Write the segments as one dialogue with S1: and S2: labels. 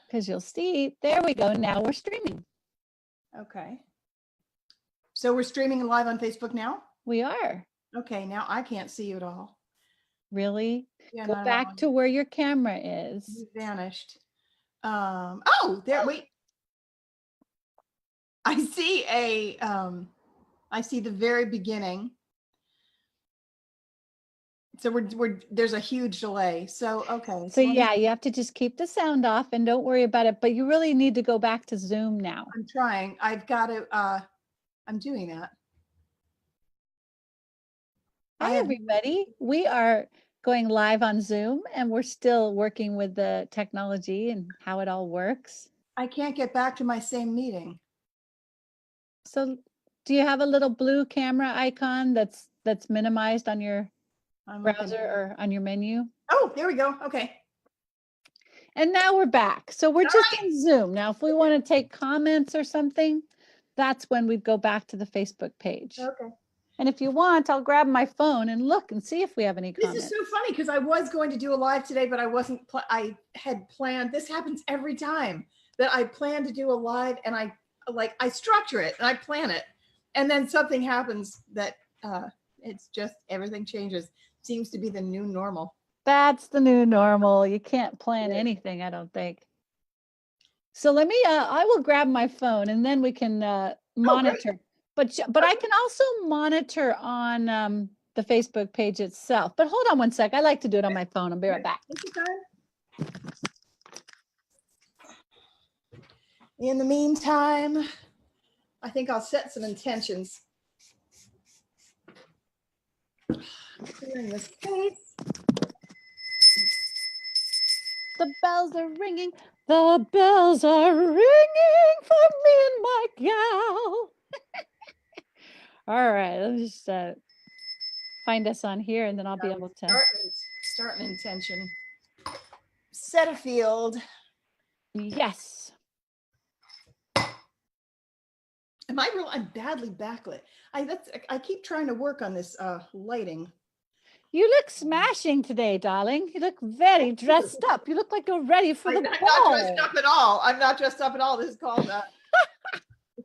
S1: because you'll see, there we go. Now we're streaming.
S2: Okay. So we're streaming live on Facebook now?
S1: We are.
S2: Okay, now I can't see you at all.
S1: Really?
S2: Yeah,
S1: go back to where your camera is.
S2: You vanished. Oh, there, wait. I see I see the very beginning. So there's a huge delay. So, okay.
S1: So yeah, you have to just keep the sound off and don't worry about it, but you really need to go back to Zoom now.
S2: I'm trying. I've got to, I'm doing that.
S1: Hi, everybody. We are going live on Zoom and we're still working with the technology and how it all works.
S2: I can't get back to my same meeting.
S1: So do you have a little blue camera icon that's minimized on your browser or on your menu?
S2: Oh, there we go. Okay.
S1: And now we're back. So we're just in Zoom. Now, if we want to take comments or something, that's when we'd go back to the Facebook page.
S2: Okay.
S1: And if you want, I'll grab my phone and look and see if we have any comments.
S2: This is so funny because I was going to do a live today, but I wasn't, I had planned, this happens every time that I plan to do a live and I structure it and I plan it. And then something happens that it's just, everything changes. Seems to be the new normal.
S1: That's the new normal. You can't plan anything, I don't think. So let me, I will grab my phone and then we can monitor. But I can also monitor on the Facebook page itself. But hold on one sec. I like to do it on my phone. I'll be right back.
S2: In the meantime, I think I'll set some intentions. Clearing the space.
S1: The bells are ringing. The bells are ringing for me and my gal. All right, let's just find us on here and then I'll be able to
S2: start an intention. Set a field.
S1: Yes.
S2: I'm badly backlit. I keep trying to work on this lighting.
S1: You look smashing today, darling. You look very dressed up. You look like you're ready for the ball.
S2: I'm not dressed up at all. I'm not dressed up at all. This is called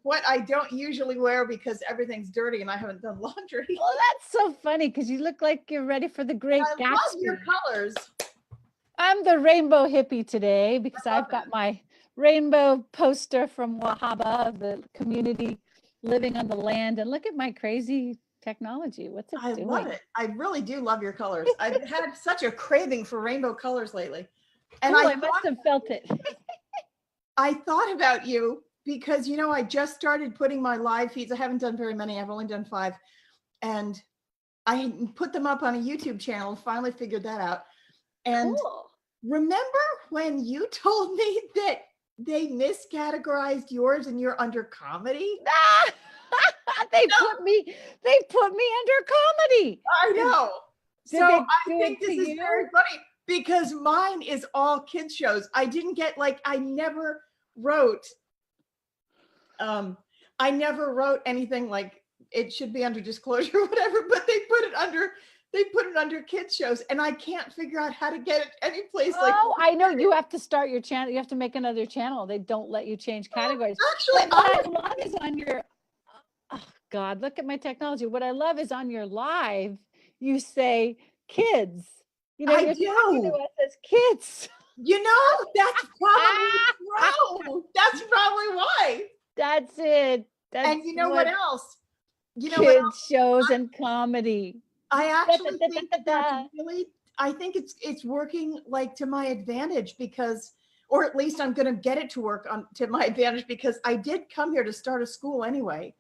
S2: what I don't usually wear because everything's dirty and I haven't done laundry.
S1: Well, that's so funny because you look like you're ready for the Great Gatsby.
S2: I love your colors.
S1: I'm the rainbow hippie today because I've got my rainbow poster from Wahaba, the community living on the land. And look at my crazy technology. What's it doing? I
S2: love it. I really do love your colors. I've had such a craving for rainbow colors lately. And
S1: I must have felt it.
S2: I thought about you because, you know, I just started putting my live feeds. I haven't done very many. I've only done 5. And I put them up on a YouTube channel. Finally figured that out. And remember when you told me that they miscategorized yours and you're under comedy?
S1: They put me under comedy.
S2: I know. So I think this is very funny because mine is all kids shows. I didn't get I never wrote anything like it should be under disclosure or whatever, but they put it under kids shows and I can't figure out how to get it any place
S1: I know you have to start your channel. You have to make another channel. They don't let you change categories.
S2: Actually,
S1: what I love is on your God, look at my technology. What I love is on your live, you say kids. You know, you're talking to us as kids.
S2: You know, that's probably true. That's probably why.
S1: That's it.
S2: And you know what else? You know,
S1: kids shows and comedy.
S2: I actually think that's really, I think it's working to my advantage because, or at least I'm going to get it to work to my advantage because I did come here to start a school anyway.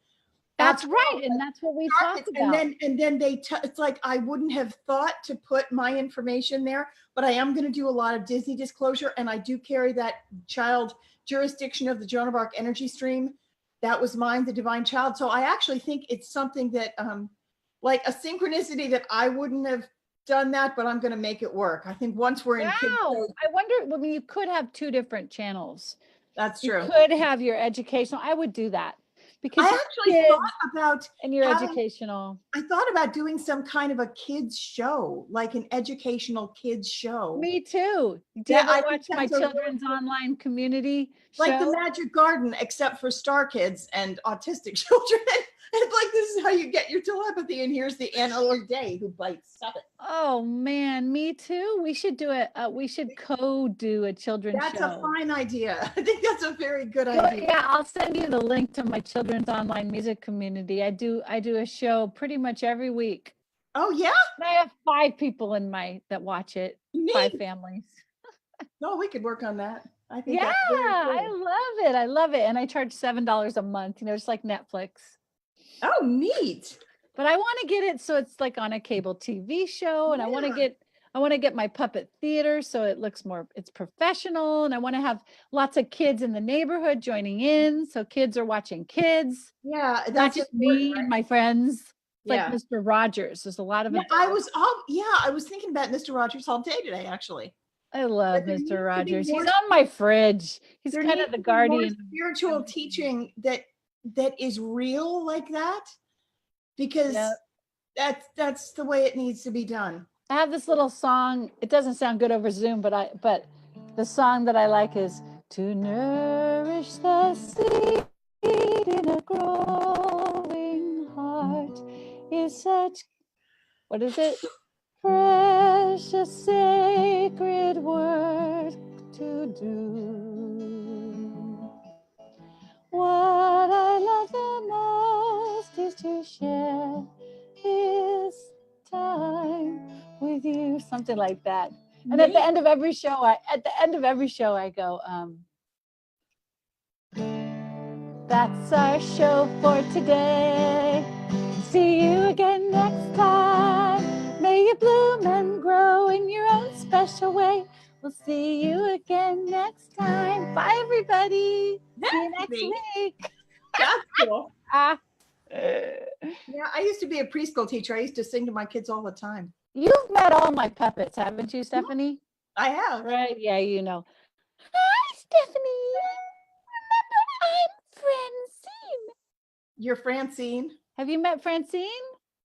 S1: That's right, and that's what we talked about.
S2: And then it's like I wouldn't have thought to put my information there, but I am going to do a lot of Disney disclosure, and I do carry that child jurisdiction of the Joan of Arc energy stream. That was mine, the divine child. So I actually think it's something that, like a synchronicity that I wouldn't have done that, but I'm going to make it work. I think once we're in kids shows,
S1: I wonder. I mean, you could have 2 different channels.
S2: That's true.
S1: You could have your educational. I would do that. because
S2: I
S1: you're
S2: actually
S1: kids
S2: thought about
S1: and you're
S2: having,
S1: educational.
S2: I thought about doing some kind of a kids show, like an educational kids show.
S1: Me too. Do you
S2: Yeah,
S1: ever
S2: I think
S1: watch my
S2: that's a really
S1: children's
S2: cool,
S1: online community
S2: like the
S1: show?
S2: Magic Garden, except for star kids and autistic children. It's like, this is how you get your telepathy, and here's the Anna Day who bites. Stop it.
S1: Oh man, me too. We should do it. We should co-do a children's
S2: That's a
S1: show.
S2: fine idea. I think that's a very good
S1: Well,
S2: idea.
S1: yeah, I'll send you the link to my children's online music community. I do a show pretty much every week.
S2: Oh yeah,
S1: And I have 5 people in my that watch it. 5
S2: neat.
S1: families.
S2: No, we could work on that. I think
S1: Yeah,
S2: that's very
S1: I
S2: cool.
S1: love it. I love it. And I charge $7 a month, just like Netflix.
S2: Oh, neat.
S1: But I want to get it so it's like on a cable TV show, and
S2: Yeah.
S1: I want to get my puppet theater so it looks more, it's professional, and I want to have lots of kids in the neighborhood joining in, so kids are watching kids,
S2: Yeah,
S1: not
S2: that's
S1: just
S2: important,
S1: me and my friends. It's like
S2: yeah.
S1: Mr. Rogers. There's a lot of
S2: Yeah,
S1: adults.
S2: I was thinking about Mr. Rogers all day today, actually.
S1: I love
S2: But there needs
S1: Mr.
S2: to be
S1: Rogers. He's
S2: more,
S1: on my fridge. He's
S2: there
S1: kind
S2: needs
S1: of the
S2: to be more
S1: guardian.
S2: spiritual teaching that is real like that, because
S1: Yep.
S2: that's the way it needs to be done.
S1: I have this little song. It doesn't sound good over Zoom, but the song that I like is to nourish the seed in a growing heart is such, what is it? Precious sacred work to do. What I love the most is to share this time with you, something like that. And at the end of every show, I go, that's our show for today. See you again next time. May you bloom and grow in your own special way. We'll see you again next time. Bye, everybody. See you next week.
S2: That's cool.
S1: Yeah,
S2: I used to be a preschool teacher. I used to sing to my kids all the time.
S1: You've met all my puppets, haven't you, Stephanie?
S2: I have.
S1: Right? Yeah, Hi, Stephanie. Remember, I'm Francine.
S2: You're Francine.
S1: Have you met Francine?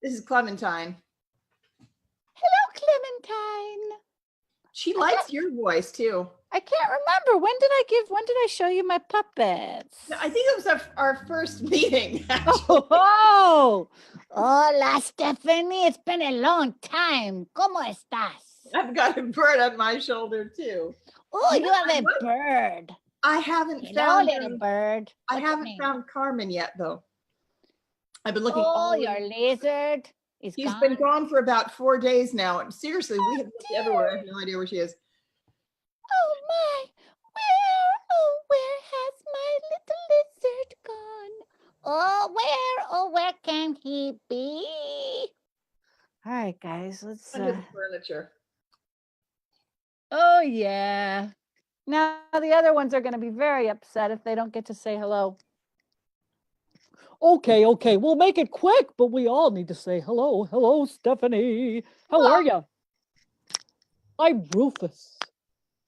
S2: This is Clementine.
S1: Hello, Clementine.
S2: She likes your voice too.
S1: I can't remember. When did I show you my puppets?
S2: I think it was our first meeting.
S1: Oh, hola, Stephanie. It's been a long time. ¿Cómo estás?
S2: I've got a bird on my shoulder too.
S1: Oh, you have a bird.
S2: I haven't
S1: Hello,
S2: found
S1: little bird.
S2: I haven't found Carmen yet though. I've been looking.
S1: Oh, your lizard is
S2: He's
S1: gone.
S2: been gone for about 4 days now. And seriously, we have looked everywhere. I have no idea where she is.
S1: Oh my, where has my little lizard gone? Oh, where can he be? All right, guys, let's.
S2: Under the furniture.
S1: Oh yeah. Now the other ones are going to be very upset if they don't get to say hello. Okay, we'll make it quick, but we all need to say hello. Hello, Stephanie. How are you? I'm Rufus.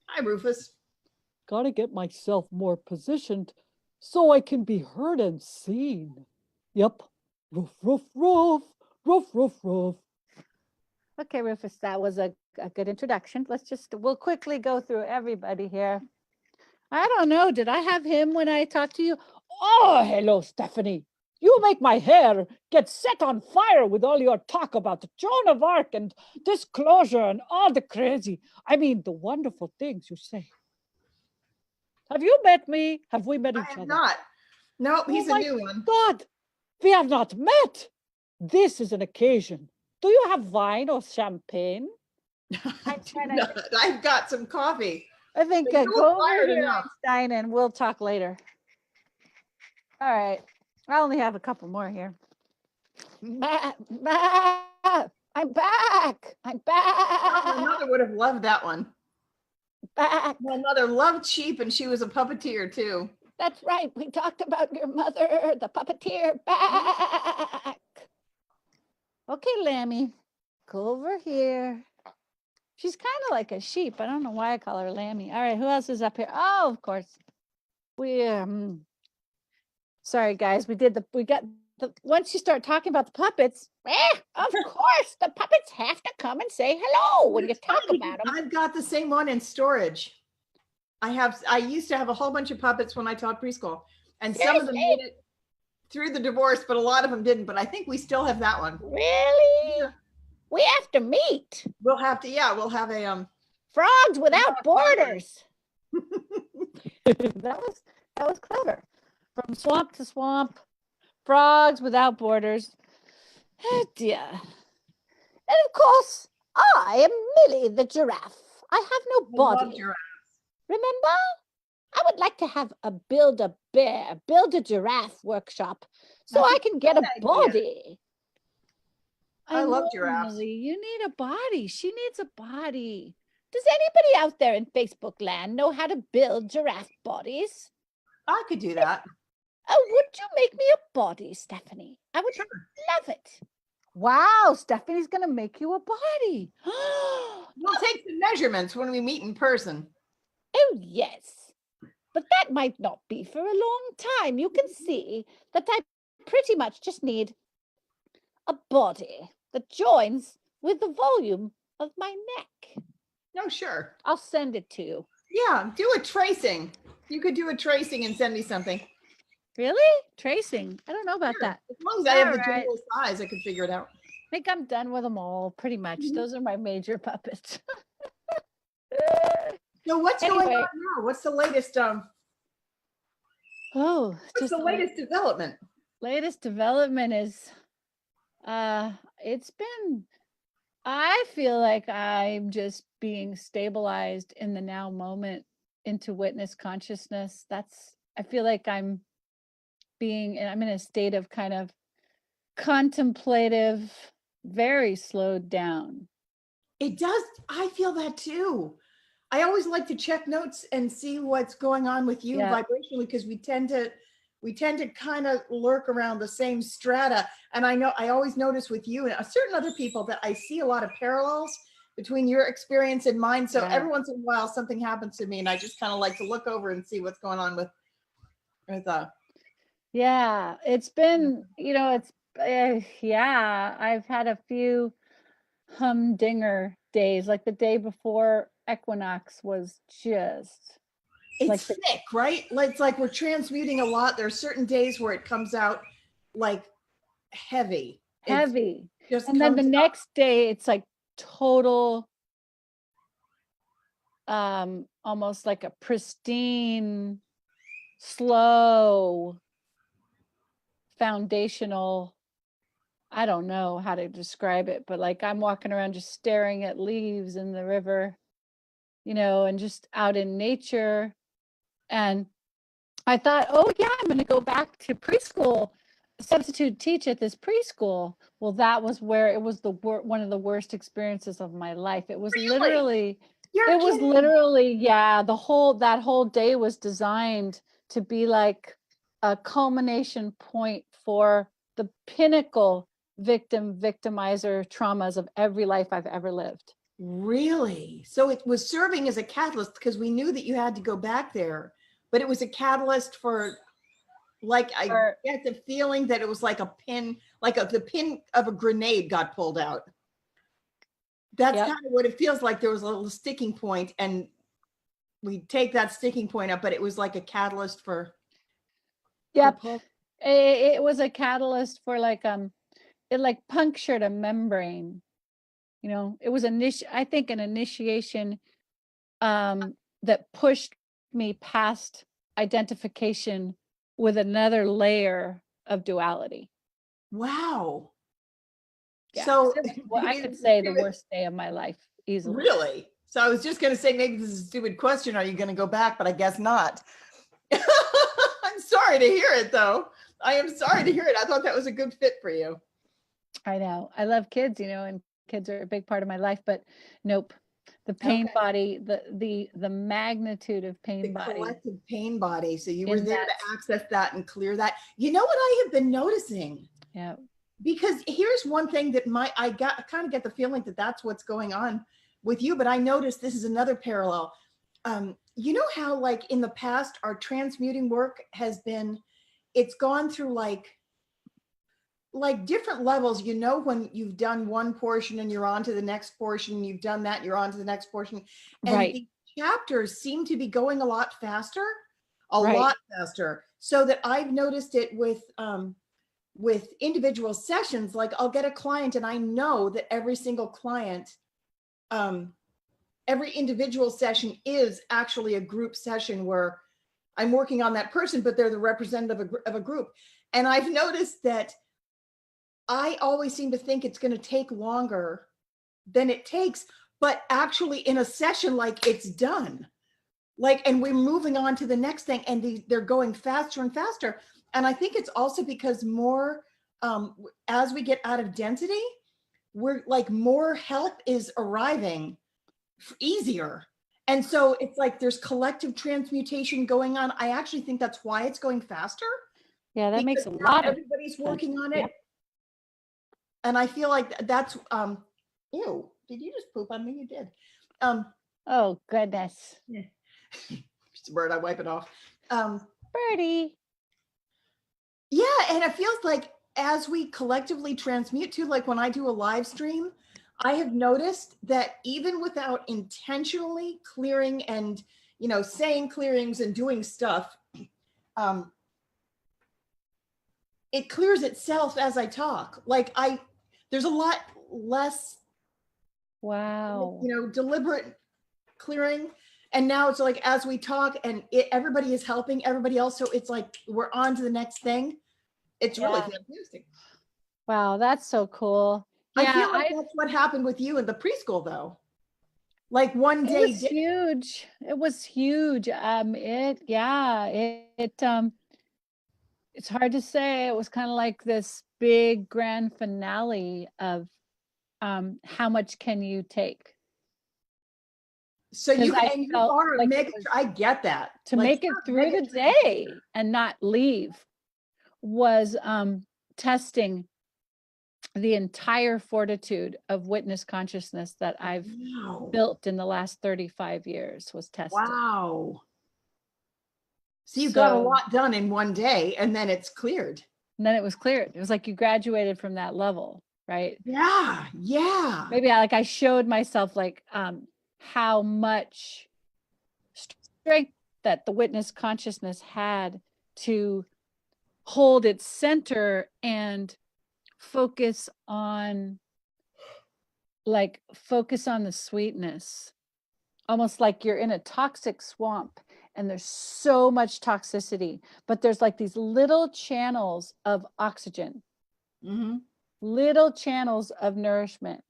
S2: Hi, Rufus.
S1: Gotta get myself more positioned so I can be heard and seen. Yep. Roof, roof, roof, roof, roof, roof. Okay, Rufus, that was a good introduction. We'll quickly go through everybody here. I don't know. Did I have him when I talked to you? Oh, hello, Stephanie. You make my hair get set on fire with all your talk about the Joan of Arc and disclosure and all the crazy, the wonderful things you say. Have you met me? Have we met each other?
S2: Not. Nope, he's a new one.
S1: God, we have not met. This is an occasion. Do you have wine or champagne?
S2: I've got some coffee.
S1: I think go over here, Einstein, and we'll talk later. All right. I only have a couple more here. I'm back. I'm back.
S2: My mother would have loved that one.
S1: Back.
S2: My mother loved sheep, and she was a puppeteer too.
S1: That's right. We talked about your mother, the puppeteer. Back. Okay, Lammy, go over here. She's kind of like a sheep. I don't know why I call her Lammy. All right, who else is up here? Oh, of course. Sorry, guys. We got the, once you start talking about the puppets, of course, the puppets have to come and say hello when you
S2: It's
S1: talk
S2: funny
S1: about
S2: because
S1: them.
S2: I've got the same one in storage. I used to have a whole bunch of puppets when I taught preschool, and some of them made
S1: Seriously?
S2: it through the divorce, but a lot of them didn't. But I think we still have that one.
S1: Really?
S2: Yeah.
S1: We have to meet.
S2: We'll have to, yeah, we'll have a
S1: Frogs without borders. That was clever. From swamp to swamp, frogs without borders. Oh dear. And of course, I am Millie the giraffe. I have no
S2: I love
S1: body.
S2: giraffes.
S1: Remember? I would like to have a build a giraffe workshop so
S2: That's
S1: I
S2: a
S1: can get a
S2: good idea.
S1: body.
S2: I love
S1: know,
S2: giraffes.
S1: Millie, you need a body. She needs a body. Does anybody out there in Facebook land know how to build giraffe bodies?
S2: I could do that.
S1: Oh, would you make me a body, Stephanie? I would
S2: Sure.
S1: love it. Wow, Stephanie's going to make you a body.
S2: We'll take some measurements when we meet in person.
S1: Oh, yes. But that might not be for a long time. You can see that I pretty much just need a body that joins with the volume of my neck.
S2: No, sure.
S1: I'll send it to you.
S2: Yeah, do a tracing. You could do a tracing and send me something.
S1: Really? Tracing? I don't know about
S2: Sure.
S1: that.
S2: As long as I have the
S1: All right.
S2: general size, I could figure it out.
S1: I think I'm done with them all, pretty much.
S2: Mhm.
S1: Those are my major puppets.
S2: So what's going
S1: Anyway.
S2: on now? What's the latest
S1: Oh,
S2: what's
S1: just
S2: the latest development?
S1: latest development is it's been, I feel like I'm just being stabilized in the now moment into witness consciousness. I feel like I'm in a state of kind of contemplative, very slowed down.
S2: It does. I feel that too. I always like to check notes and see what's going on with you
S1: Yeah.
S2: vibrationally, because we tend to kind of lurk around the same strata. And I know I always notice with you and certain other people that I see a lot of parallels between your experience and mine. So
S1: Yeah.
S2: every once in a while something happens to me and I just kind of like to look over and see what's going on with
S1: Yeah, it's been, yeah, I've had a few humdinger days, like the day before equinox was just
S2: it's
S1: like
S2: thick, right? It's like we're transmuting a lot. There are certain days where it comes out like heavy.
S1: heavy.
S2: Just
S1: And then the
S2: comes out.
S1: next day it's like total almost like a pristine, slow, foundational, I don't know how to describe it, but like I'm walking around just staring at leaves in the river, and just out in nature. And I thought, oh yeah, I'm going to go back to preschool, substitute teach at this preschool. Well, that was where it was one of the worst experiences of my life. It was
S2: Really?
S1: literally,
S2: You're kidding.
S1: yeah, that whole day was designed to be like a culmination point for the pinnacle victimizer traumas of every life I've ever lived.
S2: Really? So it was serving as a catalyst because we knew that you had to go back there, but it was a catalyst for, like, I get the feeling that it was like a pin, like the pin of a grenade got pulled out. That's kind of what it feels like. There was a little sticking point and we take that sticking point up, but it was like a catalyst for.
S1: Yep. It was a catalyst for like, it like punctured a membrane. It was I think an initiation that pushed me past identification with another layer of duality.
S2: Wow.
S1: Yeah.
S2: So
S1: well, I could say the worst day of my life easily.
S2: Really? So I was just going to say, maybe this is a stupid question. Are you going to go back? But I guess not. I'm sorry to hear it, though. I am sorry to hear it. I thought that was a good fit for you.
S1: I know. I love kids, and kids are a big part of my life, but nope. The pain body, the magnitude of pain body. The
S2: collective pain body. So you were there to access that and clear that. You know what I have been noticing?
S1: Yeah.
S2: Because here's one thing that I kind of get the feeling that that's what's going on with you, but I noticed this is another parallel. You know how like in the past, our transmuting work has been it's gone through like different levels, you know, when you've done one portion and you're on to the next portion, you've done that, you're on to the next portion. And
S1: Right.
S2: the chapters seem to be going a lot faster, a
S1: Right.
S2: lot faster. So that I've noticed it with individual sessions. Like I'll get a client and I know that every single client, every individual session is actually a group session where I'm working on that person, but they're the representative of a group. And I've noticed that I always seem to think it's going to take longer than it takes, but actually in a session, like it's done. Like, and we're moving on to the next thing, and they're going faster and faster. And I think it's also because more, as we get out of density, we're like more help is arriving easier. And so it's like there's collective transmutation going on. I actually think that's why it's going faster.
S1: Yeah, that makes a
S2: Because now
S1: lot of
S2: everybody's working on it.
S1: Yep.
S2: And I feel like that's ew, did you just poop on me? You did.
S1: Oh goodness.
S2: It's a bird, I wipe it off.
S1: Birdie.
S2: Yeah, and it feels like as we collectively transmute too, like when I do a live stream, I have noticed that even without intentionally clearing and, you know, saying clearings and doing stuff, it clears itself as I talk. Like there's a lot less,
S1: Wow.
S2: you know, deliberate clearing. And now it's like, as we talk and everybody is helping everybody else. So it's like, we're on to the next thing. It's really fantastic.
S1: Wow, that's so cool.
S2: I feel like that's what happened with you in the preschool though. Like one day.
S1: It was huge. It was huge. It's hard to say. It was kind of like this big grand finale of how much can you take?
S2: So you are like I get that.
S1: To
S2: like,
S1: make it through the day and not leave was testing the entire fortitude of witness consciousness that I've built in the last 35 years was tested.
S2: Wow. So you got a lot done in one day and then it's cleared.
S1: And then it was cleared. It was like you graduated from that level, right?
S2: Yeah. Yeah.
S1: Maybe I showed myself like how much strength that the witness consciousness had to hold its center and focus on the sweetness, almost like you're in a toxic swamp and there's so much toxicity, but there's like these little channels of oxygen, little channels of nourishment.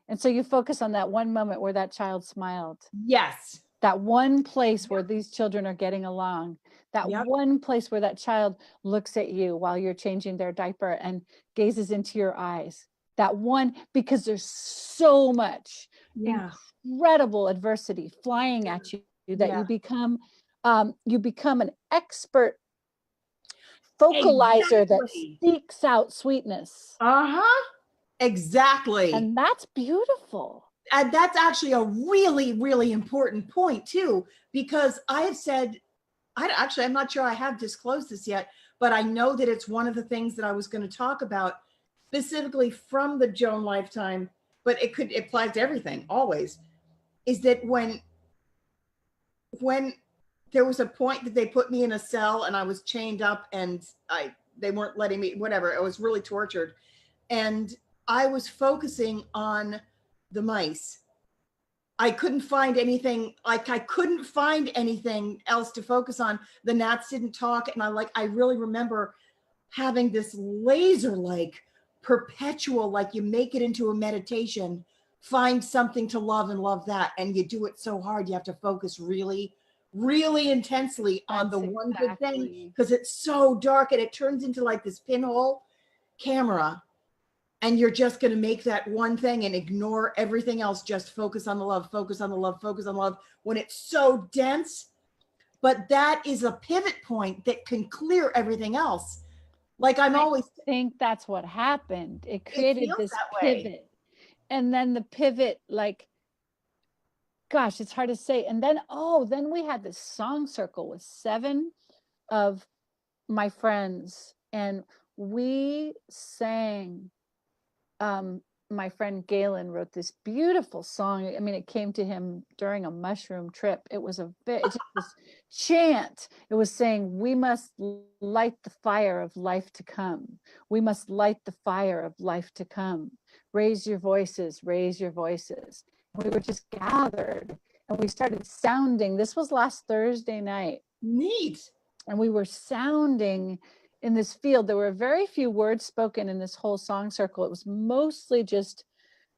S1: And so you focus on that one moment where that child smiled.
S2: Yes.
S1: That one place where these children are getting along. That one place where that child looks at you while you're changing their diaper and gazes into your eyes. That one, because there's so much incredible adversity flying at you that you become an expert vocalizer that seeks out sweetness.
S2: Exactly.
S1: And that's beautiful.
S2: And that's actually a really, really important point too, because I have said, I'm not sure I have disclosed this yet, but I know that it's one of the things that I was going to talk about specifically from the Joan lifetime, but it applies to everything always, is that when there was a point that they put me in a cell and I was chained up and they weren't letting me, whatever, I was really tortured. And I was focusing on the mice. I couldn't find anything, like I couldn't find anything else to focus on. The gnats didn't talk. And I really remember having this laser-like perpetual, like you make it into a meditation, find something to love and love that. And you do it so hard, you have to focus really, really intensely on the one good thing, because it's so dark and it turns into like this pinhole camera. And you're just going to make that one thing and ignore everything else. Just focus on the love, focus on the love, focus on love when it's so dense. But that is a pivot point that can clear everything else. Like I
S1: think that's what happened. It created this pivot. And then the pivot, like, gosh, it's hard to say. And then, then we had this song circle with 7 of my friends, and we sang. My friend Galen wrote this beautiful song. I mean, it came to him during a mushroom trip. It was just this chant. It was saying, "We must light the fire of life to come. We must light the fire of life to come. Raise your voices, raise your voices." We were just gathered and we started sounding. This was last Thursday night.
S2: Neat.
S1: And we were sounding in this field. There were very few words spoken in this whole song circle. It was mostly just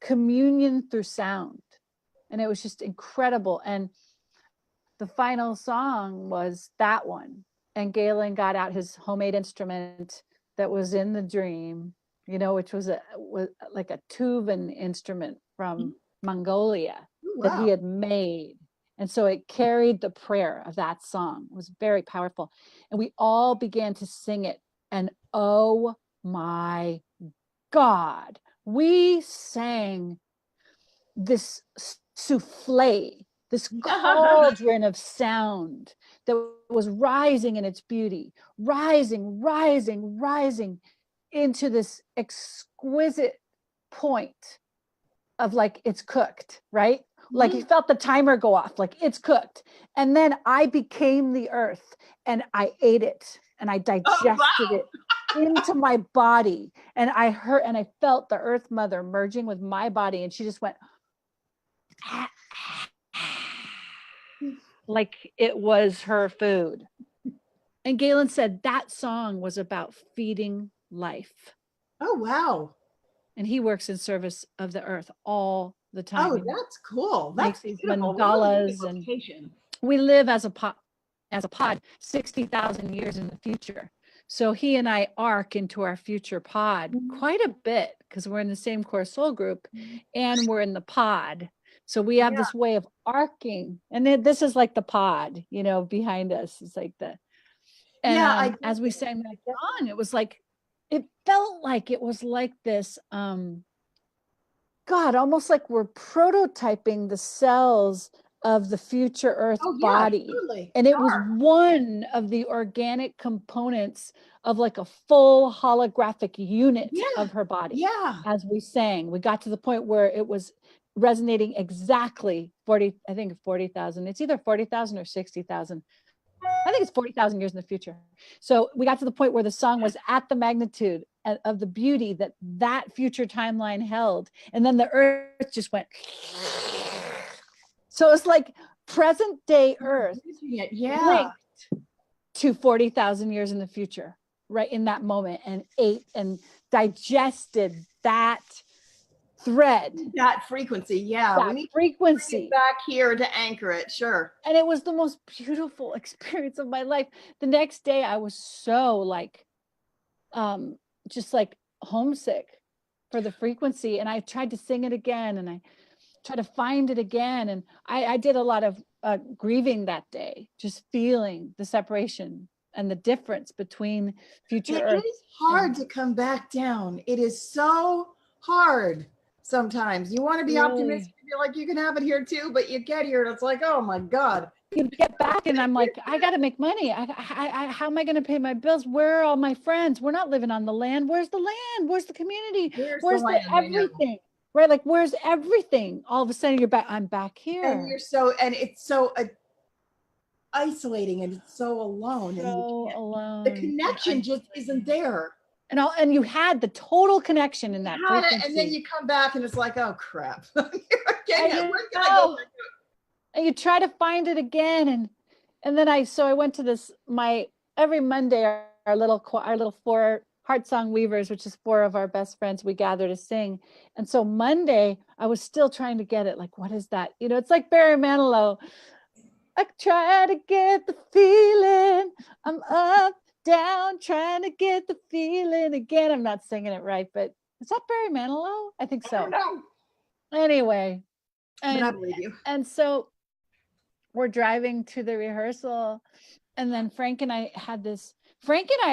S1: communion through sound. And it was just incredible. And the final song was that one. And Galen got out his homemade instrument that was in the dream, which was like a tuvan instrument from Mongolia that he had made. And so it carried the prayer of that song. It was very powerful. And we all began to sing it. And oh my God, we sang this souffle, this cauldron of sound that was rising in its beauty, rising, rising, rising into this exquisite point of like, it's cooked, right? Like you felt the timer go off, like it's cooked. And then I became the earth and I ate it and I digested it into my body. And I heard and I felt the earth mother merging with my body. And she just went like it was her food. And Galen said that song was about feeding life.
S2: Oh, wow.
S1: And he works in service of the earth all the time.
S2: Oh, that's cool. That's
S1: these
S2: beautiful.
S1: mandalas, and we live as a pod 60,000 years in the future. So he and I arc into our future pod quite a bit because we're in the same core soul group and we're in the pod. So we have this way of arcing, and this is like the pod, behind us. It's like and as we sang that song, it was like, it felt like it was like this, God, almost like we're prototyping the cells of the future earth body.
S2: Totally.
S1: And it was one of the organic components of like a full holographic unit of her body.
S2: Yeah.
S1: As we sang, we got to the point where it was resonating exactly 40,000. It's either 40,000 or 60,000. I think it's 40,000 years in the future. So we got to the point where the song was at the magnitude of the beauty that future timeline held. And then the earth just went. So it's like present day earth linked to 40,000 years in the future, right in that moment, and ate and digested that thread,
S2: that frequency. We need
S1: frequency
S2: to bring it back here to anchor it. Sure.
S1: And it was the most beautiful experience of my life. The next day I was so like just like homesick for the frequency, and I tried to sing it again, and I tried to find it again, and I did a lot of grieving that day, just feeling the separation and the difference between future earth.
S2: It is hard to come back down. It is so hard. Sometimes you want to be optimistic, feel like you can have it here too, but you get here and it's like, oh my God.
S1: You get back and I'm like, I got to make money. How am I going to pay my bills? Where are all my friends? We're not living on the land. Where's the land? Where's the community? Where's the everything? Right? Like, where's everything? All of a sudden you're back. I'm back here.
S2: And it's so isolating and it's so alone.
S1: So alone.
S2: The connection just isn't there.
S1: And you had the total connection in that frequency.
S2: And then you come back and it's like, oh crap.
S1: And you try to find it again. And then I went to this, every Monday, our little 4 Heart Song Weavers, which is 4 of our best friends, we gather to sing. And so Monday, I was still trying to get it. Like, what is that? It's like Barry Manilow. I try to get the feeling. I'm up, down, trying to get the feeling again. I'm not singing it right, but is that Barry Manilow? I think so.
S2: I don't know.
S1: Anyway,
S2: but I believe you.
S1: And so we're driving to the rehearsal, and then Frank and I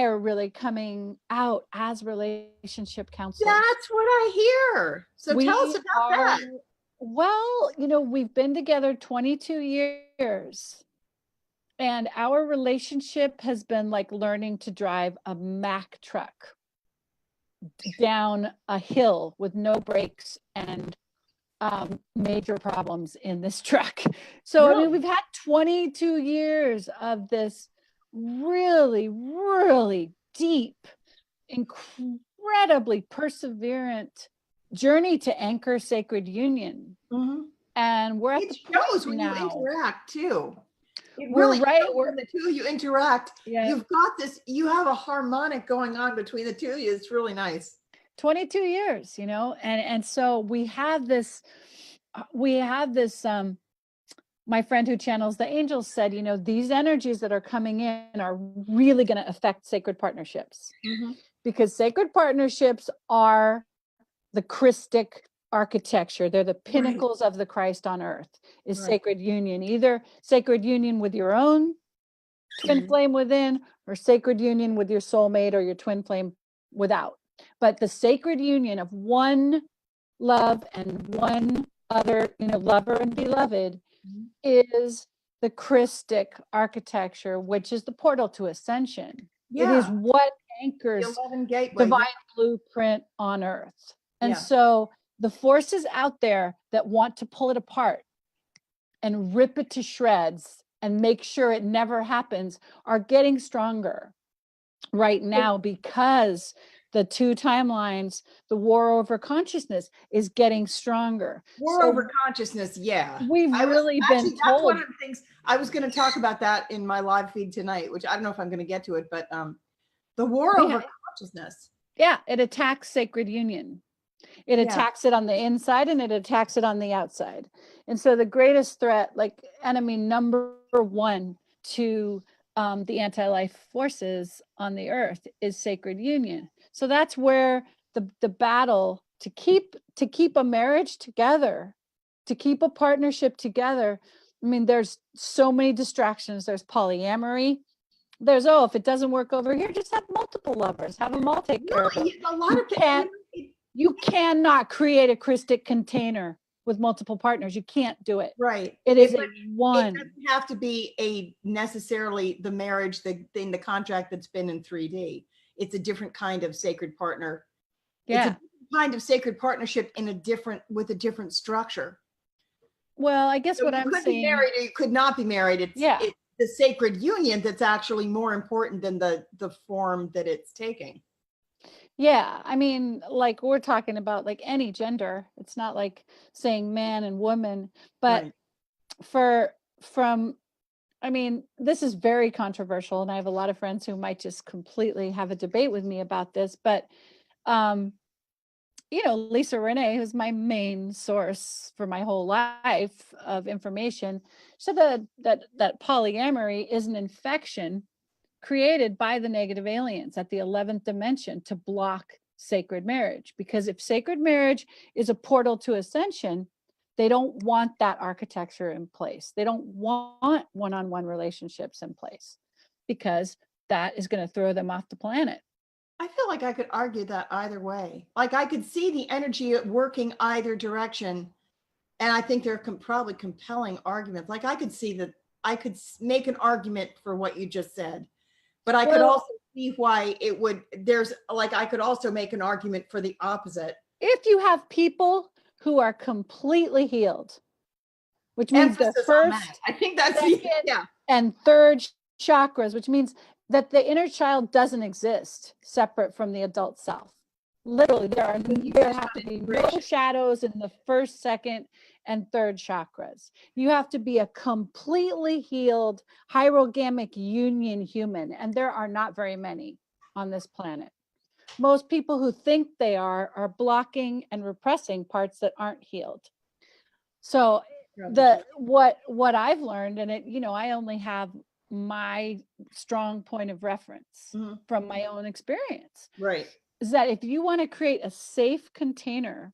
S1: are really coming out as relationship counselors.
S2: That's what I hear. So tell us about that.
S1: Well, we've been together 22 years. And our relationship has been like learning to drive a Mack truck down a hill with no brakes and major problems in this truck. So, I mean,
S2: Really?
S1: we've had 22 years of this really, really deep, incredibly perseverant journey to anchor sacred union.
S2: Mhm.
S1: And we're at
S2: It
S1: the
S2: shows
S1: point
S2: when you
S1: now.
S2: interact too. It
S1: We're
S2: really
S1: right.
S2: shows when the two of you interact.
S1: Yeah,
S2: You've got this, you have a harmonic going on between the two of you. It's really nice.
S1: 22 years, you know, and so we have this, my friend who channels the angels said, you know, these energies that are coming in are really going to affect sacred partnerships, because sacred partnerships are the Christic architecture. They're the
S2: Right.
S1: pinnacles of the Christ on earth, is
S2: Right.
S1: sacred union, either sacred union with your own twin flame within, or sacred union with your soulmate or your twin flame without. But the sacred union of one love and one other, you know, lover and beloved, is the Christic architecture, which is the portal to ascension. It is
S2: Yeah.
S1: what
S2: The
S1: anchors
S2: 11 gateway.
S1: divine blueprint on earth. And
S2: Yeah.
S1: so the forces out there that want to pull it apart and rip it to shreds and make sure it never happens are getting stronger right now, because the two timelines, the war over consciousness, is getting stronger.
S2: War
S1: So
S2: over consciousness. Yeah.
S1: we've
S2: I was
S1: really
S2: actually,
S1: been
S2: that's one
S1: told.
S2: of the things I was going to talk about that in my live feed tonight, which I don't know if I'm going to get to it, but the war over consciousness.
S1: Yeah, it attacks sacred union. It
S2: Yeah.
S1: attacks it on the inside and it attacks it on the outside. And so the greatest threat, like enemy number one to the anti-life forces on the earth, is sacred union. So that's where the battle to keep a marriage together, to keep a partnership together. I mean, there's so many distractions. There's polyamory. There's, oh, if it doesn't work over here, just have multiple lovers. Have them all take care of them.
S2: A lot
S1: You
S2: of
S1: can't. You cannot create a Christic container with multiple partners. You can't do it.
S2: right.
S1: It is a
S2: It
S1: one.
S2: doesn't have to be a necessarily the marriage, the contract that's been in 3D. It's a different kind of sacred partner. It's a
S1: Yeah.
S2: different kind of sacred partnership with a different structure.
S1: Well, I guess
S2: So
S1: what
S2: you
S1: I'm
S2: could be
S1: saying,
S2: married or you could not be married. It's the sacred union that's actually more important than the form that it's taking.
S1: yeah, I mean, like we're talking about like any gender. It's not like saying man and woman, but
S2: Right.
S1: I mean, this is very controversial, and I have a lot of friends who might just completely have a debate with me about this, but you know, Lisa Renee, who's my main source for my whole life of information, said that polyamory is an infection created by the negative aliens at the 11th dimension to block sacred marriage. Because if sacred marriage is a portal to ascension, they don't want that architecture in place. They don't want one-on-one relationships in place, because that is going to throw them off the planet.
S2: I feel like I could argue that either way. Like I could see the energy working either direction. And I think they're probably compelling arguments. Like I could see that I could make an argument for what you just said, but I could also see why it would, I could also make an argument for the opposite.
S1: If you have people who are completely healed, which means their
S2: Emphasis on
S1: first,
S2: that. I think that's
S1: second, and third chakras, which means that the inner child doesn't exist separate from the adult self. Literally, there have to be no shadows in the first, second, and third chakras. You have to be a completely healed hierogamic union human, and there are not very many on this planet. Most people who think they are blocking and repressing parts that aren't healed. So what I've learned, and it, you know, I only have my strong point of reference from my own experience,
S2: right,
S1: is that if you want to create a safe container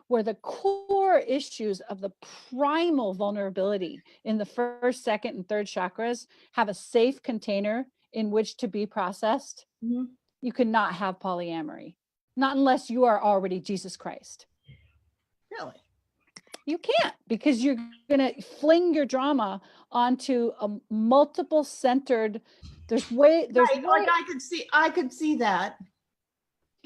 S1: where the core issues of the primal vulnerability in the first, second, and third chakras have a safe container in which to be processed, you cannot have polyamory, not unless you are already Jesus Christ.
S2: Really?
S1: You can't, because you're going to fling your drama onto a multiple centered. There's
S2: Right, like
S1: way,
S2: I could see that.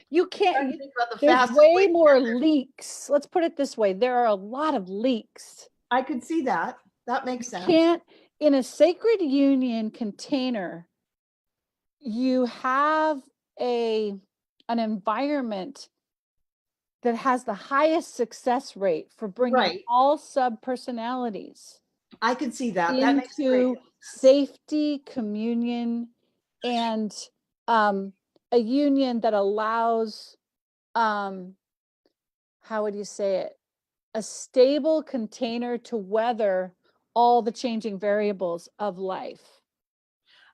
S1: you
S2: Trying
S1: can't,
S2: to think about the
S1: there's
S2: fastest way
S1: way
S2: to
S1: more
S2: get there.
S1: leaks. Let's put it this way. There are a lot of leaks.
S2: I could see that. That makes
S1: You
S2: sense.
S1: can't, in a sacred union container, you have an environment that has the highest success rate for bringing
S2: Right.
S1: all sub personalities
S2: I could see that. That makes great
S1: into safety, communion, and a union that allows, how would you say it, a stable container to weather all the changing variables of life.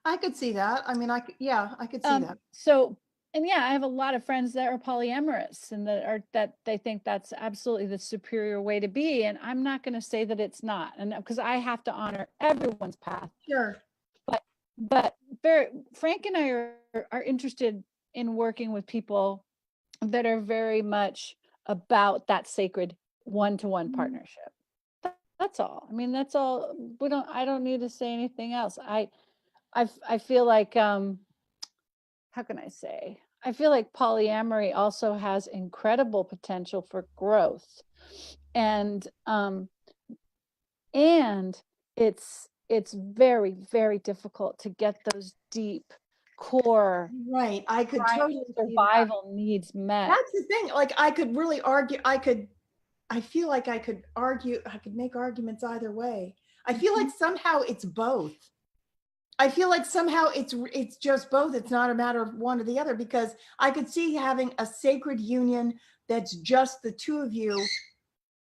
S2: I could see that. I mean, yeah, I could see that.
S1: So, and yeah, I have a lot of friends that are polyamorous and that they think that's absolutely the superior way to be. And I'm not going to say that it's not, and because I have to honor everyone's path.
S2: Sure.
S1: But Frank and I are interested in working with people that are very much about that sacred one-to-one partnership. That's all. I mean, that's all. I don't need to say anything else. I feel like, how can I say? I feel like polyamory also has incredible potential for growth. And it's very, very difficult to get those deep core
S2: Right. I could totally see that.
S1: survival needs met.
S2: That's the thing. Like I could really argue. I feel like I could make arguments either way. I feel like somehow it's both. I feel like somehow it's just both. It's not a matter of one or the other, because I could see having a sacred union that's just the two of you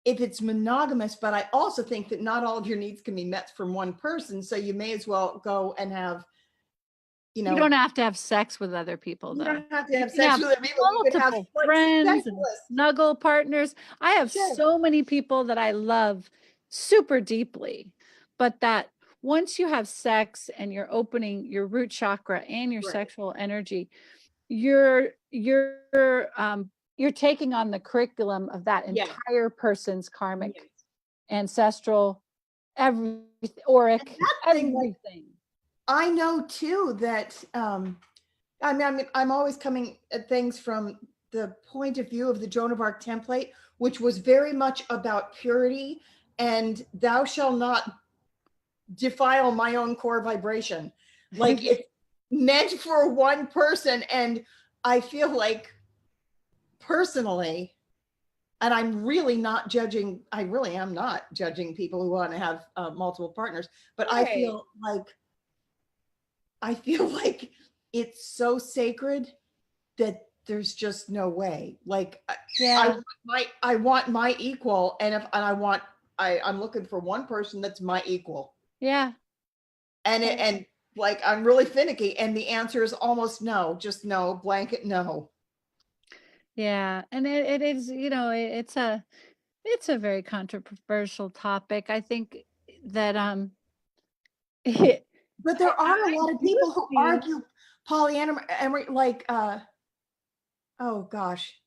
S2: if it's monogamous, but I also think that not all of your needs can be met from one person. So you may as well go and have, you
S1: don't have to have sex with other people, though.
S2: You don't have to have sex with other people. You could have
S1: friends and snuggle partners. I have so many people that I love super deeply, but that once you have sex and you're opening your root chakra and your sexual energy, you're taking on the curriculum of that entire person's karmic, ancestral, auric, everything.
S2: I know too that I mean, I'm always coming at things from the point of view of the Joan of Arc template, which was very much about purity and thou shalt not defile my own core vibration. Like it's meant for one person. And I feel like personally, and I'm really not judging, I really am not judging people who want to have multiple partners, but I feel like it's so sacred that there's just no way. Like I want my equal, and I'm looking for one person that's my equal.
S1: Yeah.
S2: And like I'm really finicky, and the answer is almost no, just no, blanket no.
S1: Yeah, and it is, it's a very controversial topic. I think that
S2: but there are a lot of people who argue polyamory, like oh gosh.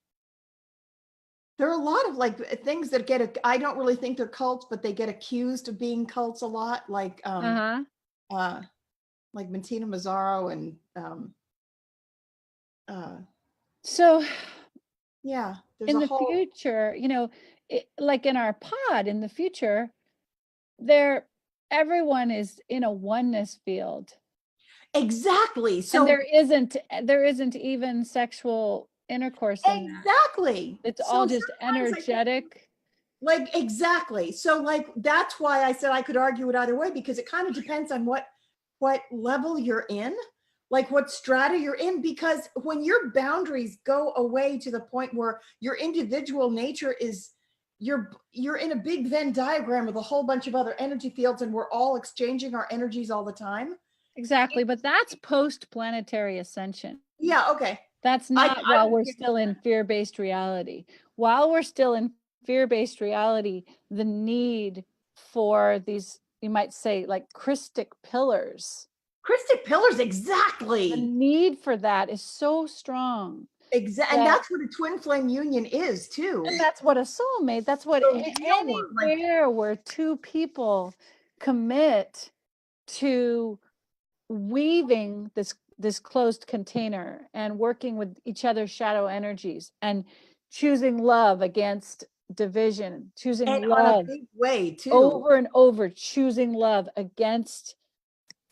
S2: There are a lot of like things that I don't really think they're cults, but they get accused of being cults a lot, like like Martina Mazzaro and
S1: so
S2: yeah,
S1: in the future, like in our pod in the future, everyone is in a oneness field.
S2: Exactly. So
S1: and there isn't even sexual intercourse in
S2: exactly
S1: that. It's all just energetic.
S2: Like exactly. So like that's why I said I could argue it either way, because it kind of depends on what level you're in, like what strata you're in, because when your boundaries go away to the point where your individual nature is you're in a big Venn diagram with a whole bunch of other energy fields, and we're all exchanging our energies all the time.
S1: Exactly, but that's post-planetary ascension.
S2: Yeah, okay.
S1: That's not while we're still in fear-based reality. While we're still in fear-based reality, the need for these, you might say, like Christic pillars.
S2: Christic pillars, exactly.
S1: The need for that is so strong.
S2: Exactly. And that's what a twin flame union is too.
S1: And that's what a soulmate, that's what
S2: So real one, like,
S1: anywhere where two people commit to weaving this closed container and working with each other's shadow energies and choosing love against division, choosing
S2: and on a
S1: love
S2: big way too.
S1: over and over, choosing love against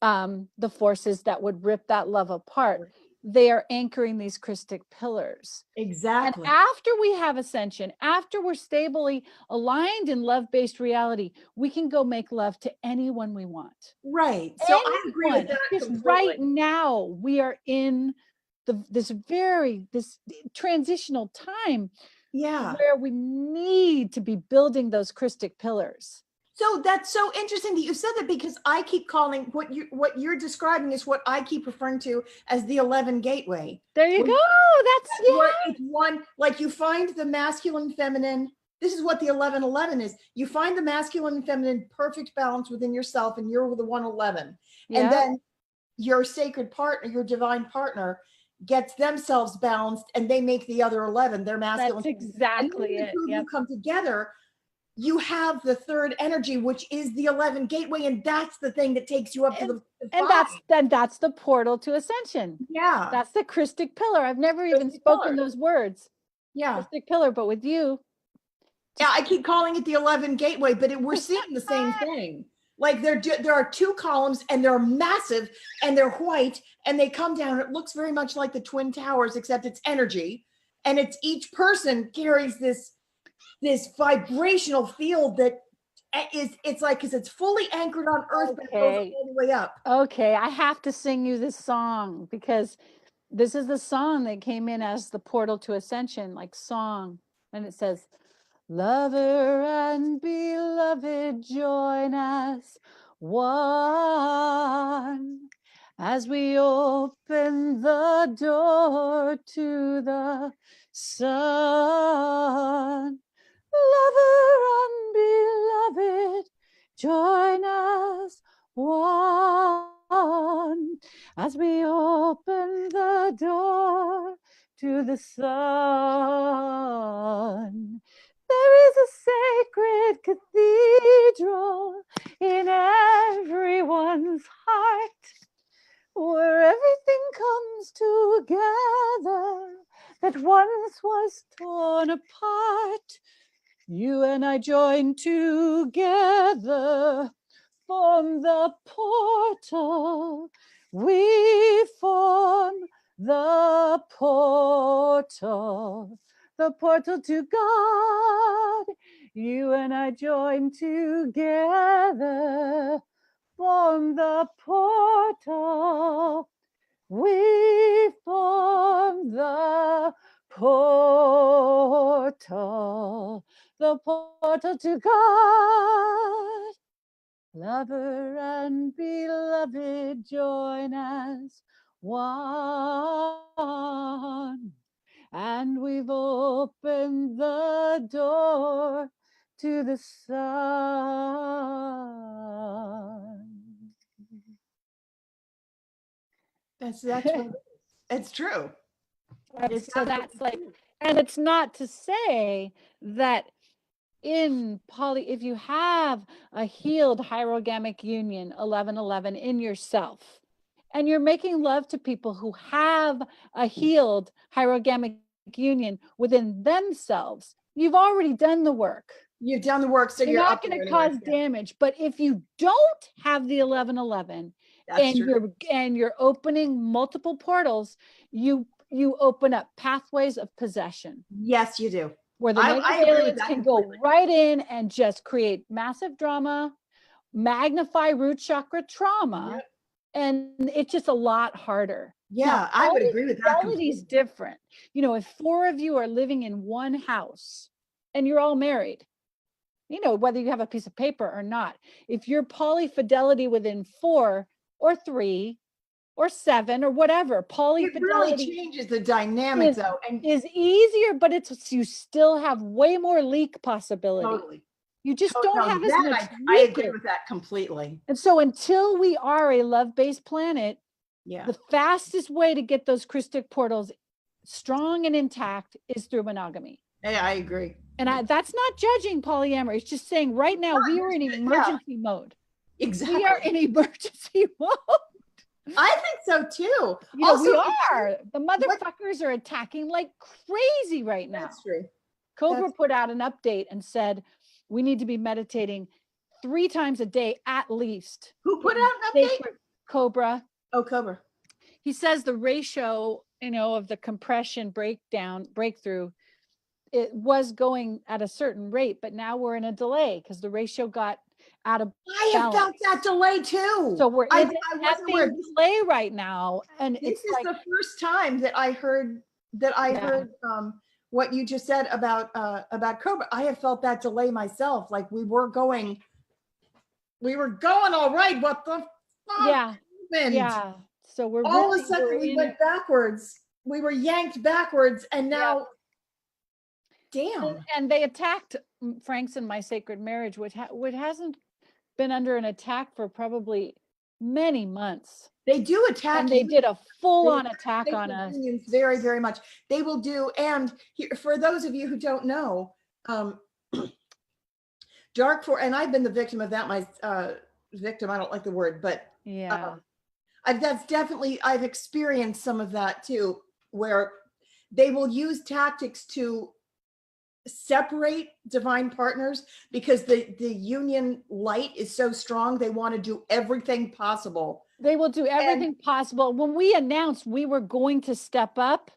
S1: the forces that would rip that love apart. They are anchoring these Christic pillars.
S2: Exactly.
S1: And after we have ascension, after we're stably aligned in love-based reality, we can go make love to anyone we want.
S2: Right. So I agree with that
S1: because
S2: completely.
S1: right now we are in this transitional time, where we need to be building those Christic pillars.
S2: So that's so interesting that you said that, because I keep calling what you're describing is what I keep referring to as the 11 gateway.
S1: There you go.
S2: It's one, like, you find the masculine, feminine. This is what the 11-11 is. You find the masculine and feminine perfect balance within yourself, and you're the 111. Yeah. And then your sacred partner, your divine partner, gets themselves balanced, and they make the other 11. They're masculine.
S1: That's exactly it.
S2: You come together. You have the third energy, which is the 11 gateway, and that's the thing that takes you up to the 5.
S1: And that's the portal to ascension.
S2: Yeah,
S1: that's the Christic pillar. I've never even spoken those words.
S2: Yeah,
S1: Christic pillar, but with you.
S2: Yeah, I keep calling it the 11 gateway, but we're seeing the same thing. Like, there are 2 columns, and they're massive, and they're white, and they come down. It looks very much like the Twin Towers, except it's energy, and it's each person carries this vibrational field that it's like, because it's fully anchored on earth, but it goes all the way up.
S1: Okay, I have to sing you this song, because this is the song that came in as the portal to ascension, like song. And it says, lover and beloved, join us one as we open the door to the sun. Lover and beloved, join us one as we open the door to the sun. There is a sacred cathedral in everyone's heart, where everything comes together that once was torn apart. You and I join together, form the portal. We form the portal to God. You and I join together, form the portal. We form the portal to God. Lover and beloved, join as one. And we've opened the door to the sun.
S2: That's it's true.
S1: So that's like, and it's not to say that if you have a healed hierogamic union 11-11 in yourself, and you're making love to people who have a healed hierogamic union within themselves, you've already done the work.
S2: You've done the work, so
S1: you're not going to cause damage. But if you don't have the 11-11, and you're opening multiple portals, you open up pathways of possession.
S2: Yes, you do.
S1: Where the negative aliens can go right in and just create massive drama, magnify root chakra trauma, and it's just a lot harder.
S2: Yeah, now, I would agree with that.
S1: Reality is different. You know, if 4 of you are living in one house and you're all married, you know, whether you have a piece of paper or not, if you're polyfidelity within 4 or 3 or 7 or whatever, polyfidelity,
S2: it really changes the dynamic though, and
S1: is easier, but you still have way more leak possibility.
S2: Totally.
S1: You just don't have as much.
S2: I agree with that completely.
S1: And so until we are a love-based planet, the fastest way to get those Christic portals strong and intact is through monogamy.
S2: Hey, I agree.
S1: And that's not judging polyamory. It's just saying right now we are in emergency mode.
S2: Exactly.
S1: We are in emergency mode.
S2: I think so too.
S1: You know, we are. The motherfuckers are attacking like crazy right now.
S2: That's true.
S1: Cobra put out an update and said we need to be meditating 3 times a day at least.
S2: Who put out an update?
S1: Cobra.
S2: Oh, Cobra.
S1: He says the ratio, you know, of the compression breakthrough, it was going at a certain rate, but now we're in a delay because the ratio got out of
S2: I have felt that delay too.
S1: So we're in a delay right now, and
S2: this is like the first time that I heard what you just said about Cobra. I have felt that delay myself. Like we were going all right. What the fuck happened?
S1: Yeah. So we're
S2: all of a sudden we went backwards. We were yanked backwards, and now. Damn.
S1: And they attacked Frank's and My Sacred Marriage, which hasn't been under an attack for probably many months.
S2: They do attack.
S1: And they did a full-on attack on us.
S2: Very, very much. They will do. And here, for those of you who don't know, Dark Force, and I've been the victim of that. My victim, I don't like the word, but
S1: yeah,
S2: I've experienced some of that too, where they will use tactics to separate divine partners because the union light is so strong. They want to do everything possible.
S1: They will do everything possible. When we announced we were going to step up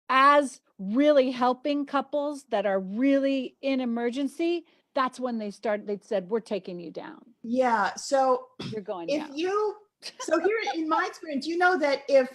S1: as really helping couples that are really in emergency, that's when they said, we're taking you down.
S2: Yeah. So
S1: you're going down.
S2: So here in my experience, you know that if,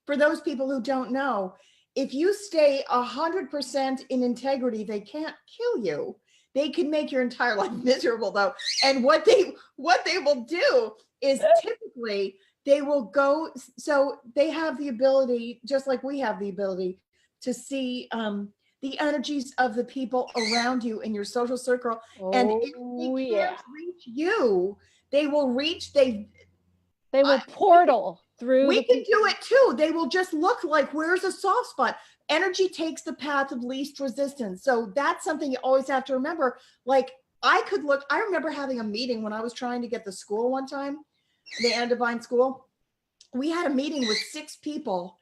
S2: for those people who don't know, if you stay 100% in integrity, they can't kill you. They can make your entire life miserable though. And what they will do is typically they will go, so they have the ability, just like we have the ability to see the energies of the people around you in your social circle. And if they can't reach you, they will reach, they will
S1: portal through.
S2: We can do it too. They will just look like, where's a soft spot? Energy takes the path of least resistance. So that's something you always have to remember. Like I remember having a meeting when I was trying to get the school one time, the Andivine school. We had a meeting with 6 people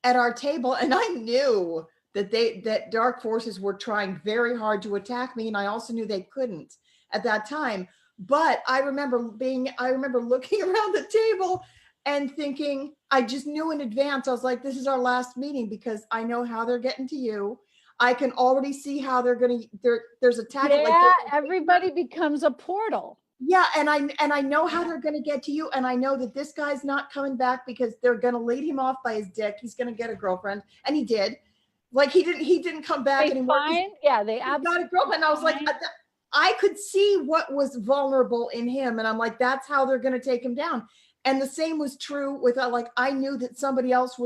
S2: at our table, and I knew that dark forces were trying very hard to attack me. And I also knew they couldn't at that time. But I remember looking around the table and thinking, I just knew in advance, I was like, this is our last meeting because I know how they're getting to you. I can already see how there's a tactic.
S1: Yeah, everybody becomes a portal.
S2: Yeah, and I know how they're going to get to you, and I know that this guy's not coming back because they're going to lead him off by his dick. He's going to get a girlfriend, and he did. Like he didn't come back anymore.
S1: Yeah, they absolutely
S2: got a girlfriend. I was like, I could see what was vulnerable in him, and I'm like, that's how they're going to take him down. And the same was true with I knew that somebody else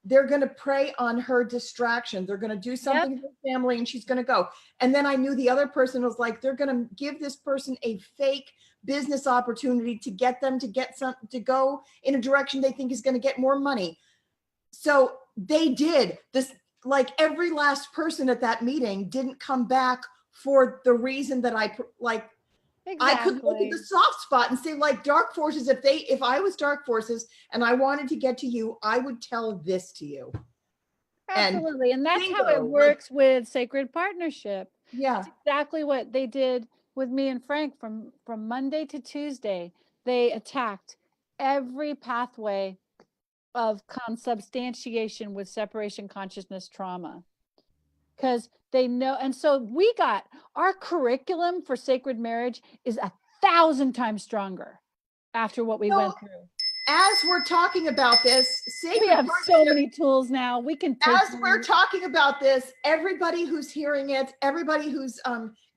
S2: they're going to prey on her distraction. They're going to do something to the family and she's going to go. And then I knew the other person was like, they're going to give this person a fake business opportunity to get them to go in a direction they think is going to get more money. So they did this, like every last person at that meeting didn't come back for the reason that I could look at the soft spot and say, like, dark forces, if I was dark forces and I wanted to get to you, I would tell this to you.
S1: Absolutely. And that's how it works with sacred partnership.
S2: Yeah.
S1: That's exactly what they did with me and Frank from Monday to Tuesday. They attacked every pathway of consubstantiation with separation consciousness trauma. Because they know, and so we got our curriculum for sacred marriage is 1,000 times stronger after what we went through.
S2: As we're talking about this,
S1: we have so many tools now. We can take
S2: we're talking about this, everybody who's hearing it, everybody who's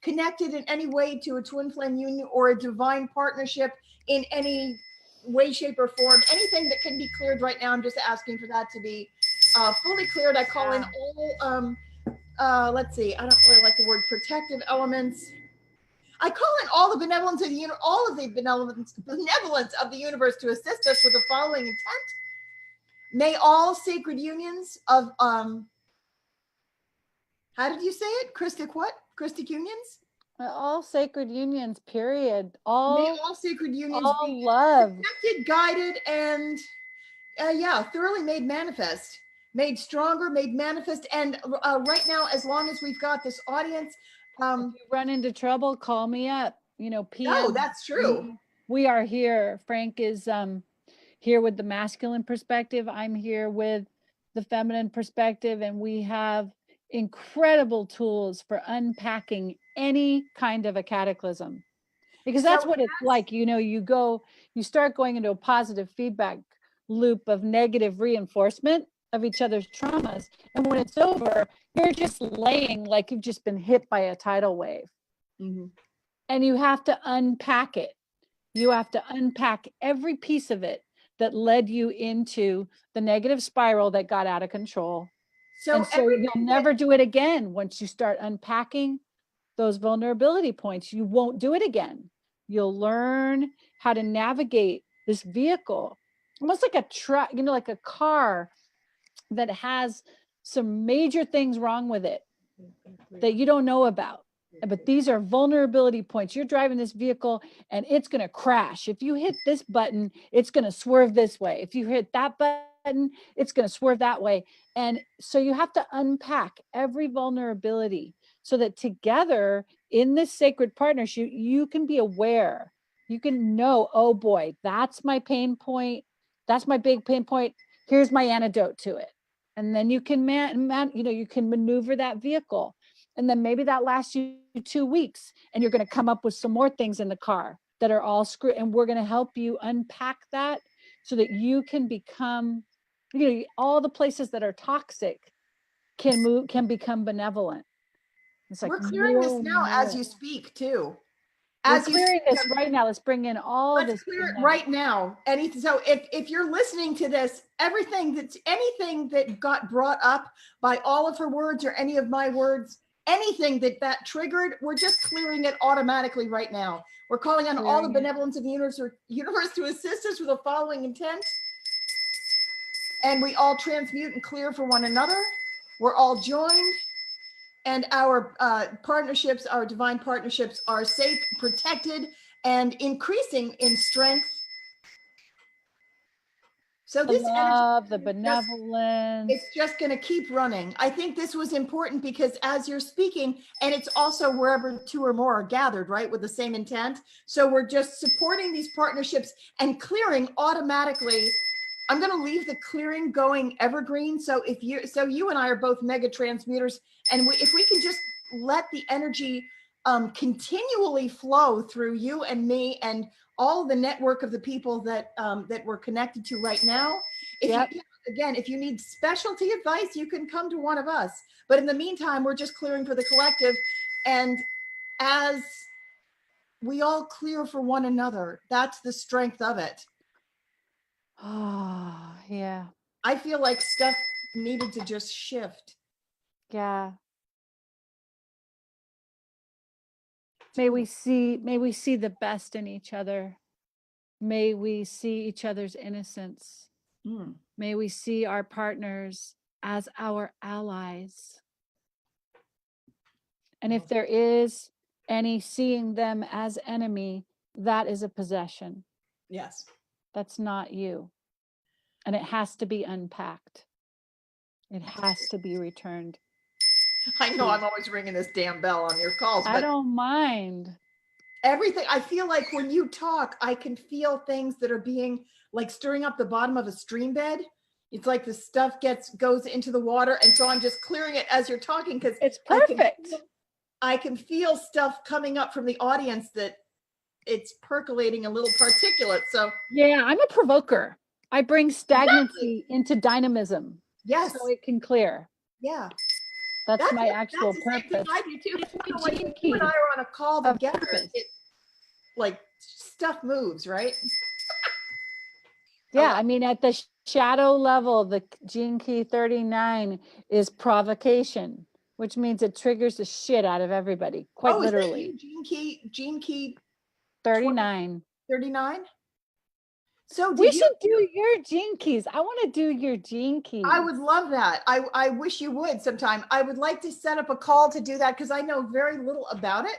S2: connected in any way to a twin flame union or a divine partnership in any way, shape, or form, anything that can be cleared right now. I'm just asking for that to be fully cleared. I call in all let's see, I don't really like the word protective elements. I call in all the benevolence of the benevolence of the universe to assist us with the following intent. May all sacred unions of how did you say it? Christic what? Christic unions?
S1: All sacred unions, period.
S2: May
S1: All
S2: all sacred unions be
S1: love.
S2: protected, guided, and thoroughly made manifest, made stronger, made manifest. And right now, as long as we've got this audience,
S1: If you run into trouble, call me up. PM.
S2: no, that's true.
S1: We are here. Frank is here with the masculine perspective. I'm here with the feminine perspective, and we have incredible tools for unpacking any kind of a cataclysm, because that's what it's like. You start going into a positive feedback loop of negative reinforcement of each other's traumas, and when it's over, you're just laying like you've just been hit by a tidal wave.
S2: Mm-hmm.
S1: And you have to unpack it. You have to unpack every piece of it that led you into the negative spiral that got out of control. So you'll never do it again. Once you start unpacking those vulnerability points, you won't do it again. You'll learn how to navigate this vehicle, almost like a truck, like a car that has some major things wrong with it that you don't know about. But these are vulnerability points. You're driving this vehicle and it's going to crash. If you hit this button, it's going to swerve this way. If you hit that button, it's going to swerve that way. And so you have to unpack every vulnerability so that together in this sacred partnership, you can be aware. You can know, oh boy, that's my pain point. That's my big pain point. Here's my antidote to it. And then you can you can maneuver that vehicle. And then maybe that lasts you 2 weeks, and you're going to come up with some more things in the car that are all screwed. And we're going to help you unpack that so that you can become, all the places that are toxic can become benevolent. It's like,
S2: we're clearing this now as you speak too.
S1: We're clearing this right now. Let's bring in all of this.
S2: Let's clear it right now. So if you're listening to this, anything that got brought up by all of her words or any of my words, anything that triggered, we're just clearing it automatically right now. We're calling on all the benevolence of the universe to assist us with the following intent. And we all transmute and clear for one another. We're all joined. And our partnerships, our divine partnerships, are safe, protected, and increasing in strength. So this
S1: love, the benevolence,
S2: it's just going to keep running. I think this was important because as you're speaking, and it's also wherever two or more are gathered, right, with the same intent. So we're just supporting these partnerships and clearing automatically. I'm going to leave the clearing going evergreen. So you and I are both mega transmuters, and if we can just let the energy continually flow through you and me and all the network of the people that we're connected to right now. If you need specialty advice, you can come to one of us. But in the meantime, we're just clearing for the collective. And as we all clear for one another, that's the strength of it.
S1: Oh, yeah.
S2: I feel like stuff needed to just shift.
S1: Yeah. May we see the best in each other. May we see each other's innocence. May we see our partners as our allies. And if there is any seeing them as enemy, that is a possession.
S2: Yes.
S1: That's not you. And it has to be unpacked. It has to be returned.
S2: I know I'm always ringing this damn bell on your calls, but
S1: I don't mind.
S2: Everything. I feel like when you talk, I can feel things that are being like stirring up the bottom of a stream bed. It's like the stuff goes into the water. And so I'm just clearing it as you're talking because
S1: it's perfect.
S2: I can feel stuff coming up from the audience that it's percolating a little particulate. So
S1: yeah, I'm a provoker. I bring stagnancy into dynamism.
S2: Yes.
S1: So it can clear.
S2: Yeah.
S1: That's my actual purpose.
S2: I do too. When you and I are on a call together, like stuff moves, right?
S1: Yeah, I mean, at the shadow level, the gene key 39 is provocation, which means it triggers the shit out of everybody, quite literally.
S2: Gene key
S1: 39.
S2: 39. So
S1: We
S2: did you?
S1: should do your gene keys. I want to do your gene keys.
S2: I would love that. I wish you would sometime. I would like to set up a call to do that because I know very little about it.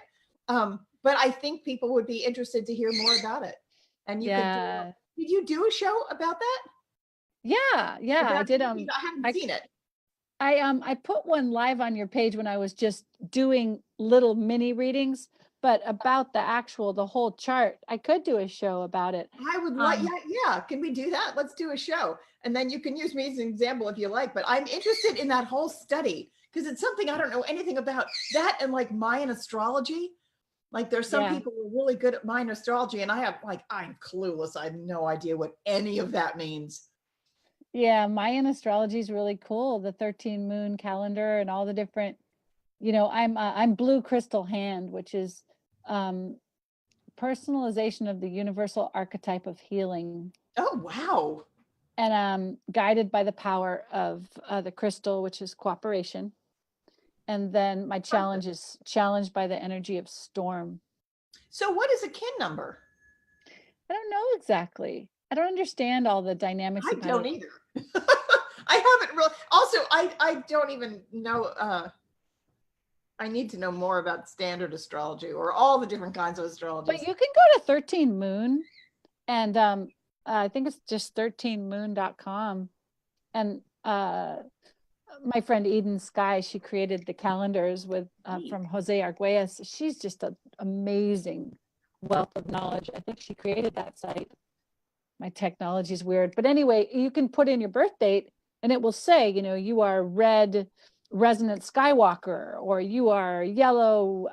S2: But I think people would be interested to hear more about it. And you could do, did you do a show about that?
S1: Yeah,
S2: About
S1: I did.
S2: I haven't seen it.
S1: I put one live on your page when I was just doing little mini readings, but about the whole chart, I could do a show about it.
S2: I would like, yeah. Can we do that? Let's do a show. And then you can use me as an example if you like, but I'm interested in that whole study because it's something I don't know anything about. That and like Mayan astrology. Like there's some people who are really good at Mayan astrology and I'm clueless. I have no idea what any of that means.
S1: Yeah, Mayan astrology is really cool. The 13 moon calendar and all the different, I'm blue crystal hand, which is personalization of the universal archetype of healing.
S2: Oh, wow.
S1: And guided by the power of the crystal, which is cooperation. And then my challenge is challenged by the energy of storm.
S2: So what is a kin number?
S1: I don't know exactly. I don't understand all the dynamics.
S2: I don't either. I haven't really. Also, I don't even know. I need to know more about standard astrology or all the different kinds of astrology.
S1: But you can go to 13 Moon, and I think it's just 13moon.com. And my friend Eden Sky, she created the calendars with from Jose Arguelles. She's just an amazing wealth of knowledge. I think she created that site. My technology is weird, but anyway, you can put in your birth date and it will say, you are red resonant Skywalker, or you are yellow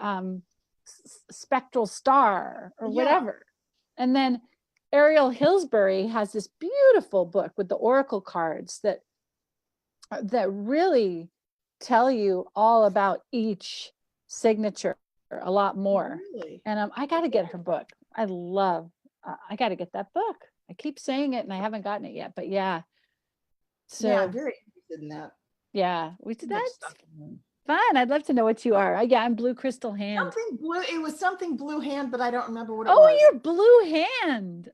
S1: spectral star, or whatever. And then Ariel Hillsbury has this beautiful book with the oracle cards that really tell you all about each signature a lot more.
S2: Really?
S1: And I got to get her book. I got to get that book. I keep saying it and I haven't gotten it yet, but yeah. So
S2: yeah, I'm very interested in that.
S1: Yeah, we did that. Fun. I'd love to know what you are. Yeah, I'm blue crystal hand.
S2: Something blue. It was something blue hand, but I don't remember what it
S1: was.
S2: Oh,
S1: you're blue hand.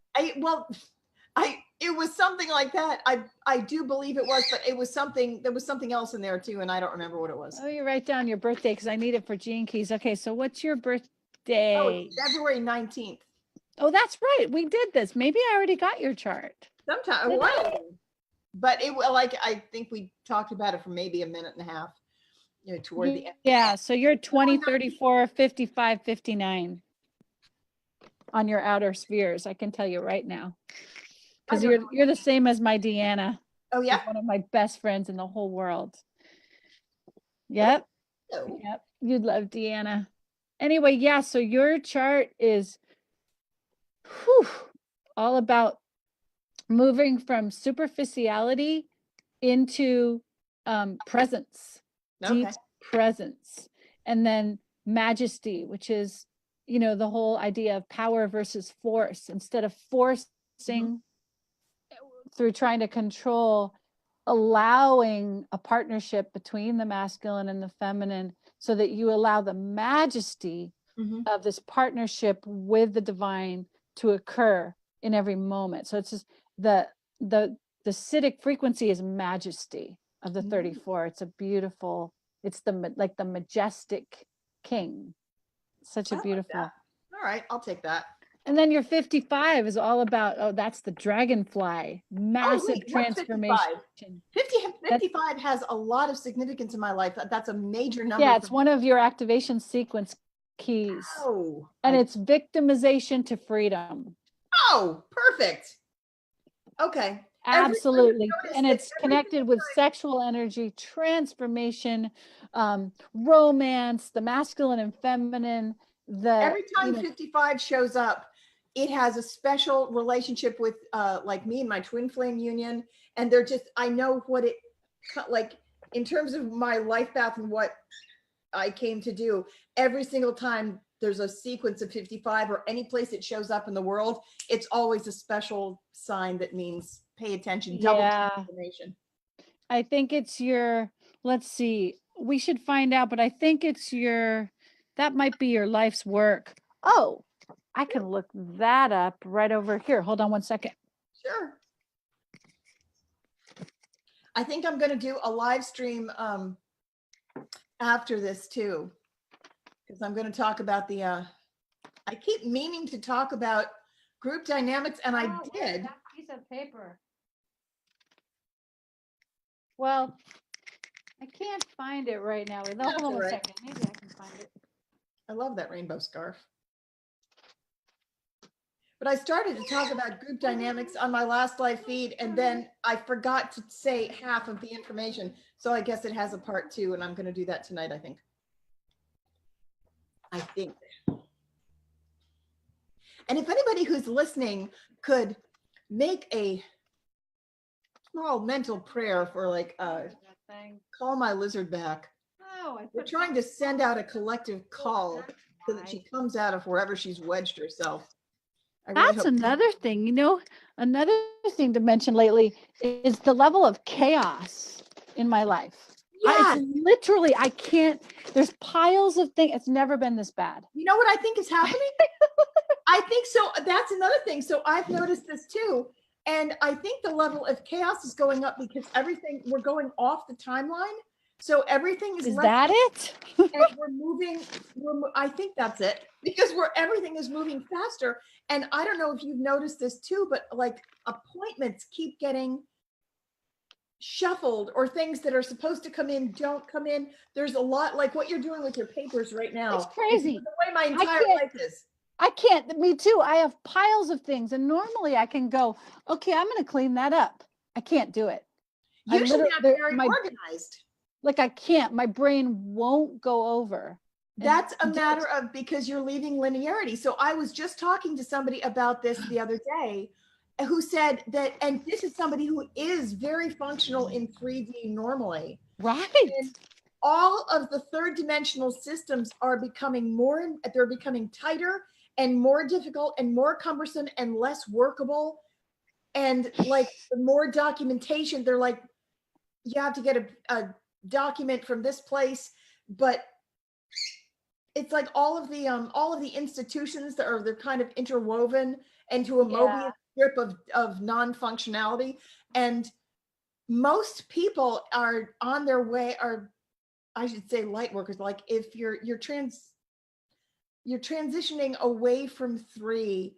S2: It was something like that. I do believe it was, but it was something. There was something else in there too, and I don't remember what it was.
S1: Oh, you write down your birthday because I need it for Gene Keys. Okay, so what's your birthday?
S2: Oh, it's February 19th.
S1: Oh, that's right. We did this. Maybe I already got your chart.
S2: Sometime, but I think we talked about it for maybe a minute and a half. Toward the end.
S1: Yeah, so you're 20, 34, 55, 59 on your outer spheres. I can tell you right now. Because you're the same as my Deanna.
S2: Oh, yeah.
S1: She's one of my best friends in the whole world. Yep. Oh. Yep. You'd love Deanna. Anyway, yeah, so your chart is all about moving from superficiality into presence. Deep presence, and then majesty, which is the whole idea of power versus force. Instead of forcing through trying to control, allowing a partnership between the masculine and the feminine so that you allow the majesty of this partnership with the divine to occur in every moment. So it's just the Siddhic frequency is majesty of the 34. It's a beautiful, it's the majestic king. Such a beautiful.
S2: Like all right, I'll take that.
S1: And then your 55 is all about, that's the dragonfly, massive transformation.
S2: 55 has a lot of significance in my life. That's a major number.
S1: Yeah, it's one of your activation sequence keys.
S2: Oh.
S1: And it's victimization to freedom.
S2: Oh, perfect. Okay.
S1: Absolutely. And it's connected with sexual energy, transformation, romance, the masculine and feminine.
S2: Every time 55 shows up, it has a special relationship with like me and my twin flame union. And they're just, I know what it, like in terms of my life path and what I came to do, every single time there's a sequence of 55 or any place it shows up in the world, it's always a special sign that means pay attention, double information.
S1: I think it's your, let's see, we should find out, but I think it's that might be your life's work. Oh, I can look that up right over here. Hold on one second.
S2: Sure. I think I'm going to do a live stream after this too, because I'm going to talk about the, I keep meaning to talk about group dynamics, and I did.
S1: That piece of paper. Well, I can't find it right now. Hold
S2: That's
S1: on
S2: all
S1: a
S2: right.
S1: second. Maybe I can find it.
S2: I love that rainbow scarf. But I started to talk about group dynamics on my last live feed, and then I forgot to say half of the information. So I guess it has a part 2, and I'm going to do that tonight, I think. And if anybody who's listening could make a small mental prayer for like, call my lizard back.
S1: Oh,
S2: We're trying to send out a collective call so that she comes out of wherever she's wedged herself.
S1: That's another thing, another thing to mention lately is the level of chaos in my life.
S2: Yes.
S1: It's literally, I can't, there's piles of things. It's never been this bad.
S2: You know what I think is happening? I think so. That's another thing. So I've noticed this too. And I think the level of chaos is going up because we're going off the timeline. So everything is
S1: that it?
S2: And we're moving. I think that's it, because everything is moving faster. And I don't know if you've noticed this too, but like appointments keep getting shuffled, or things that are supposed to come in don't come in. There's a lot, like what you're doing with your papers right now.
S1: It's crazy.
S2: The way my entire life is.
S1: I can't. Me too. I have piles of things, and normally I can go, okay, I'm going to clean that up. I can't do it.
S2: Usually I'm very organized.
S1: Like I can't. My brain won't go over.
S2: That's a matter of, because you're leaving linearity. So I was just talking to somebody about this the other day, who said that, and this is somebody who is very functional in 3D normally.
S1: Right.
S2: And all of the third dimensional systems are becoming they're becoming tighter and more difficult and more cumbersome and less workable. And like the more documentation, they're like, you have to get a document from this place, but it's like all of the institutions they're kind of interwoven into a Mobius strip of non-functionality. And most people are on their way, or I should say light workers, like if you're transitioning away from 3,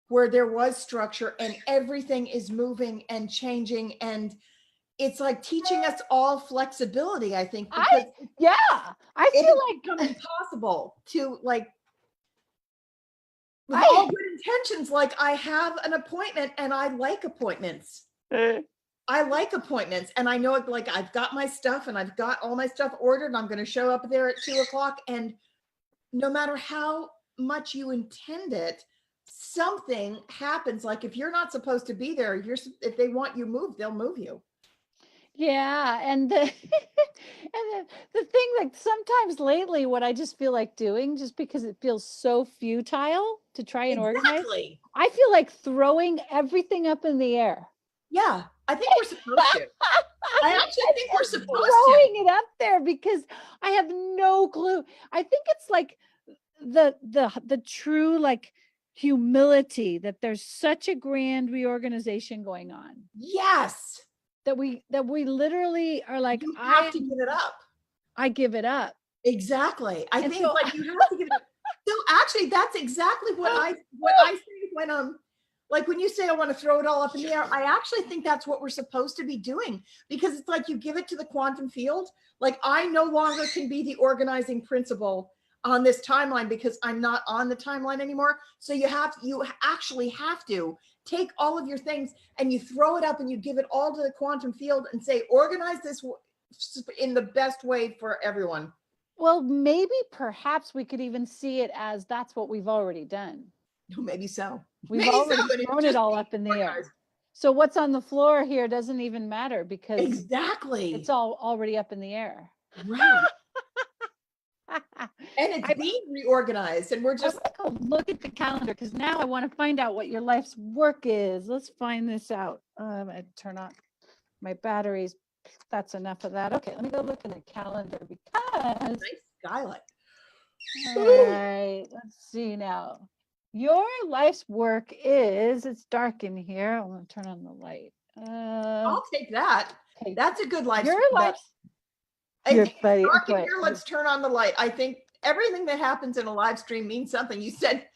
S2: where there was structure and everything is moving and changing, and it's like teaching us all flexibility, I think.
S1: I feel like
S2: becoming possible to, like, with all good intentions, like I have an appointment and I like appointments. I like appointments, and I know it, like I've got my stuff and I've got all my stuff ordered and I'm going to show up there at 2:00, and no matter how much you intend it, something happens. Like if you're not supposed to be there, if they want you moved, they'll move you.
S1: Yeah, and the thing, like sometimes lately, what I just feel like doing, just because it feels so futile to try and organize, I feel like throwing everything up in the air.
S2: Yeah, I think we're supposed to. I actually think we're supposed to.
S1: Throwing it up there because I have no clue. I think it's like the true like humility that there's such a grand reorganization going on.
S2: Yes.
S1: That we literally are like,
S2: you have to give it up.
S1: I give it up.
S2: Exactly. I think like you have to give it up. So actually, that's exactly what I say when like when you say I want to throw it all up in the air. I actually think that's what we're supposed to be doing, because it's like you give it to the quantum field. Like I no longer can be the organizing principle on this timeline because I'm not on the timeline anymore. So you actually have to take all of your things and you throw it up and you give it all to the quantum field and say, organize this in the best way for everyone.
S1: Well, maybe perhaps we could even see it as that's what we've already done.
S2: Maybe so.
S1: We've already thrown it all up in the air. So what's on the floor here doesn't even matter because it's all already up in the air.
S2: Right. And it's being reorganized, and we're just
S1: look at the calendar, because now I want to find out what your life's work is. Let's find this out. I'm gonna turn on my batteries. That's enough of that. Okay, let me go look in the calendar because
S2: nice skylight.
S1: All right, let's see now. Your life's work is, it's dark in here. I want to turn on the light.
S2: I'll take that.
S1: Okay.
S2: That's a good life.
S1: Your life's,
S2: I
S1: you're
S2: think it's
S1: funny.
S2: dark in
S1: But
S2: here, let's turn on the light. I think everything that happens in a live stream means something. You said,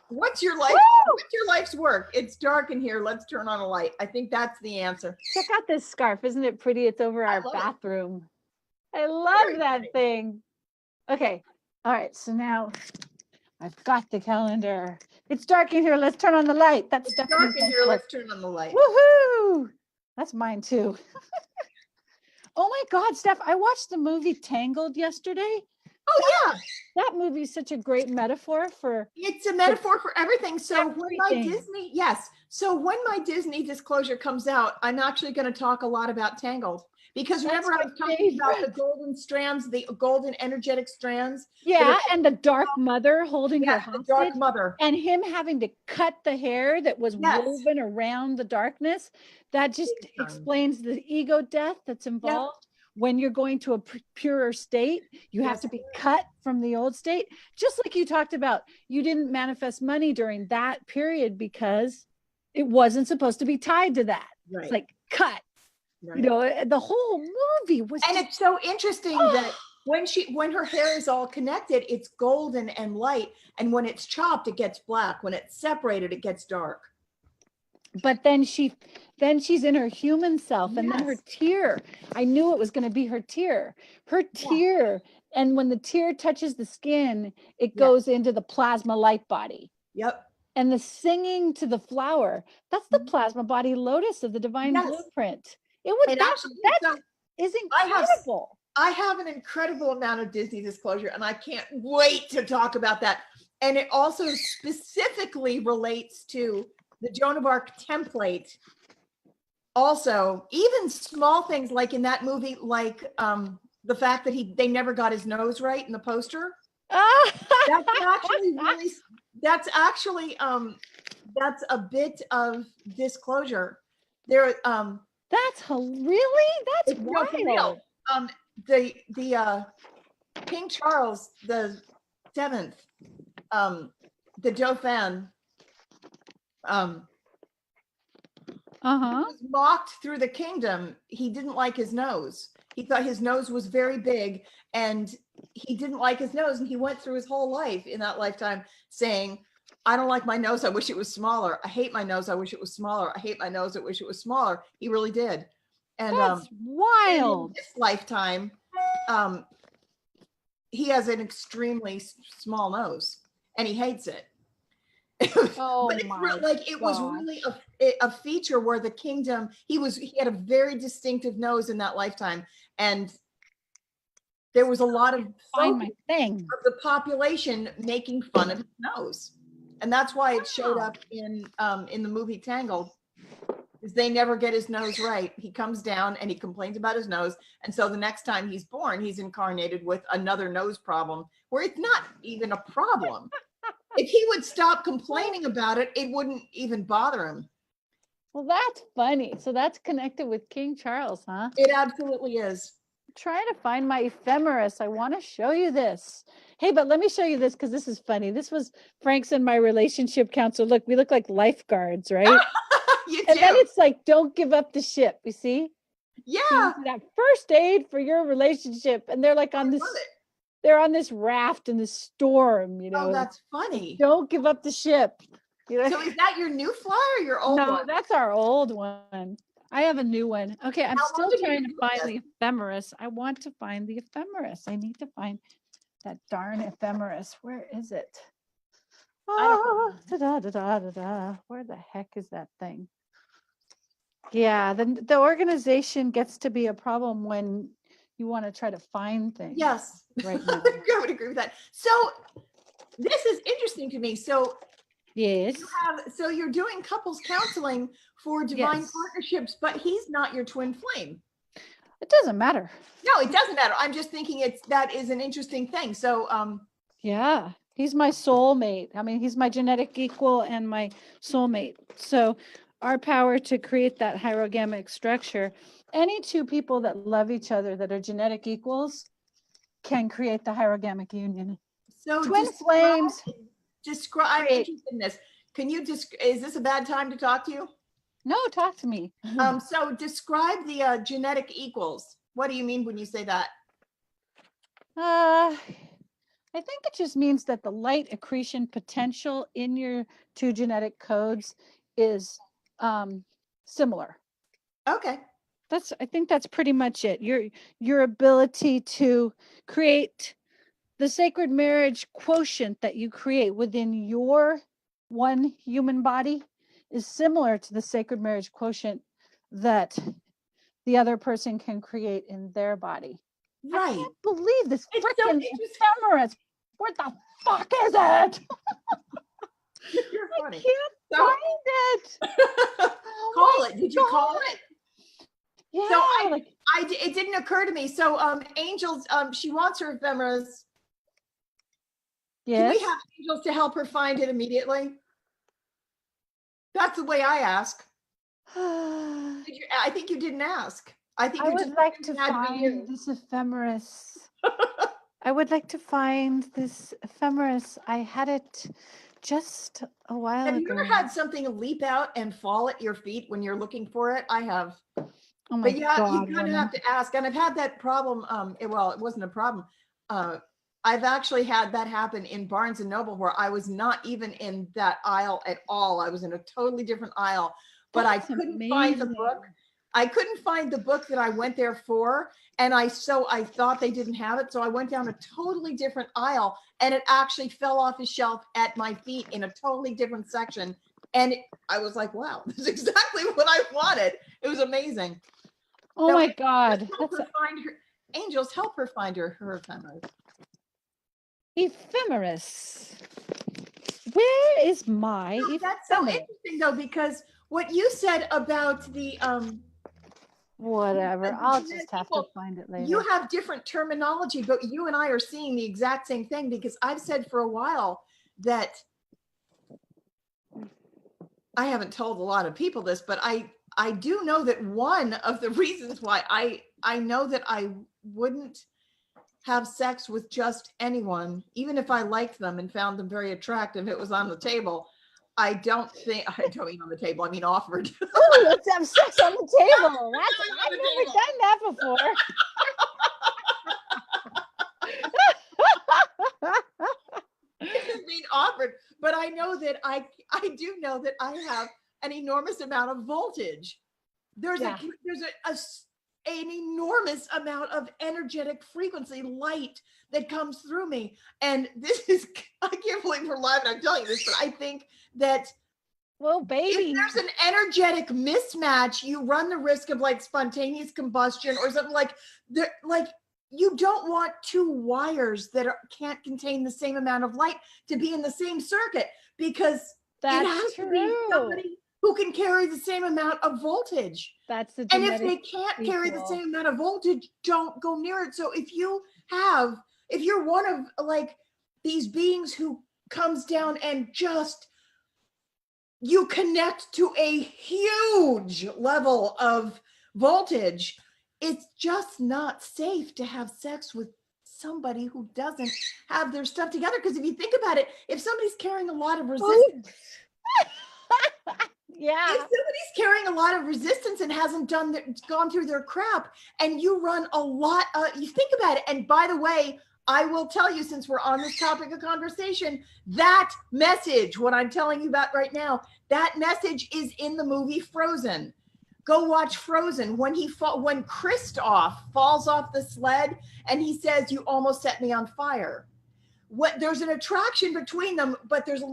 S2: what's your life?
S1: Woo!
S2: What's your life's work? It's dark in here. Let's turn on a light. I think that's the answer.
S1: Check out this scarf. Isn't it pretty? It's over our
S2: love it.
S1: bathroom. I love
S2: Very
S1: that
S2: pretty.
S1: thing. Okay. All right. So now I've got the calendar. It's dark in here. Let's turn on the light. That's
S2: It's
S1: definitely
S2: dark in here. Let's turn on the light.
S1: woohoo! That's mine too. Oh my God, Steph, I watched the movie Tangled yesterday.
S2: Oh yeah,
S1: That movie is such a great metaphor for
S2: it's a metaphor for everything. So when my
S1: everything.
S2: Disney, yes. So when my Disney disclosure comes out, I'm actually going to talk a lot about Tangled because
S1: That's
S2: remember I
S1: my
S2: was talking about the
S1: favorite.
S2: golden strands, the golden energetic strands.
S1: Yeah, and the dark mother holding her
S2: Yes, the
S1: hostage,
S2: dark mother.
S1: and him having to cut the hair that was
S2: Yes.
S1: woven around the darkness. That just
S2: Big time.
S1: explains the ego death that's involved. When you're going to a purer state, you have
S2: Yes.
S1: to be cut from the old state. Just like you talked about, you didn't manifest money during that period because it wasn't supposed to be tied to that.
S2: Right.
S1: It's like cut.
S2: Right.
S1: You know, the whole movie was
S2: And
S1: just,
S2: it's so interesting that when her hair is all connected, it's golden and light. And when it's chopped, it gets black. When it's separated, it gets dark.
S1: but then she's in her human self, and then her
S2: Yes.
S1: tear, I knew it was going to be her tear, and when the tear touches the skin, it goes into the plasma light body.
S2: Yep.
S1: And the singing to the flower, that's the plasma body lotus of the divine
S2: Yes.
S1: blueprint. It was
S2: It
S1: that
S2: actually- so
S1: is
S2: I have-
S1: incredible.
S2: I have an incredible amount of Disney disclosure, and I can't wait to talk about that. And it also specifically relates to the Joan of Arc template. Also, even small things like in that movie, like the fact that they never got his nose right in the poster. That's actually really, that's a bit of disclosure. There,
S1: that's really, that's
S2: no, for real. The King Charles the VII, the Dauphin, was mocked through the kingdom. He didn't like his nose. He thought his nose was very big, and he didn't like his nose. And he went through his whole life in that lifetime saying, I don't like my nose. I wish it was smaller. I hate my nose. I wish it was smaller. I hate my nose. I wish it was smaller. He really did. And
S1: that's wild.
S2: in this lifetime, he has an extremely small nose, and he hates it.
S1: Oh
S2: but
S1: my
S2: it was really a feature where the kingdom, he had a very distinctive nose in that lifetime, and there was a lot of the population making fun of his nose, and that's why it showed up in the movie Tangled. Is they never get his nose right. He comes down and he complains about his nose, and so the next time he's born, he's incarnated with another nose problem where it's not even a problem. If he would stop complaining about it, it wouldn't even bother him.
S1: Well, that's funny. So that's connected with King Charles, huh?
S2: It absolutely is.
S1: I'm trying to find my ephemeris. I want to show you this. Hey, but let me show you this because this is funny. This was Frank's and my relationship counselor. Look, we look like lifeguards, right?
S2: And
S1: then it's like, don't give up the ship. You see?
S2: Yeah.
S1: That first aid for your relationship. And they're like on this. They're on this raft in this storm, you know.
S2: Oh, that's funny.
S1: Don't give up the ship. You know?
S2: So is that your new flyer or your old one?
S1: No, that's our old one. I have a new one. Okay, I'm still trying to find the ephemeris. I want to find the ephemeris. I need to find that darn ephemeris. Where is it? Oh, where the heck is that thing? Yeah, the organization gets to be a problem when you want to try to find things.
S2: Yes.
S1: Right now.
S2: I would agree with that. So this is interesting to me. So
S1: yes.
S2: So you're doing couples counseling for divine partnerships, but he's not your twin flame.
S1: It doesn't matter.
S2: No, it doesn't matter. I'm just thinking that is an interesting thing. So
S1: yeah, he's my soulmate. I mean, he's my genetic equal and my soulmate. So our power to create that hierogamic structure, any two people that love each other that are genetic equals can create the hierogamic union.
S2: So
S1: twin flames.
S2: describe, I'm interested in this. Can you just, is this a bad time to talk to you?
S1: No, talk to me.
S2: So describe the genetic equals. What do you mean when you say that?
S1: I think it just means that the light accretion potential in your two genetic codes is similar.
S2: Okay.
S1: I think that's pretty much it. Your ability to create the sacred marriage quotient that you create within your one human body is similar to the sacred marriage quotient that the other person can create in their body.
S2: Right.
S1: I can't believe this
S2: It's
S1: freaking ephemeris. Where the fuck is it?
S2: You're funny.
S1: I can't find it.
S2: Call it. Did you call it?
S1: Yeah.
S2: So it didn't occur to me. So Angels, she wants her ephemeris.
S1: Yes.
S2: Can we have Angels to help her find it immediately? That's the way I ask. I think you didn't ask. I think
S1: I would like to find this ephemeris. I would like to find this ephemeris. I had it just a while ago.
S2: Have you ever had something leap out and fall at your feet when you're looking for it? I have.
S1: Oh my God,
S2: you kind of have to ask. And I've had that problem. Well, it wasn't a problem. I've actually had that happen in Barnes and Noble where I was not even in that aisle at all. I was in a totally different aisle, but I couldn't find the book. I couldn't find the book that I went there for. And I thought they didn't have it. So I went down a totally different aisle and it actually fell off a shelf at my feet in a totally different section. And I was like, wow, this is exactly what I wanted. It was amazing.
S1: Oh so my God.
S2: Angels, help her find her ephemeris.
S1: Ephemeris. Where is my ephemeris?
S2: That's so interesting though, because what you said about the
S1: whatever, I'll just have to find it later.
S2: You have different terminology, but you and I are seeing the exact same thing, because I've said for a while that I haven't told a lot of people this, but I do know that one of the reasons why I know that I wouldn't have sex with just anyone, even if I liked them and found them very attractive, it was on the table. I don't mean on the table, I mean offered.
S1: Oh, let's have sex on the table. I've never done that before.
S2: This is being offered, but I know that I do know that I have an enormous amount of voltage. There's an enormous amount of energetic frequency, light that comes through me. And this is, I can't believe we're live and I'm telling you this, but I think that,
S1: well, baby,
S2: if there's an energetic mismatch, you run the risk of like spontaneous combustion or something like you don't want two wires that can't contain the same amount of light to be in the same circuit, because it has to be somebody who can carry the same amount of voltage.
S1: That's the
S2: and if they can't carry the same amount of voltage, don't go near it. So if you're one of like these beings who comes down and just you connect to a huge level of voltage, it's just not safe to have sex with somebody who doesn't have their stuff together. Because if you think about it, if somebody's carrying a lot of resistance,
S1: yeah,
S2: if somebody's carrying a lot of resistance and hasn't gone through their crap, and you run a lot, you think about it. And by the way, I will tell you, since we're on this topic of conversation, that message, what I'm telling you about right now, that message is in the movie Frozen. Go watch Frozen. When Kristoff falls off the sled and he says, "You almost set me on fire." There's an attraction between them, but there's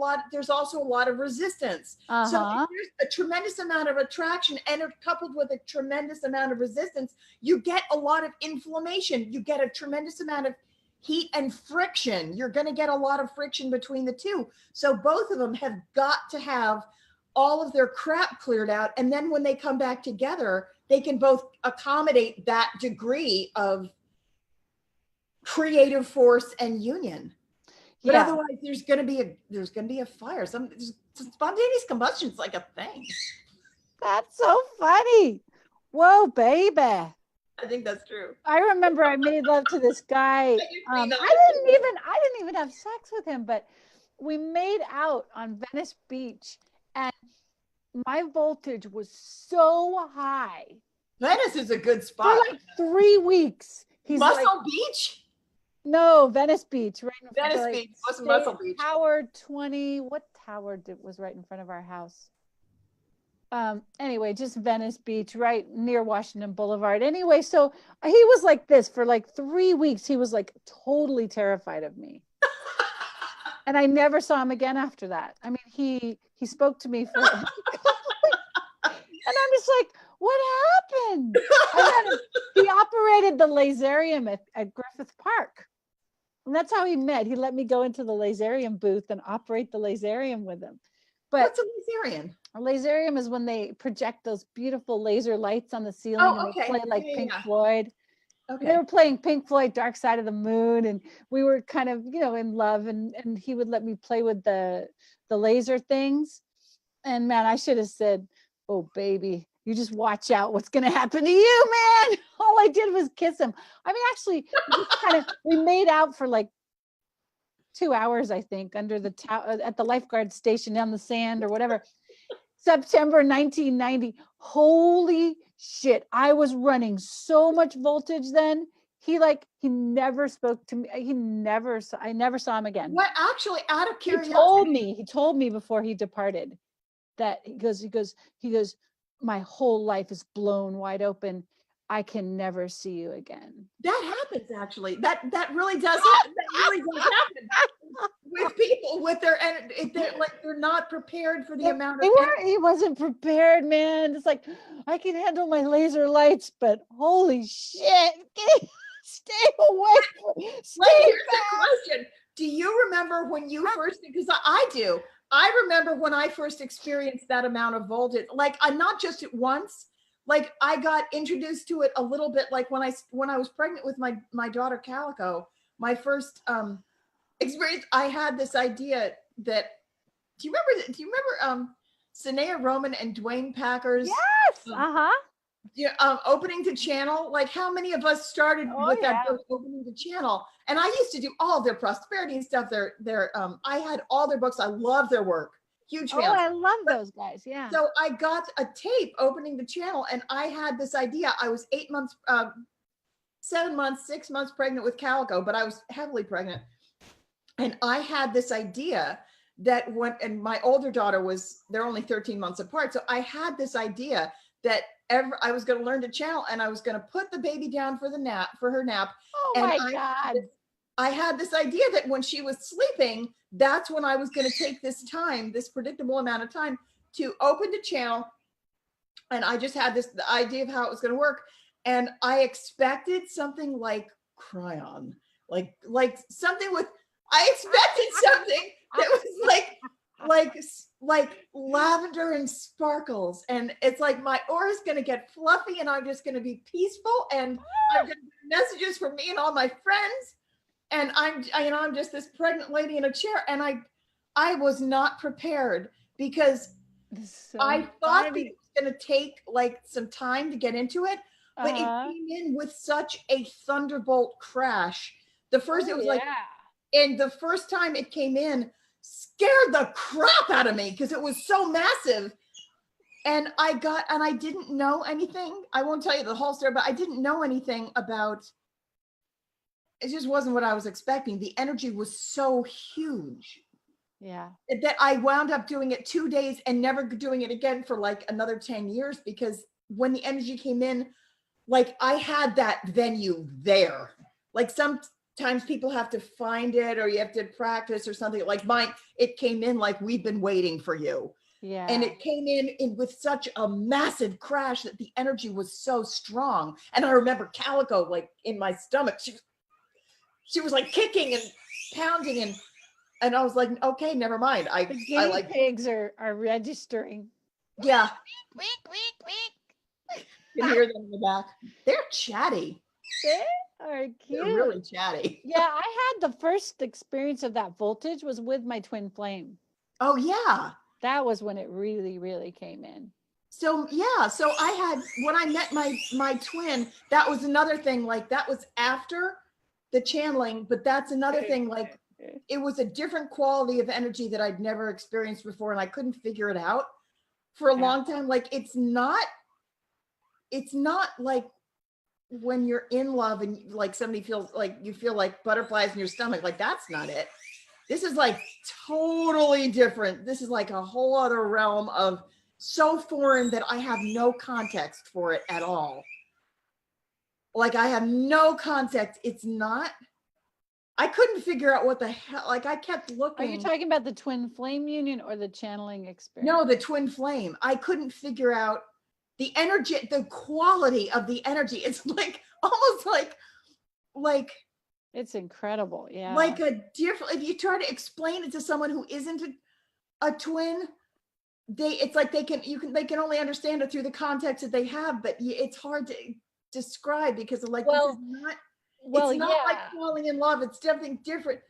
S2: also a lot of resistance. So if there's a tremendous amount of attraction and coupled with a tremendous amount of resistance, you get a lot of inflammation. You get a tremendous amount of heat and friction. You're going to get a lot of friction between the two. So both of them have got to have all of their crap cleared out. And then when they come back together, they can both accommodate that degree of creative force and union. But otherwise, there's going to be a fire. Spontaneous combustion is like a thing.
S1: That's so funny. Whoa, baby.
S2: I think that's true.
S1: I remember I made love to this guy. I didn't even have sex with him, but we made out on Venice Beach, and my voltage was so high
S2: Venice is a good
S1: for
S2: spot.
S1: like 3 weeks. He's like,
S2: Muscle Beach?
S1: no, Venice Beach, right in front
S2: Venice
S1: of
S2: Beach, wasn't Muscle Beach.
S1: Tower 20. What tower was right in front of our house? Anyway, just Venice Beach, right near Washington Boulevard. Anyway, so he was like this for like 3 weeks. He was like totally terrified of me. And I never saw him again after that. I mean, he spoke to me for and I'm just like, what happened? He operated the laserium at Griffith Park. And that's how he met. He let me go into the laserium booth and operate the laserium with him. But
S2: what's a laserium?
S1: A laserium is when they project those beautiful laser lights on the ceiling and they play like Pink Floyd. Okay. They were playing Pink Floyd, Dark Side of the Moon, and we were kind of, in love, and he would let me play with the laser things. And man, I should have said, oh baby, you just watch out what's going to happen to you, man. All I did was kiss him. I mean, actually, we made out for like 2 hours, I think, under the at the lifeguard station on the sand or whatever. September 1990. Holy shit. I was running so much voltage then. He never spoke to me. I never saw him again.
S2: What, actually, out of curiosity?
S1: He told me before he departed that he goes, my whole life is blown wide open. I can never see you again.
S2: That happens, actually. That really does happen. That really does happen with people with they're not prepared for the amount of
S1: he wasn't prepared, man. It's like, I can handle my laser lights, but holy shit, stay away.
S2: Here's the question. Do you remember when you first, because I do. I remember when I first experienced that amount of voltage. Like, I'm not just at once. Like, I got introduced to it a little bit, like when I was pregnant with my daughter Calico, my first experience, I had this idea that, do you remember Sanea Roman and Dwayne Packer's opening to channel? Like, how many of us started with that book, opening to channel? And I used to do all their prosperity and stuff. I had all their books. I love their work. Huge fans.
S1: Oh, I love those guys. Yeah.
S2: So I got a tape opening the channel, and I had this idea. I was 6 months pregnant with Calico, but I was heavily pregnant. And I had this idea that and my older daughter they're only 13 months apart. So I had this idea that I was going to learn to channel, and I was going to put the baby down for her nap.
S1: Oh my God.
S2: I had this idea that when she was sleeping, that's when I was going to take this predictable amount of time to open the channel. And I just had the idea of how it was going to work. And I expected something like Cryon, like something I expected something that was like lavender and sparkles. And it's like my aura is going to get fluffy, and I'm just going to be peaceful. And I'm going to get messages from me and all my friends. And I'm just this pregnant lady in a chair, and I was not prepared because I thought that it was going to take like some time to get into it, but it came in with such a thunderbolt crash. The first and the first time it came in scared the crap out of me because it was so massive. And I didn't know anything. I won't tell you the whole story, but I didn't know anything about. It just wasn't what I was expecting. The energy was so huge.
S1: Yeah.
S2: That I wound up doing it 2 days and never doing it again for like another 10 years, because when the energy came in, like I had that venue there. Like sometimes people have to find it, or you have to practice or something. Like mine, it came in like, we've been waiting for you.
S1: Yeah.
S2: And it came in with such a massive crash that the energy was so strong. And I remember Calico like in my stomach. She was like kicking and pounding, and I was like, okay, never mind.
S1: The guinea pigs are registering.
S2: Yeah.
S1: Week, week, week.
S2: You can hear them in the back. They're chatty.
S1: They are cute.
S2: They're really chatty.
S1: Yeah, I had the first experience of that voltage was with my twin flame.
S2: Oh yeah.
S1: That was when it really, really came in.
S2: So yeah, so I had, when I met my twin, that was another thing. Like that was after the channeling, but that's another thing. Like it was a different quality of energy that I'd never experienced before, and I couldn't figure it out for a long time. Like it's not like when you're in love and like somebody feels like you feel like butterflies in your stomach. Like that's not it. This is like totally different. This is like a whole other realm of so foreign that I have no context for it at all. Like I have no context. It's not, I couldn't figure out what the hell, like I kept looking.
S1: Are you talking about the twin flame union or the channeling experience?
S2: No, the twin flame. I couldn't figure out the energy, the quality of the energy. It's like almost like
S1: it's incredible. Yeah.
S2: Like a different, if you try to explain it to someone who isn't a twin, it's like they can only understand it through the context that they have, but it's hard to describe because of like,
S1: well,
S2: it's not like falling in love. It's something different.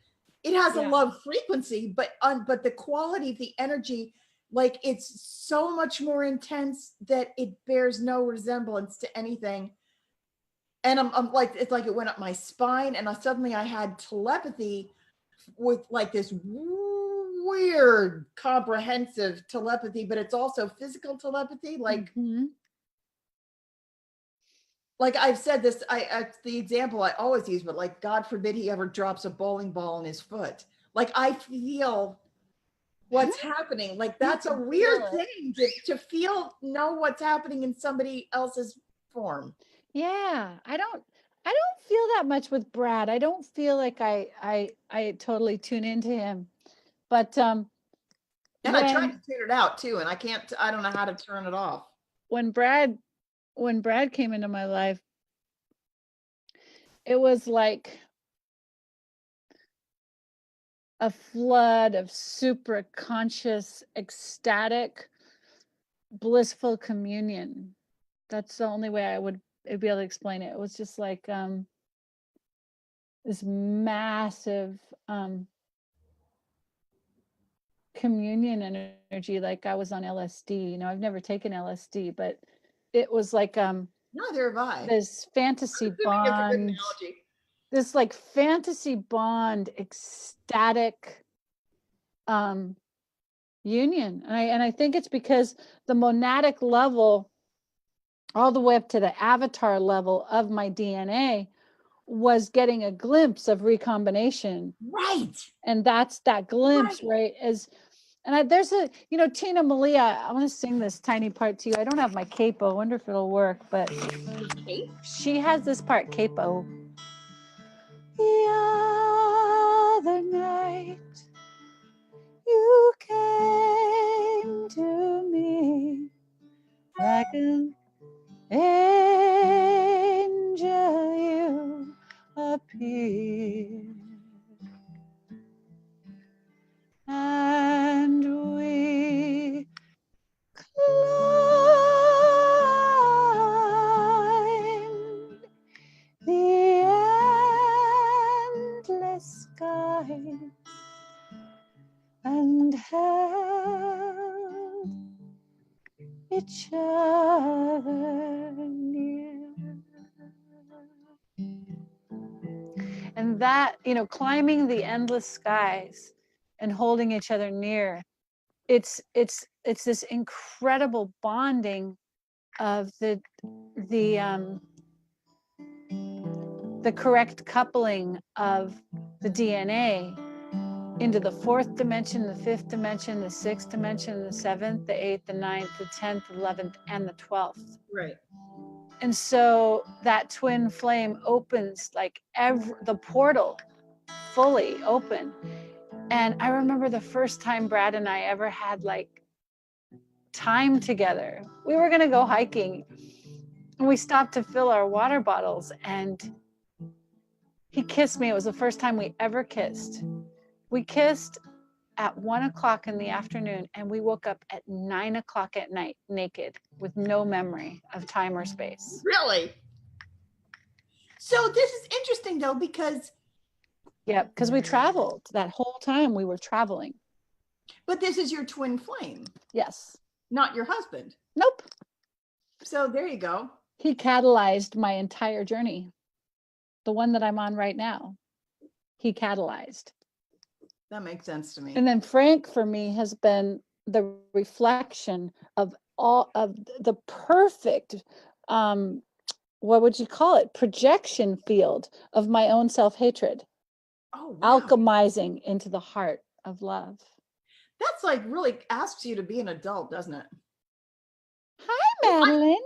S2: It has a love frequency, but the quality of the energy, like it's so much more intense that it bears no resemblance to anything. And I'm like, it's like it went up my spine, and suddenly I had telepathy with like this weird comprehensive telepathy, but it's also physical telepathy. Like, like I've said this, the example I always use, but like, God forbid he ever drops a bowling ball in his foot. Like I feel what's happening. Like that's a weird thing to know what's happening in somebody else's form.
S1: Yeah, I don't feel that much with Brad. I don't feel like I totally tune into him. But
S2: and I tried to tune it out too, and I don't know how to turn it off.
S1: When Brad came into my life, it was like a flood of super conscious, ecstatic, blissful communion. That's the only way I would be able to explain it. It was just like this massive communion energy, like I was on LSD. You know, I've never taken LSD, but it was like
S2: neither have I.
S1: This fantasy bond, this like fantasy bond, ecstatic union. And I think it's because the monadic level all the way up to the avatar level of my DNA was getting a glimpse of recombination.
S2: Right.
S1: And that's that glimpse, right? There's a, Tina Malia, I want to sing this tiny part to you. I don't have my capo. I wonder if it'll work, but she has this part, capo. The other night, you came to me like an angel, you appeared, and we climbed the endless skies and held each other near. And that, climbing the endless skies and holding each other near, it's this incredible bonding of the correct coupling of the DNA into the fourth dimension, the fifth dimension, the sixth dimension, the seventh, the eighth, the ninth, the 10th, 11th, and the 12th.
S2: Right.
S1: And so that twin flame opens like the portal fully open. And I remember the first time Brad and I ever had like time together. We were going to go hiking and we stopped to fill our water bottles and he kissed me. It was the first time we ever kissed. We kissed at 1 o'clock in the afternoon and we woke up at 9 o'clock at night naked with no memory of time or space.
S2: Really? So this is interesting though, because
S1: we traveled that whole time. We were traveling.
S2: But this is your twin flame.
S1: Yes.
S2: Not your husband.
S1: Nope.
S2: So there you go.
S1: He catalyzed my entire journey. The one that I'm on right now, he catalyzed.
S2: That makes sense to me.
S1: And then Frank for me has been the reflection of all of the perfect, what would you call it? Projection field of my own self-hatred,
S2: Oh, wow.
S1: alchemizing into the heart of love.
S2: That's like really asks you to be an adult, doesn't it?
S1: Hi, Madeline.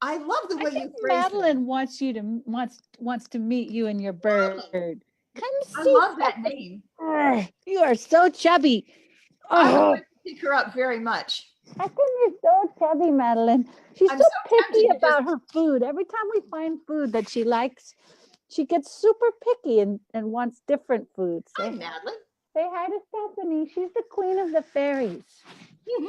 S2: I love the
S1: I
S2: way
S1: think
S2: you phrased it.
S1: Madeline wants you to wants to meet you and your bird. Come
S2: I
S1: see.
S2: love that name.
S1: You are so chubby.
S2: I would
S1: Oh,
S2: like to pick her up very much.
S1: how come you're so chubby, Madeline? She's
S2: I'm
S1: so
S2: so tempted
S1: picky
S2: to
S1: about her food. Every time we find food that she likes, she gets super picky and wants different foods.
S2: Hi, Madeline.
S1: Say hi to Stephanie. She's the queen of the fairies.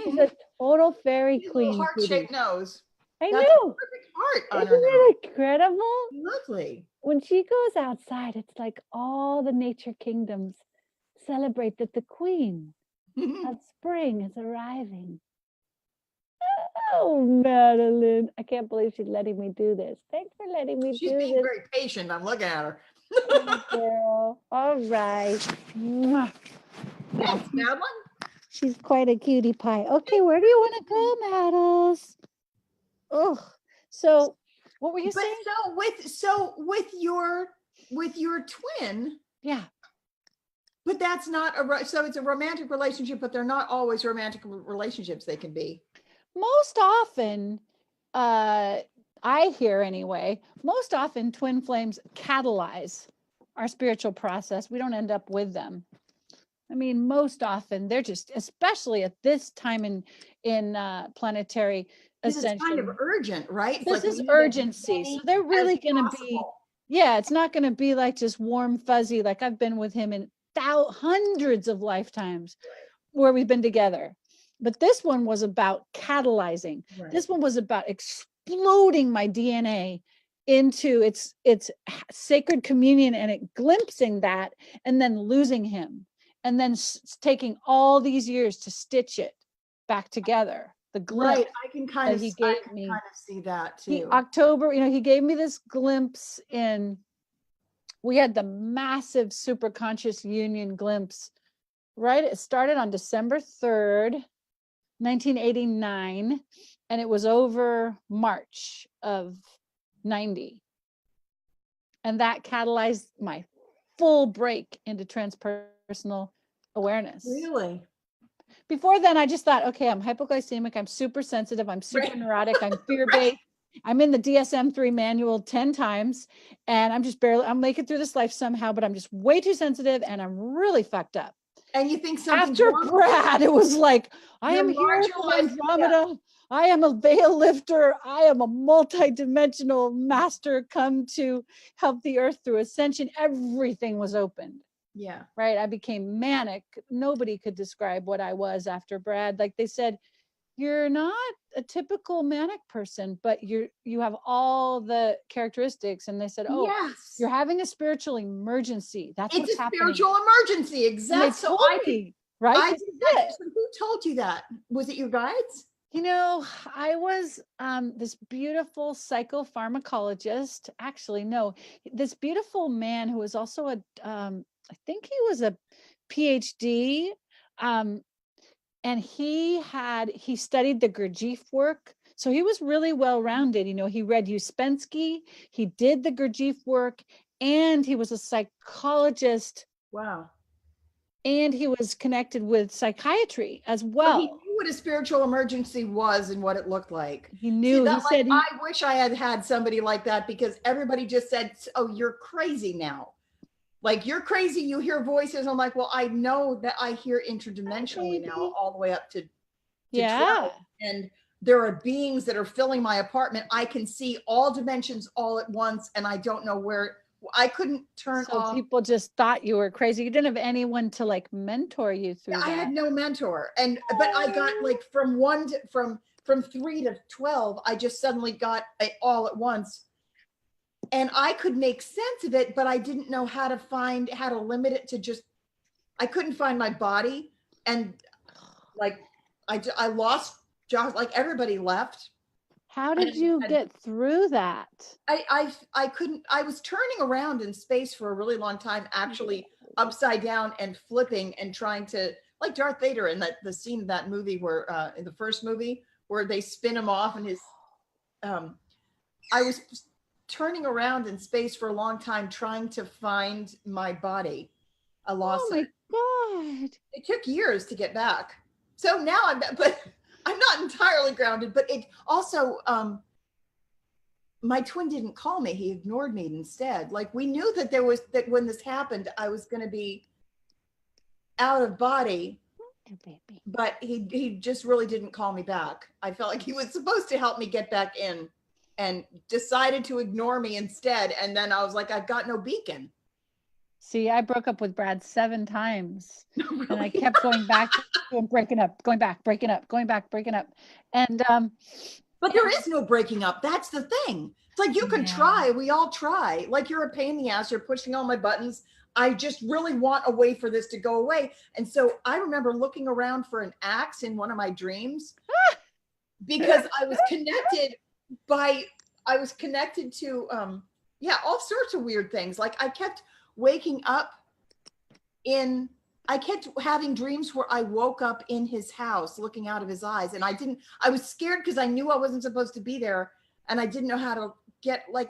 S1: She's a total fairy queen.
S2: Little heart-shaped nose.
S1: I
S2: That's
S1: know.
S2: a perfect heart on her
S1: Isn't
S2: nose.
S1: it incredible?
S2: Lovely.
S1: When she goes outside, it's like all the nature kingdoms celebrate that the queen of spring is arriving. Oh, Madeline. I can't believe she's letting me do this. Thanks for letting me
S2: She's
S1: do
S2: being
S1: this.
S2: very patient. I'm looking at her.
S1: Oh, girl. All right. Mwah.
S2: Thanks, Madeline.
S1: She's quite a cutie pie. Okay, where do you want to go, Maddles? Oh, so what were you saying?
S2: So with your twin,
S1: Yeah.
S2: but that's not so it's a romantic relationship, but they're not always romantic relationships. They can be.
S1: Most often, I hear anyway, most often twin flames catalyze our spiritual process. We don't end up with them. I mean, most often they're just, especially at this time in planetary ascension.
S2: It's kind of urgent, right? It's
S1: This
S2: like
S1: is urgency. So they're really going to be, yeah, it's not going to be like just warm, fuzzy, like I've been with him in hundreds of lifetimes where we've been together. But this one was about catalyzing.
S2: Right.
S1: This one was about exploding my DNA into its sacred communion and it glimpsing that and then losing him and then taking all these years to stitch it back together. The glimpse.
S2: Right. I can kind of see that too.
S1: October, he gave me this glimpse we had the massive super conscious union glimpse, right? It started on December 3rd, 1989, and it was over March of 90. And that catalyzed my full break into transpersonal awareness.
S2: Really?
S1: Before then, I just thought, okay, I'm hypoglycemic, I'm super sensitive, I'm super neurotic, I'm fear-based. I'm in the DSM-3 manual 10 times, and I'm making through this life somehow, but I'm just way too sensitive, and I'm really fucked up.
S2: And you think something
S1: after Brad, it was like, I am here for Andromeda. Yeah. I am a veil lifter. I am a multi-dimensional master come to help the earth through ascension. Everything was opened.
S2: Yeah.
S1: Right. I became manic. Nobody could describe what I was after Brad. Like they said, you're not a typical manic person, but you have all the characteristics. And they said, oh, yes, you're having a spiritual emergency. That's
S2: it's
S1: what's
S2: a
S1: happening.
S2: Spiritual emergency. Exactly.
S1: So right?
S2: So who told you that? Was it your guides?
S1: I was this beautiful psychopharmacologist. Actually, no, this beautiful man who was also I think he was a PhD. And he studied the Gurdjieff work. So he was really well-rounded. He read Uspensky, he did the Gurdjieff work, and he was a psychologist.
S2: Wow.
S1: And he was connected with psychiatry as well.
S2: So he knew what a spiritual emergency was and what it looked like.
S1: He knew.
S2: I wish I had somebody like that, because everybody just said, oh, you're crazy now. Like, you're crazy, you hear voices. I'm like, well, I know that I hear interdimensionally now, all the way up to 12. And there are beings that are filling my apartment. I can see all dimensions all at once, and I don't know where. I couldn't turn off. So
S1: people just thought you were crazy. You didn't have anyone to like mentor you through that.
S2: I had no mentor. But I got like from 3 to 12, I just suddenly got it all at once. And I could make sense of it, but I didn't know how to limit it to just, I couldn't find my body. And like, I lost jobs, like everybody left.
S1: How did you get through that?
S2: I couldn't, I was turning around in space for a really long time, actually upside down and flipping and trying to, like Darth Vader in the scene of that movie where in the first movie where they spin him off and his I was turning around in space for a long time trying to find my body. I lost
S1: Oh my
S2: it.
S1: God.
S2: It took years to get back. So now but I'm not entirely grounded, but it also my twin didn't call me. He ignored me instead. Like we knew that when this happened, I was going to be out of body, but he just really didn't call me back. I felt like he was supposed to help me get back in and decided to ignore me instead. And then I was like, I've got no beacon.
S1: See, I broke up with Brad 7 times
S2: Really?
S1: and I kept going back to him, breaking up, going back, breaking up, going back, breaking up. And
S2: but there is no breaking up. That's the thing. It's like you can try. We all try. Like you're a pain in the ass. You're pushing all my buttons. I just really want a way for this to go away. And so I remember looking around for an axe in one of my dreams because I was connected to all sorts of weird things. Like I kept waking up I kept having dreams where I woke up in his house looking out of his eyes. And I was scared because I knew I wasn't supposed to be there. And I didn't know how to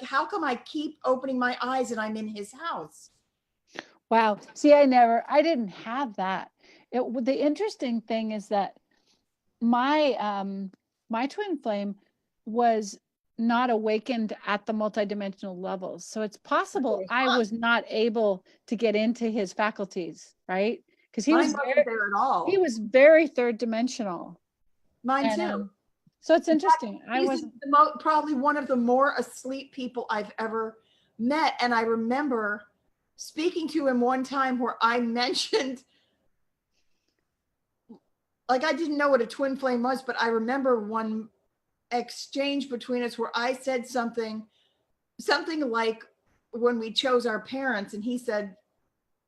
S2: how come I keep opening my eyes and I'm in his house?
S1: Wow. See, I didn't have that. The interesting thing is that my twin flame was not awakened at the multidimensional levels. So it's possible I was not able to get into his faculties, right? Because he was
S2: there at all.
S1: He was very third dimensional.
S2: Mine too.
S1: So it's interesting.
S2: I was probably one of the more asleep people I've ever met. And I remember speaking to him one time where I mentioned, like, I didn't know what a twin flame was, but I remember one exchange between us where I said something like when we chose our parents, and he said,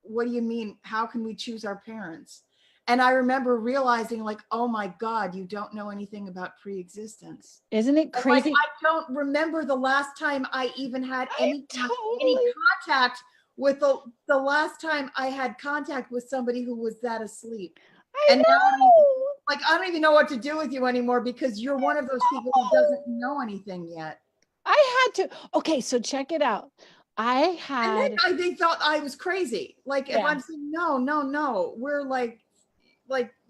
S2: what do you mean? How can we choose our parents? And I remember realizing, like, oh my God, you don't know anything about pre-existence.
S1: Isn't it crazy?
S2: Like, I don't remember the last time I even had any contact with the last time I had contact with somebody who was that asleep.
S1: I know.
S2: Like, I don't even know what to do with you anymore because you're one of those people who doesn't know anything yet.
S1: I had to. Okay, so check it out. And
S2: then they thought I was crazy. Like, if I'm saying, no, we're like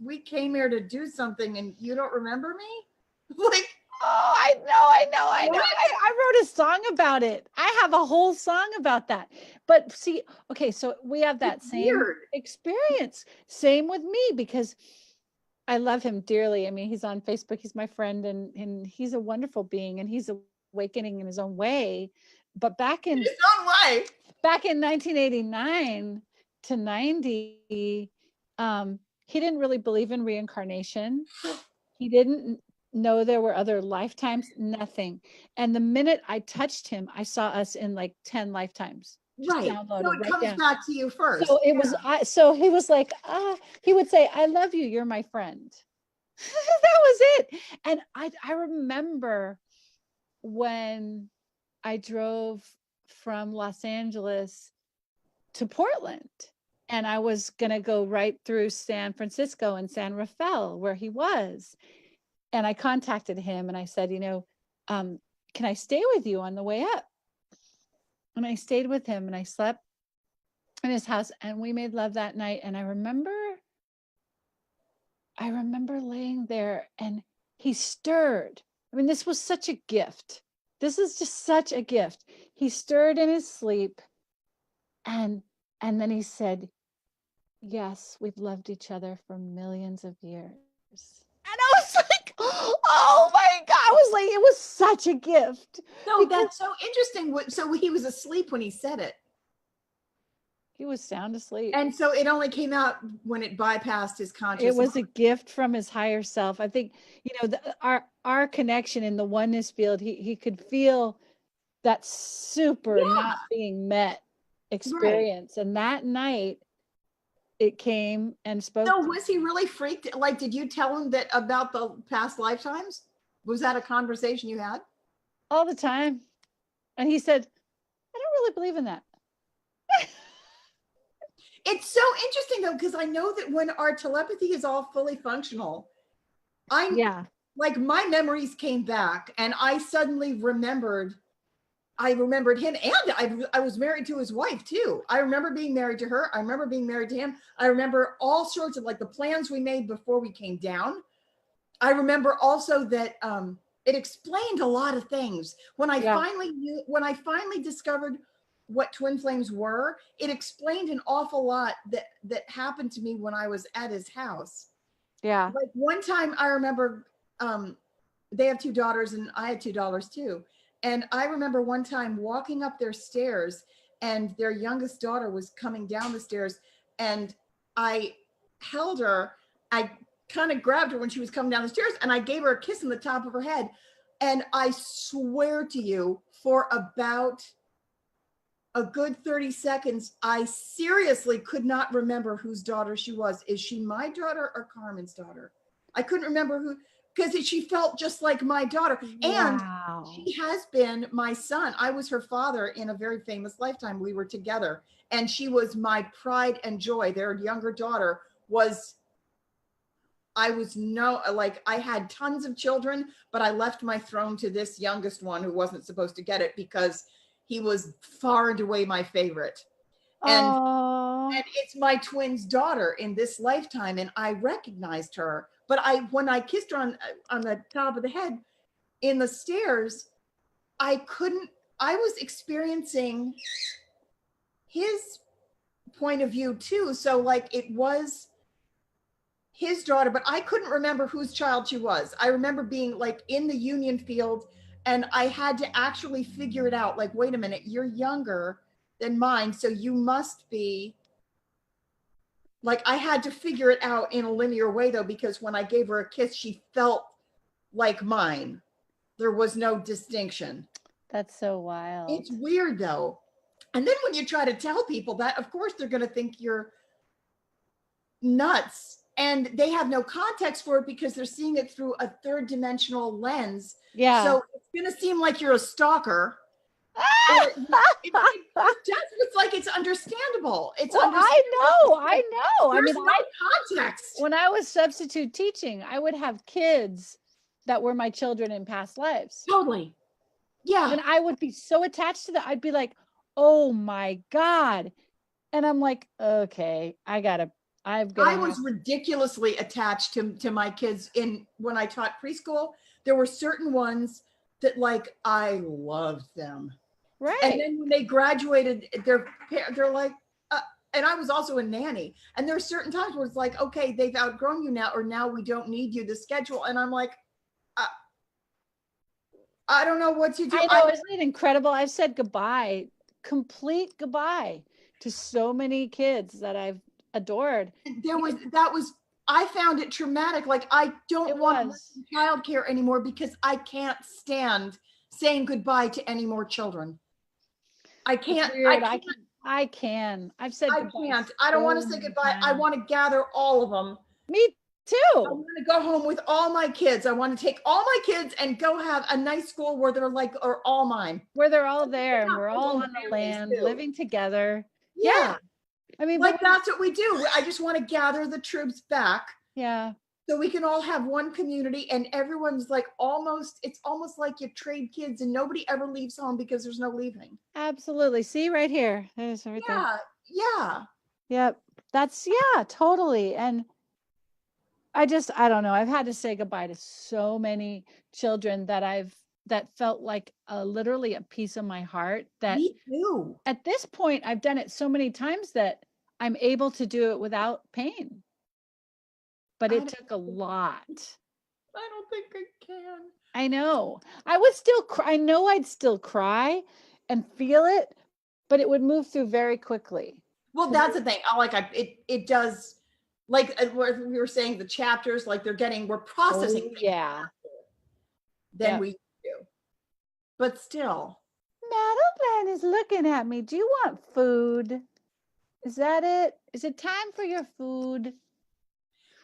S2: we came here to do something and you don't remember me? Like,
S1: oh, I know. I wrote a song about it. I have a whole song about that. But see, okay, so we have that same experience. Same with me, because I love him dearly. I mean, he's on Facebook. He's my friend, and he's a wonderful being, and he's awakening in his own way. But back in 1989 to 90, he didn't really believe in reincarnation. He didn't know there were other lifetimes, nothing. And the minute I touched him, I saw us in like 10 lifetimes.
S2: Right. So it comes back to you first.
S1: So it was, so he was like, he would say, I love you. You're my friend. That was it. And I remember when I drove from Los Angeles to Portland, and I was going to go right through San Francisco and San Rafael where he was. And I contacted him and I said, can I stay with you on the way up? And I stayed with him and I slept in his house and we made love that night. And I remember laying there and he stirred. I mean, this was such a gift. This is just such a gift. He stirred in his sleep and then he said, yes, we've loved each other for millions of years. And I was like, oh my God. I was like, it was such a gift.
S2: No, that's so interesting. So he was asleep when he said it.
S1: He was sound asleep.
S2: And so it only came out when it bypassed his consciousness.
S1: It was a gift from his higher self. I think, our connection in the oneness field, he could feel that super not being met experience. Right. And that night it came and spoke.
S2: So was he really freaked? Like, did you tell him that about the past lifetimes? Was that a conversation you had?
S1: All the time. And he said, I don't really believe in that.
S2: It's so interesting though, because I know that when our telepathy is all fully functional,
S1: Yeah.
S2: like my memories came back and I suddenly remembered. I remembered him, and I was married to his wife too. I remember being married to her. I remember being married to him. I remember all sorts of like the plans we made before we came down. I remember also that it explained a lot of things. When I
S1: Yeah.
S2: finally discovered what twin flames were, it explained an awful lot that happened to me when I was at his house.
S1: Yeah.
S2: Like one time I remember they have two daughters and I had two daughters too. And I remember one time walking up their stairs and their youngest daughter was coming down the stairs and I held her. I kind of grabbed her when she was coming down the stairs and I gave her a kiss on the top of her head. And I swear to you, for about a good 30 seconds, I seriously could not remember whose daughter she was. Is she my daughter or Carmen's daughter? I couldn't remember who, because she felt just like my daughter. And
S1: Wow.
S2: she has been my son. I was her father in a very famous lifetime. We were together and she was my pride and joy. Their younger daughter was, I had tons of children, but I left my throne to this youngest one who wasn't supposed to get it because he was far and away my favorite. And it's my twin's daughter in this lifetime. And I recognized her, but when I kissed her on the top of the head in the stairs, I was experiencing his point of view too. So like it was his daughter, but I couldn't remember whose child she was. I remember being like in the Union field and I had to actually figure it out. Like, wait a minute, you're younger than mine. So you must be like, I had to figure it out in a linear way though, because when I gave her a kiss, she felt like mine. There was no distinction.
S1: That's so wild.
S2: It's weird though. And then when you try to tell people that, of course, they're going to think you're nuts. And they have no context for it because they're seeing it through a third dimensional lens.
S1: Yeah.
S2: So it's going to seem like you're a stalker. It's like it's understandable. It's
S1: understandable. I know.
S2: There's no context.
S1: When I was substitute teaching, I would have kids that were my children in past lives.
S2: Totally. Yeah.
S1: And I would be so attached to that. I'd be like, oh my God. And I'm like, okay, I was
S2: ridiculously attached to my kids when I taught preschool. There were certain ones that like, I loved them.
S1: Right.
S2: And then when they graduated, they're like, and I was also a nanny. And there are certain times where it's like, okay, they've outgrown you now, or now we don't need you, the schedule. And I'm like, I don't know what to do.
S1: I know, isn't it incredible? I've said complete goodbye to so many kids that I've adored.
S2: I found it traumatic. Like I don't want childcare anymore because I can't stand saying goodbye to any more children. I can't.
S1: I can. I've said
S2: I can't. I don't want to say goodbye. I want to gather all of them.
S1: Me too.
S2: I want to go home with all my kids. I want to take all my kids and go have a nice school where they're like, are all mine.
S1: Where they're all there and we're all on the land living together. Yeah. I mean,
S2: like that's what we do. I just want to gather the troops back.
S1: Yeah.
S2: So we can all have one community and everyone's like it's almost like you trade kids and nobody ever leaves home because there's no leaving.
S1: Absolutely. See right here. There's right there.
S2: Yeah.
S1: Yep. That's totally. And I don't know. I've had to say goodbye to so many children that felt like literally a piece of my heart. That
S2: me too.
S1: At this point, I've done it so many times that I'm able to do it without pain. But it took a lot.
S2: I don't think I can.
S1: I know. I would still cry. I know I'd still cry and feel it, but it would move through very quickly.
S2: Well, that's the thing. It does, like we were saying, the chapters, like we're processing. Than we do. But still.
S1: Madeline is looking at me. Do you want food? Is that it? Is it time for your food?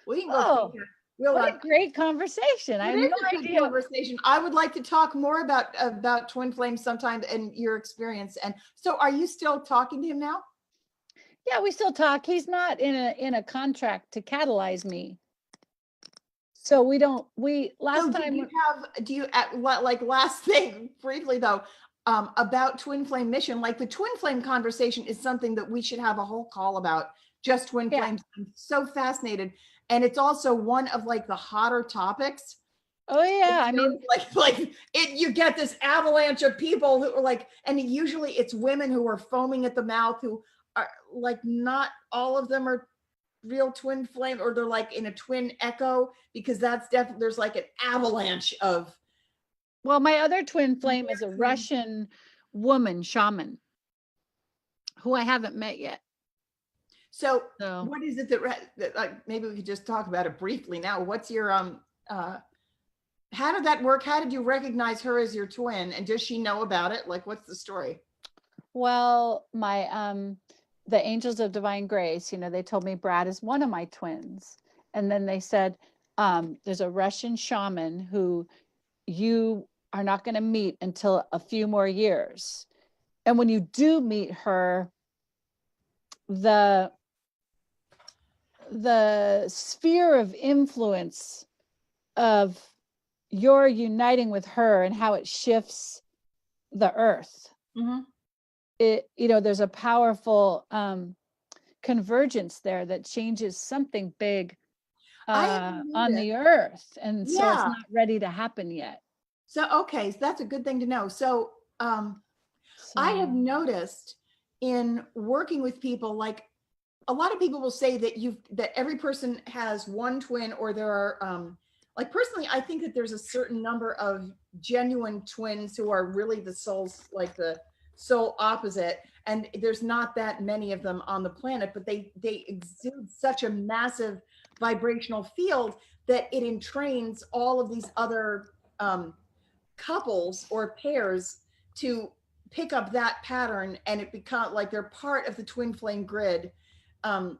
S2: We can go.
S1: What a great conversation. I have no idea.
S2: Conversation. I would like to talk more about twin flames sometime and your experience. And so are you still talking to him now?
S1: Yeah, we still talk. He's not in a contract to catalyze me. So we don't, last
S2: So
S1: time,
S2: like last thing briefly though, about twin flame mission, like the twin flame conversation is something that we should have a whole call about, just twin
S1: Yeah.
S2: flames. I'm so fascinated. And it's also one of like the hotter topics.
S1: oh yeah, I mean,
S2: You get this avalanche of people who are like, and usually it's women who are foaming at the mouth, who are like, not all of them are real twin flame, or they're like in a twin echo, because that's definitely, there's like an avalanche of.
S1: well, my other twin flame is a Russian woman shaman who I haven't met yet.
S2: So
S1: So
S2: what is it that maybe we could just talk about it briefly now? What's your how did that work? How did you recognize her as your twin, and does she know about it? Like, what's the story?
S1: well, my the Angels of Divine Grace, they told me Brad is one of my twins. And then they said, there's a Russian shaman who you are not going to meet until a few more years. And when you do meet her, the sphere of influence of your uniting with her and how it shifts the earth.
S2: Mm-hmm.
S1: There's a powerful convergence there that changes something big on the earth. And so it's not ready to happen yet.
S2: So, okay, so that's a good thing to know. So, I have noticed in working with people, like a lot of people will say that every person has one twin, or there are, like personally, I think that there's a certain number of genuine twins who are really the souls, like the soul opposite. And there's not that many of them on the planet, but they exude such a massive vibrational field that it entrains all of these other couples or pairs to pick up that pattern, and it becomes like they're part of the twin flame grid. I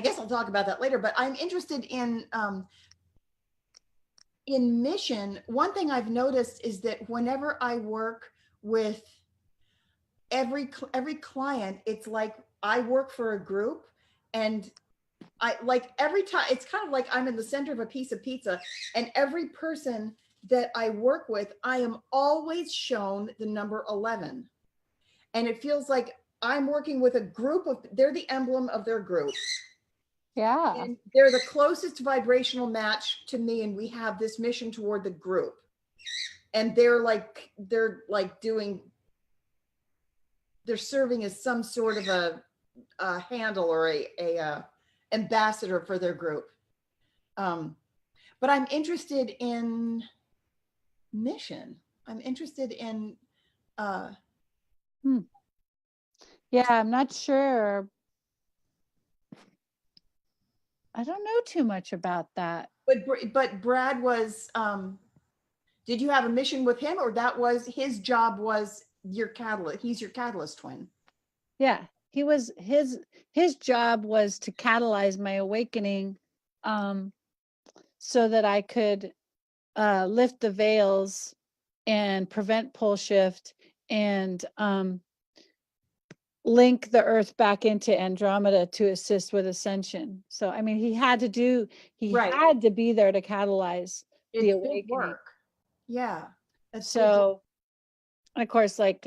S2: guess I'll talk about that later, but I'm interested in mission. One thing I've noticed is that whenever I work with every client, it's like I work for a group, and I like every time it's kind of like I'm in the center of a piece of pizza, and every person that I work with, I am always shown the number 11. And it feels like I'm working with a group of, they're the emblem of their group.
S1: Yeah.
S2: And they're the closest vibrational match to me. And we have this mission toward the group. And they're serving as some sort of a handle or a ambassador for their group. But I'm interested in mission. I'm interested in
S1: yeah, I'm not sure. I don't know too much about that.
S2: But Brad was did you have a mission with him, or that was his job, was your catalyst? He's your catalyst twin.
S1: Yeah, he was his job was to catalyze my awakening, so that I could lift the veils and prevent pole shift and link the earth back into Andromeda to assist with ascension. So I mean, he had to be there to catalyze the awakening.
S2: Work. Yeah.
S1: So of course, like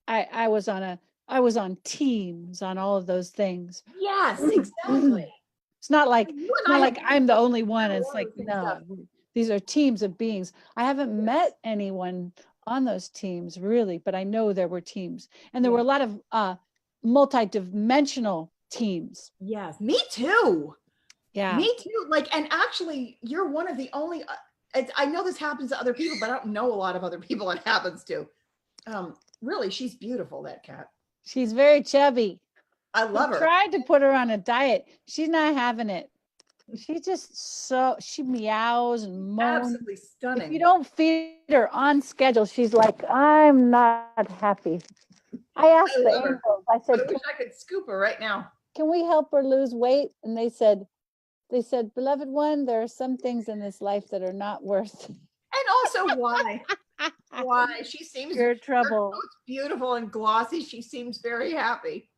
S1: I was on teams on all of those things.
S2: Yes, exactly.
S1: It's not like I'm the only one. It's like, no, these are teams of beings. I haven't met anyone on those teams really, but I know there were teams, and there were a lot of multi-dimensional teams.
S2: Yes, me too.
S1: Yeah,
S2: me too. Like, and actually, you're one of the only. I know this happens to other people, but I don't know a lot of other people it happens to. Really, she's beautiful, that cat.
S1: She's very chubby.
S2: I love her.
S1: Tried to put her on a diet. She's not having it. She just she meows and moans.
S2: Absolutely stunning.
S1: If you don't feed her on schedule, she's like, I'm not happy. I asked the angels, I said,
S2: I wish I could scoop her right now.
S1: Can we help her lose weight? And they said, beloved one, there are some things in this life that are not worth.
S2: And also why? Why? She seems
S1: You're in trouble.
S2: it's beautiful and glossy. She seems very happy.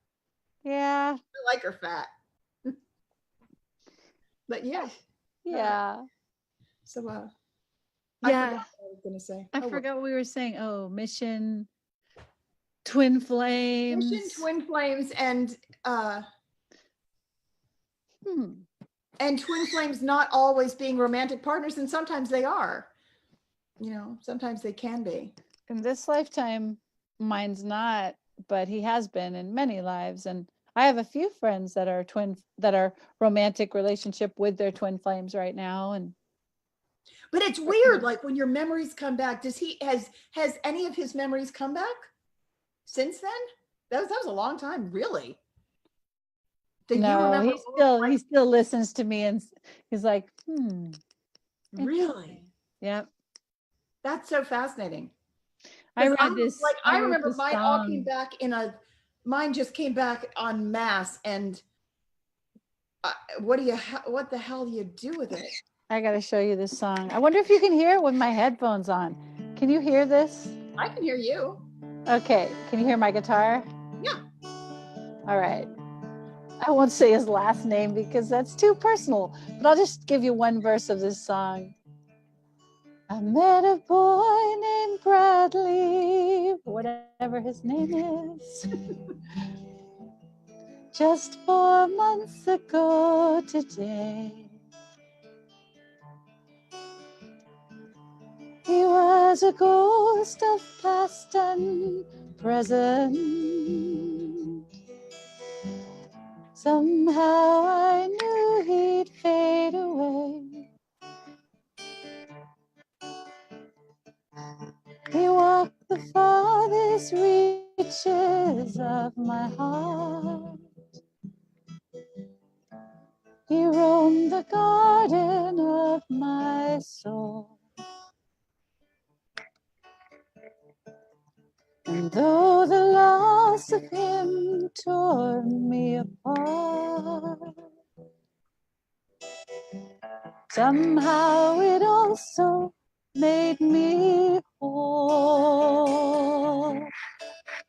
S1: Yeah.
S2: I like her fat. But yeah.
S1: Yeah.
S2: So I
S1: Yeah.
S2: forgot what I was gonna say.
S1: I
S2: Oh, well.
S1: forgot what we were saying. Oh, mission, twin flames.
S2: Mission, twin flames,
S1: Hmm.
S2: and twin flames not always being romantic partners, and sometimes they are. You know, sometimes they can be.
S1: In this lifetime, mine's not, but he has been in many lives. And I have a few friends that are romantic relationship with their twin flames right now. And
S2: But it's weird, like when your memories come back. Does he has any of his memories come back since then? That was a long time, really. Do you
S1: no,
S2: remember?
S1: he still listens to me and he's like,
S2: Really?
S1: Yep.
S2: That's so fascinating.
S1: I
S2: I
S1: wrote
S2: remember
S1: this
S2: mine all came
S1: song.
S2: back mine just came back en masse, and what the hell do you do with it?
S1: I got to show you this song. I wonder if you can hear it with my headphones on. Can you hear this?
S2: I can hear you.
S1: Okay. Can you hear my guitar?
S2: Yeah.
S1: All right. I won't say his last name because that's too personal, but I'll just give you one verse of this song. I met a boy named Bradley, whatever his name is, just 4 months ago today. He was a ghost of past and present. Somehow I knew he'd fade away. He walked the farthest reaches of my heart. He roamed the garden of my soul. And though the loss of him tore me apart, somehow it also made me whole.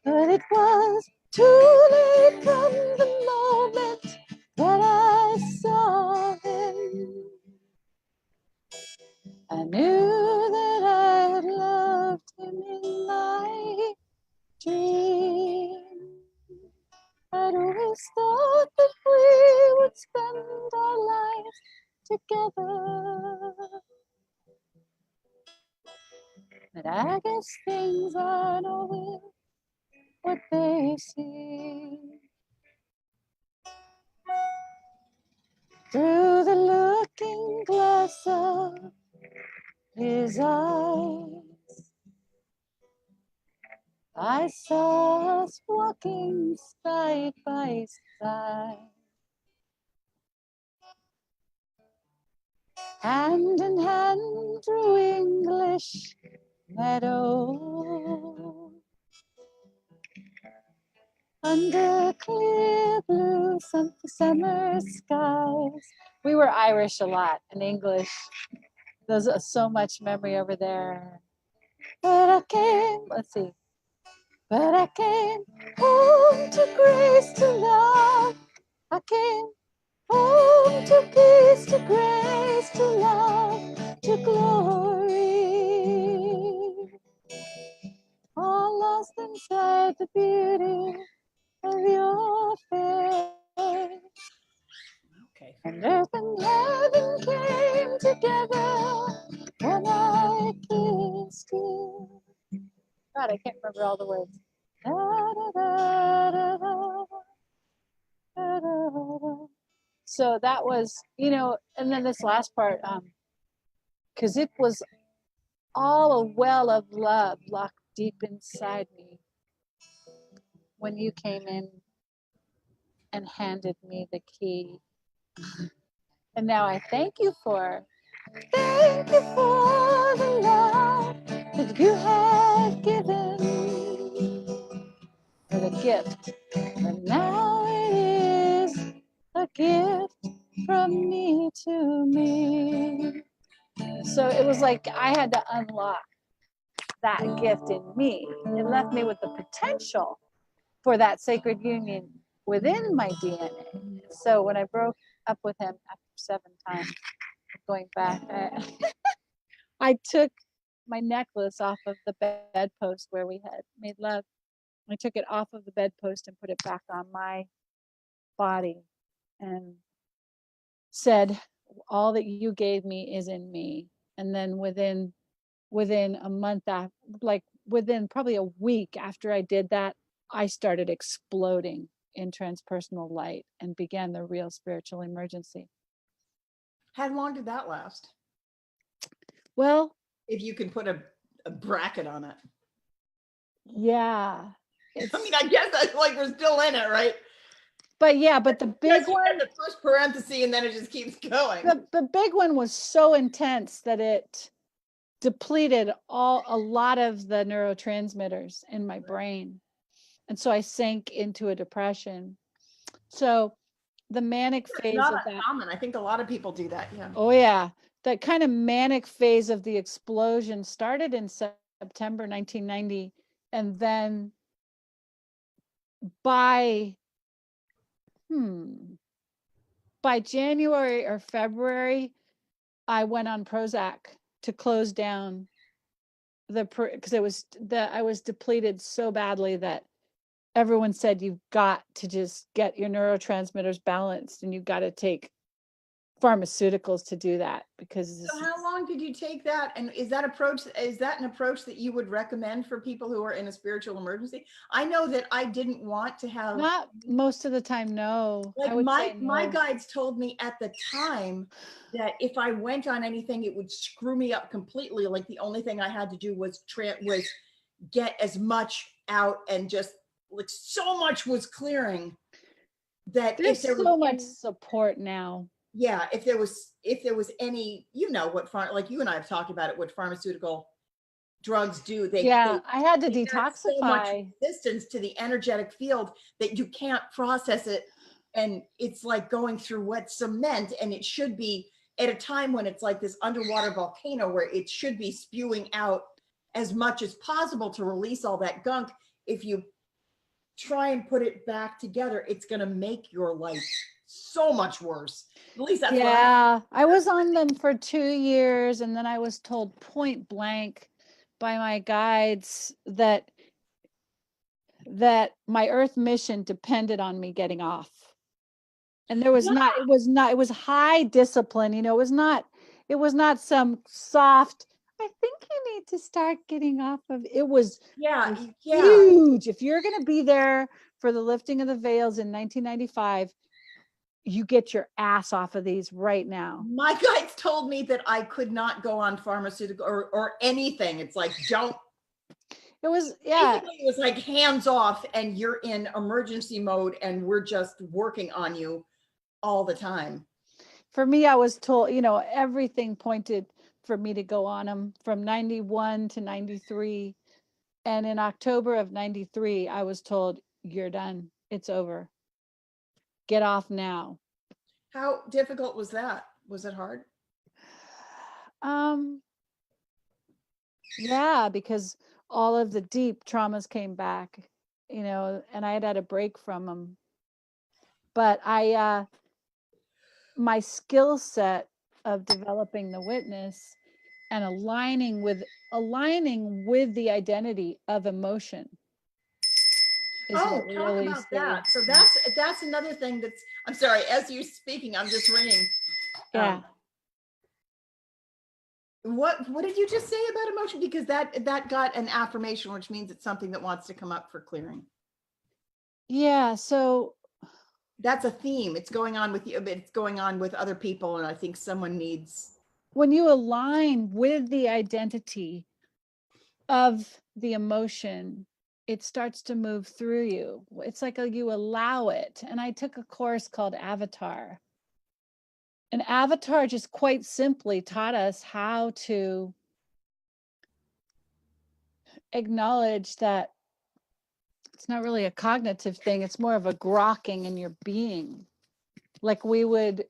S1: But it was too late from the moment that I saw him. I knew that I had loved him in my dream. I'd always thought that we would spend our lives together. But I guess things aren't always what they seem. Through the looking glass of his eyes, I saw us walking side by side, hand in hand through English meadows, under clear blue summer skies. We were Irish a lot and English. There's so much memory over there. But I came, let's see. But I came home to grace, to love. I came home to peace, to grace, to love, to glory. All lost inside the beauty of your face.
S2: Okay.
S1: And earth and heaven came together when I kissed you. God, I can't remember all the words. Da, da, da, da, da, da, da, da. So that was, and then this last part, because it was all a well of love locked deep inside me when you came in and handed me the key. And now I thank you for the love that you have given, for the gift. And now it is a gift from me to me. So it was like I had to unlock that gift in me. It left me with the potential for that sacred union within my DNA. So when I broke up with him after 7 times going back, I took my necklace off of the bedpost where we had made love. I took it off of the bedpost and put it back on my body and said, all that you gave me is in me. And then within a month after, like within probably a week after I did that, I started exploding in transpersonal light and began the real spiritual emergency.
S2: How long did that last?
S1: Well,
S2: If you can put a bracket on it.
S1: yeah.
S2: I mean, I guess that's like we're still in it, right?
S1: But yeah, but the big one,
S2: the first parenthesis, and then it just keeps going.
S1: The big one was so intense that it depleted a lot of the neurotransmitters in my brain. And so I sank into a depression. So the manic phase
S2: not
S1: of that.
S2: Uncommon. I think a lot of people do that. Yeah.
S1: Oh yeah. That kind of manic phase of the explosion started in September 1990. And then by January or February, I went on Prozac to close down because I was depleted so badly that everyone said you've got to just get your neurotransmitters balanced and you've got to take pharmaceuticals to do that. Because
S2: so how long did you take that, and is that an approach that you would recommend for people who are in a spiritual emergency? I know that I didn't want to have,
S1: not most of the time, no.
S2: like
S1: I would
S2: my
S1: say no.
S2: my guides told me at the time that if I went on anything, it would screw me up completely. Like the only thing I had to do was get as much out, and just like so much was clearing that
S1: There's so much support now.
S2: Yeah, if there was any, like you and I have talked about it, what pharmaceutical drugs do.
S1: I had to
S2: they add so much
S1: detoxify.
S2: resistance to the energetic field that you can't process it, and it's like going through wet cement. And it should be at a time when it's like this underwater volcano where it should be spewing out as much as possible to release all that gunk. If you try and put it back together, it's going to make your life so much worse. At least that's
S1: what I was on them for 2 years, and then I was told point blank by my guides that my earth mission depended on me getting off. And there was it was high discipline, it was not some soft, I think you need to start getting off of it. Was huge. If you're going to be there for the lifting of the veils in 1995, you get your ass off of these right now.
S2: My guides told me that I could not go on pharmaceutical or anything. It's like, don't.
S1: It was,
S2: basically, it was like hands off, and you're in emergency mode, and we're just working on you all the time.
S1: For me, I was told, everything pointed for me to go on them from 91 to 93. And in October of 93, I was told, you're done. It's over. Get off now.
S2: How difficult was that? Was it hard?
S1: Yeah, because all of the deep traumas came back, and I had a break from them. But my skill set of developing the witness and aligning with the identity of emotion.
S2: Talk about that. So that's another thing that's, I'm sorry, as you're speaking, I'm just ringing.
S1: Yeah.
S2: What did you just say about emotion? Because that got an affirmation, which means it's something that wants to come up for clearing.
S1: Yeah. So
S2: that's a theme. It's going on with you, but it's going on with other people. And I think someone needs.
S1: When you align with the identity of the emotion, it starts to move through you. It's like you allow it. And I took a course called Avatar. And Avatar just quite simply taught us how to acknowledge that it's not really a cognitive thing. It's more of a grokking in your being. Like we would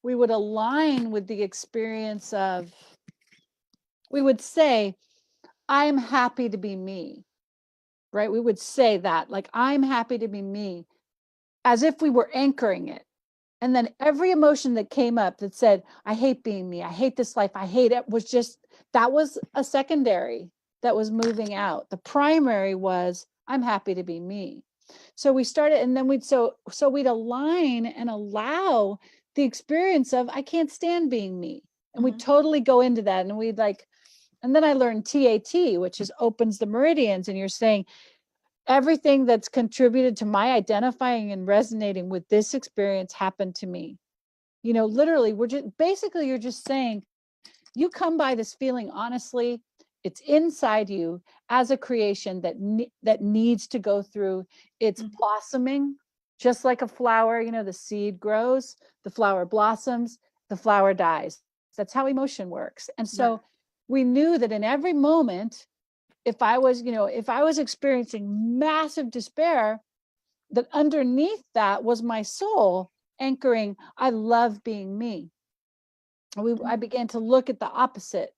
S1: we would align with the experience of, we would say, I'm happy to be me, right? We would say that, like, I'm happy to be me, as if we were anchoring it. And then every emotion that came up that said, I hate being me, I hate this life, I hate it, was just, that was a secondary that was moving out. The primary was, I'm happy to be me. So we started, and then we'd align and allow the experience of, I can't stand being me. And we'd totally go into that. And we'd like, and then I learned TAT, which is opens the meridians. And you're saying, everything that's contributed to my identifying and resonating with this experience happened to me. You know, literally, we're just basically, you're just saying, you come by this feeling honestly, it's inside you as a creation that needs to go through its blossoming, just like a flower. You know, the seed grows, the flower blossoms, the flower dies. That's how emotion works. And so we knew that in every moment, if I was experiencing massive despair, that underneath that was my soul anchoring, I love being me. I began to look at the opposite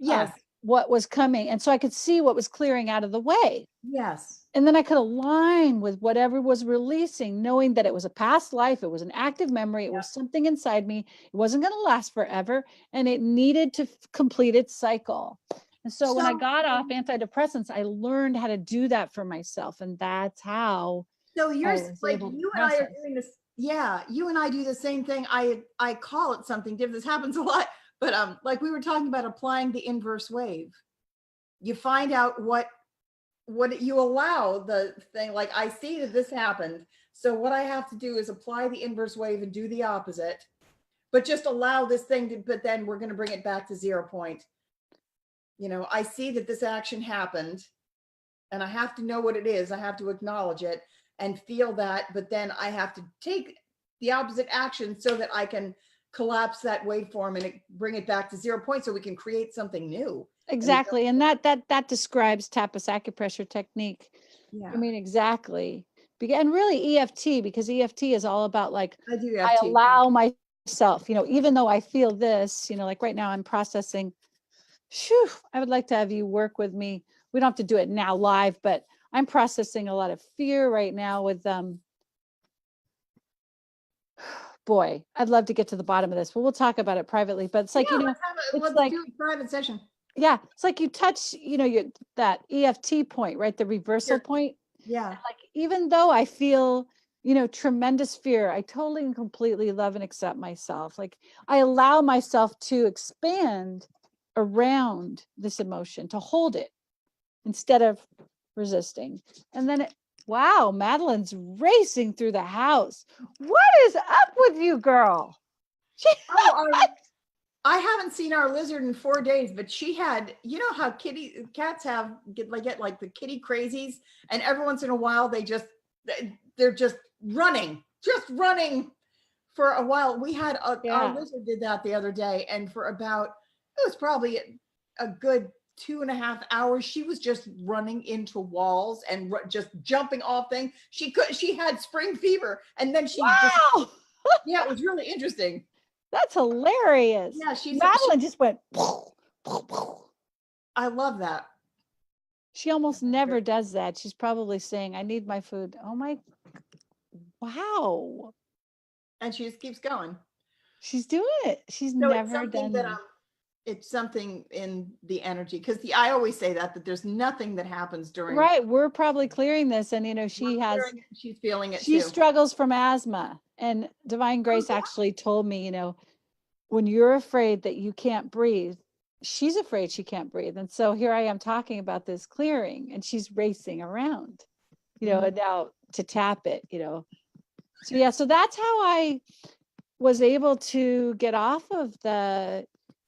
S1: of what was coming. And so I could see what was clearing out of the way.
S2: Yes.
S1: And then I could align with whatever was releasing, knowing that it was a past life, it was an active memory, it was something inside me, it wasn't going to last forever, and it needed to complete its cycle. And so when I got off antidepressants, I learned how to do that for myself. And that's how
S2: So
S1: I
S2: you're
S1: was
S2: like,
S1: able to
S2: you and I are
S1: process.
S2: doing this. Yeah, you and I do the same thing. I call it something different. This happens a lot, but like we were talking about applying the inverse wave. You find out what you allow the thing, like, I see that this happened. So what I have to do is apply the inverse wave and do the opposite, but just allow this thing to, but then we're going to bring it back to 0 point. You know, I see that this action happened and I have to know what it is. I have to acknowledge it and feel that, but then I have to take the opposite action so that I can collapse that waveform and bring it back to 0 point so we can create something new.
S1: Exactly. And that describes tapas acupressure technique.
S2: Yeah.
S1: I mean, exactly. And really EFT, because EFT is all about, like,
S2: I do
S1: I
S2: EFT.
S1: allow myself, you know, even though I feel this, you know, like right now I'm processing, I would like to have you work with me. We don't have to do it now live, but I'm processing a lot of fear right now with boy, I'd love to get to the bottom of this, but we'll talk about it privately. But it's like, you know,
S2: let's
S1: like,
S2: do a private session.
S1: yeah, it's like you touch, you know, that EFT point, right? The reversal point.
S2: Yeah.
S1: And like, even though I feel, you know, tremendous fear, I totally and completely love and accept myself. Like, I allow myself to expand around this emotion, to hold it instead of resisting. And then wow, Madeline's racing through the house. What is up with you, girl?
S2: I haven't seen our lizard in 4 days, but she had, you know how cats get like the kitty crazies, and every once in a while they're just running for a while. We had our lizard did that the other day, and for about, it was probably a good 2.5 hours, she was just running into walls and just jumping off things. She had spring fever, and then yeah, it was really interesting.
S1: That's hilarious.
S2: Yeah,
S1: Madeline just went.
S2: I love that.
S1: She almost never does that. She's probably saying, I need my food. Oh my, wow.
S2: And she just keeps going.
S1: She's doing it. She's never done that.
S2: It's something in the energy, because I always say that there's nothing that happens during.
S1: Right. We're probably clearing this. And, you know, she's
S2: feeling it
S1: she
S2: too.
S1: struggles from asthma. And Divine Grace actually told me, you know, when you're afraid that you can't breathe, she's afraid she can't breathe. And so here I am talking about this clearing, and she's racing around, you know, and now to tap it, you know. So yeah, so that's how I was able to get off of the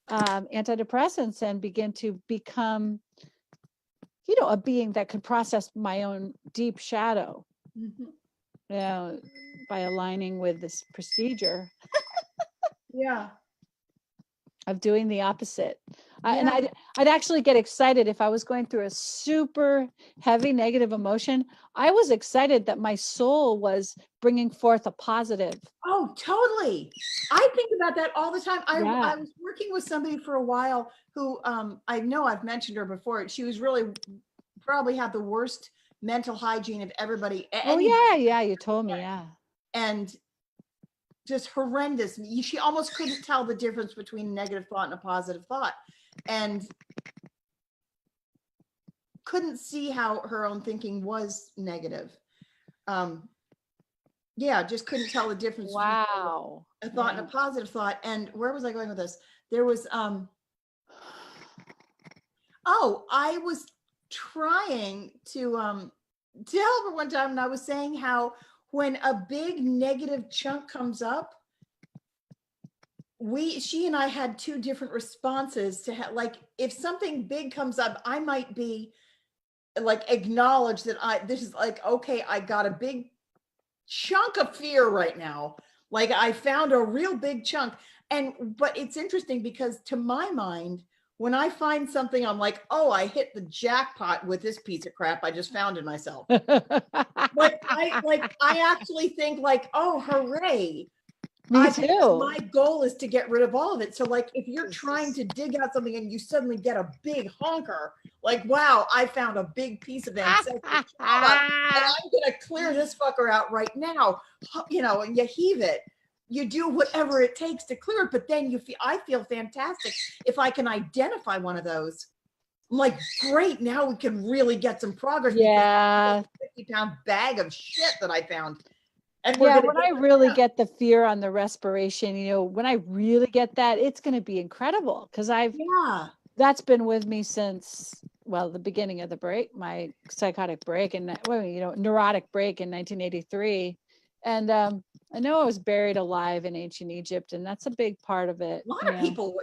S1: antidepressants and begin to become, you know, a being that could process my own deep shadow, you know, by aligning with this procedure.
S2: Yeah.
S1: of doing the opposite. And
S2: Yeah.
S1: I'd actually get excited if I was going through a super heavy negative emotion. I was excited that my soul was bringing forth a positive.
S2: Oh, totally. I think about that all the time. I
S1: Yeah.
S2: was working with somebody for a while who I know I've mentioned her before. She was really probably had the worst mental hygiene of everybody.
S1: Oh yeah, you told me, yeah.
S2: And just horrendous. She almost couldn't tell the difference between a negative thought and a positive thought, and couldn't see how her own thinking was negative. Yeah, just couldn't tell the difference
S1: Wow.
S2: between a thought
S1: Yeah.
S2: and a positive thought. And where was I going with this? There was oh, I was trying to help her one time, and I was saying how when a big negative chunk comes up, she and I had two different responses to like if something big comes up, I might be like acknowledge that this is like, okay, I got a big chunk of fear right now. Like I found a real big chunk. But it's interesting because to my mind, when I find something, I'm like, oh, I hit the jackpot with this piece of crap I just found in myself. I actually think like, oh, hooray.
S1: Me too.
S2: My goal is to get rid of all of it. So like if you're trying to dig out something and you suddenly get a big honker, like, wow, I found a big piece of ancestral trauma and I'm going to clear this fucker out right now, you know, and you heave it. You do whatever it takes to clear it, but then I feel fantastic if I can identify one of those. I'm like, great, now we can really get some progress.
S1: Yeah.
S2: 50-pound bag of shit that I found. And
S1: yeah, when I really get the fear on the respiration, you know, when I really get that, it's going to be incredible because that's been with me since, well, the beginning of the break, my psychotic break and, you know, neurotic break in 1983. And I know I was buried alive in ancient Egypt, and that's a big part of it.
S2: A lot of people,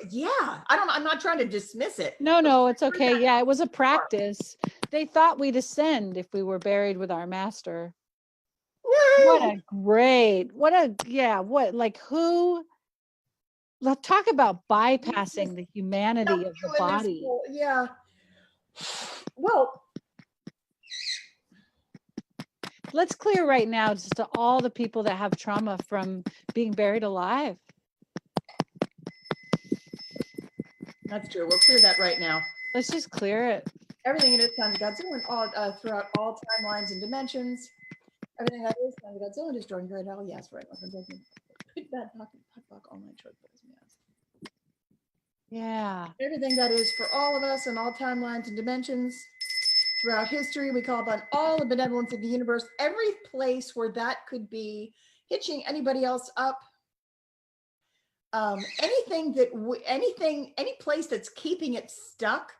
S2: I'm not trying to dismiss it.
S1: No, it's okay. Yeah, it was a practice. They thought we'd ascend if we were buried with our master. What who, let's talk about bypassing the humanity of the body.
S2: Yeah. Well,
S1: let's clear right now just to all the people that have trauma from being buried alive.
S2: That's true. We'll clear that right now.
S1: Let's just clear it.
S2: Everything it is times Godzilla and all throughout all timelines and dimensions. Everything that is times Godzilla destroying great hell. Yes, right. Put that fuck all my short boys.
S1: Yeah.
S2: Everything that is for all of us and all timelines and dimensions throughout history. We call upon all the benevolence of the universe. Every place where that could be hitching anybody else up. Any place that's keeping it stuck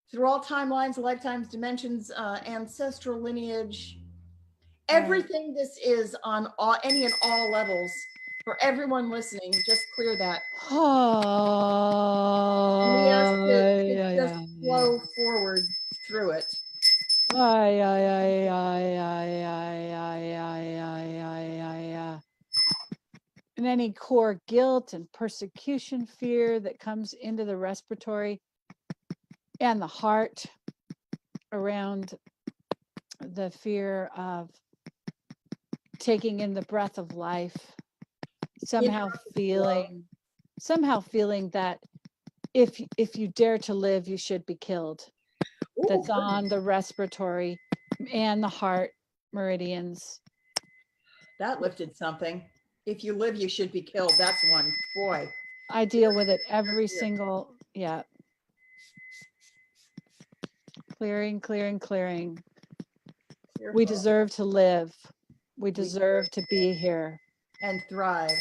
S2: through all timelines, lifetimes, dimensions, ancestral lineage, everything this is on any and all levels for everyone listening, just clear that.
S1: Oh,
S2: we ask to just flow forward through it.
S1: And any core guilt and persecution fear that comes into the respiratory and the heart around the fear of taking in the breath of life, somehow feeling that if you dare to live, you should be killed. Ooh, that's on the respiratory and the heart meridians.
S2: That lifted something. If you live, you should be killed. That's one. Boy.
S1: I deal with it every single, Clearing. We deserve to live. We deserve to be here.
S2: And thrive.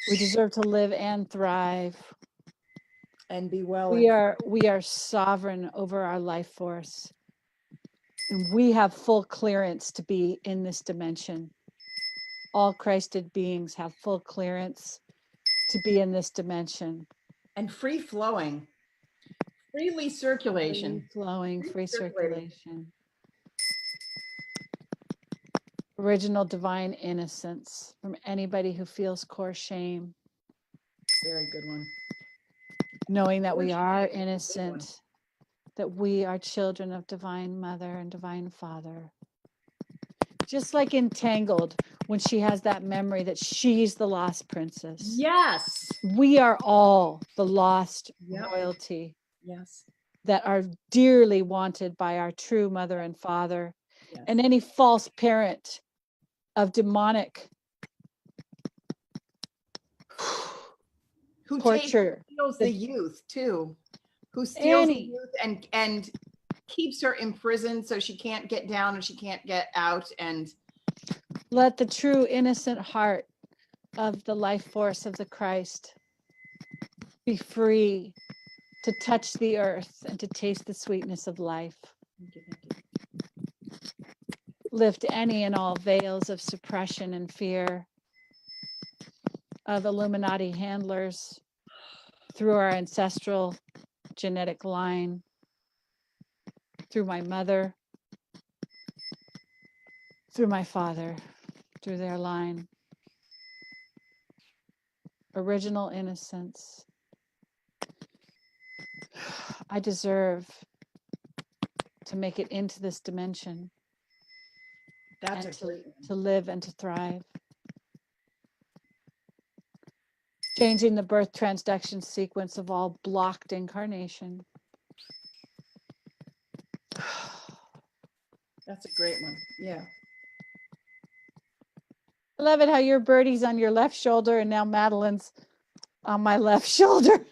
S1: We deserve to live and thrive.
S2: And be well.
S1: We are sovereign over our life force. And we have full clearance to be in this dimension. All Christed beings have full clearance to be in this dimension.
S2: And free flowing. Freely circulation.
S1: Free circulation. Original divine innocence from anybody who feels core shame.
S2: Very good one.
S1: knowing that we are
S2: Unfortunately,
S1: innocent, that we are children of Divine Mother and Divine Father. Just like Entangled, when she has that memory that she's the lost princess.
S2: yes.
S1: We are all the lost
S2: Yep.
S1: royalty
S2: Yes.
S1: that are dearly wanted by our true mother and father,
S2: Yes.
S1: and any false parent of demonic
S2: Who
S1: torture.
S2: steals the youth too, who steals the youth and keeps her imprisoned so she can't get down and she can't get out. And
S1: let the true innocent heart of the life force of the Christ be free to touch the earth and to taste the sweetness of life. Lift any and all veils of suppression and fear of Illuminati handlers through our ancestral genetic line, through my mother, through my father, through their line. Original innocence. I deserve to make it into this dimension.
S2: that's
S1: and
S2: a great one.
S1: to live and to thrive. Changing the birth transduction sequence of all blocked incarnation.
S2: That's a great one. Yeah.
S1: I love it how your birdie's on your left shoulder and now Madeline's on my left shoulder.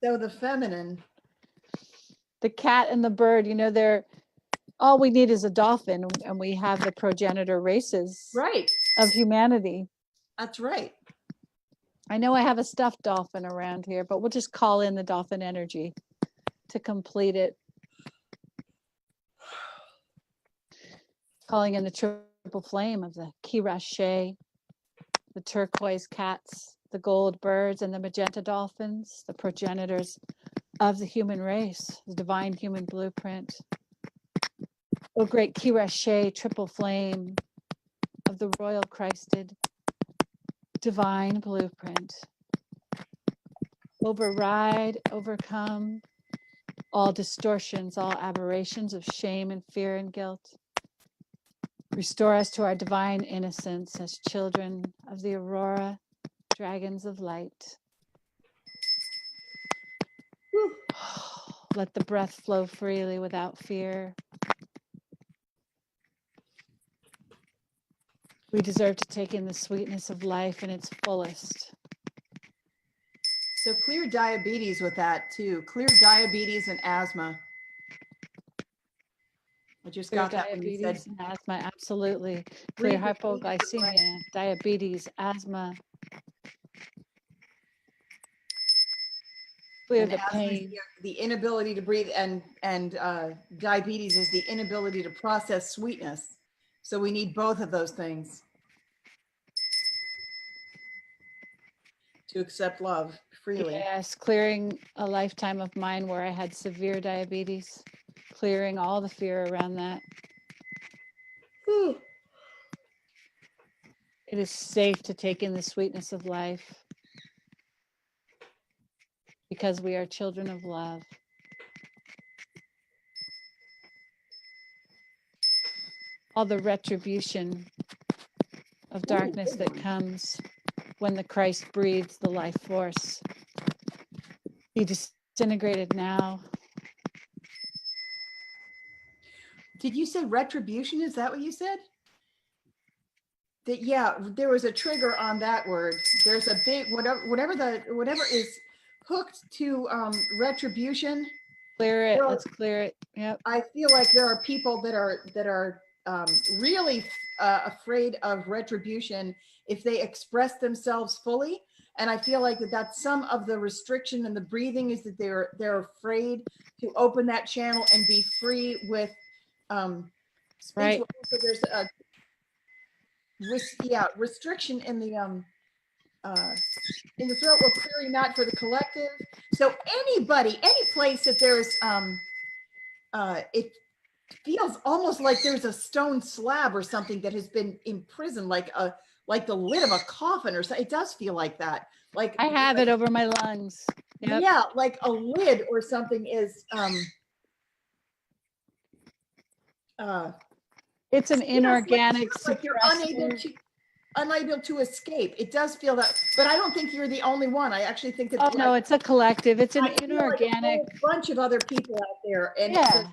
S2: So the feminine.
S1: The cat and the bird, you know, they're all we need is a dolphin, and we have the progenitor races
S2: Right.
S1: of humanity.
S2: That's right.
S1: I know I have a stuffed dolphin around here, but we'll just call in the dolphin energy to complete it. Calling in the triple flame of the Kirache, the turquoise cats, the gold birds, and the magenta dolphins, the progenitors of the human race, the divine human blueprint. O great Kirache, triple flame of the royal Christed divine blueprint. Override, overcome all distortions, all aberrations of shame and fear and guilt. Restore us to our divine innocence as children of the aurora, dragons of light.
S2: Whew.
S1: Let the breath flow freely without fear. We deserve to take in the sweetness of life in its fullest.
S2: So clear diabetes with that too. Clear diabetes and asthma. I just got that when you said
S1: diabetes and asthma, absolutely.
S2: breathe
S1: Clear
S2: the deep
S1: hypoglycemia, diabetes, asthma. Clear
S2: and
S1: the
S2: asthma is
S1: pain.
S2: the inability to breathe, and diabetes is the inability to process sweetness. So we need both of those things to accept love freely.
S1: Yes, clearing a lifetime of mine where I had severe diabetes, clearing all the fear around that.
S2: Whew.
S1: It is safe to take in the sweetness of life because we are children of love. All the retribution of darkness that comes when the Christ breathes the life force be disintegrated now.
S2: Did you say retribution? Is that what you said? That, yeah, there was a trigger on that word. There's a big whatever is hooked to retribution.
S1: Clear it. Let's clear it. Yep.
S2: I feel like there are people that are really afraid of retribution if they express themselves fully. And I feel like that's some of the restriction in the breathing, is that they're afraid to open that channel and be free with speech.
S1: Right.
S2: So there's a restriction in the throat. We're clearing that for the collective. So anybody, any place that there's it feels almost like there's a stone slab or something that has been imprisoned, like the lid of a coffin or something. It does feel like that. like
S1: I have it over my lungs. Yep.
S2: yeah, like a lid or something is
S1: It's an inorganic
S2: like you're
S1: suppressor.
S2: unable to escape. It does feel that, but I don't think you're the only one. I actually think that
S1: Oh no, it's a collective. It's an
S2: I feel like a
S1: inorganic.
S2: whole bunch of other people out there, and
S1: Yeah.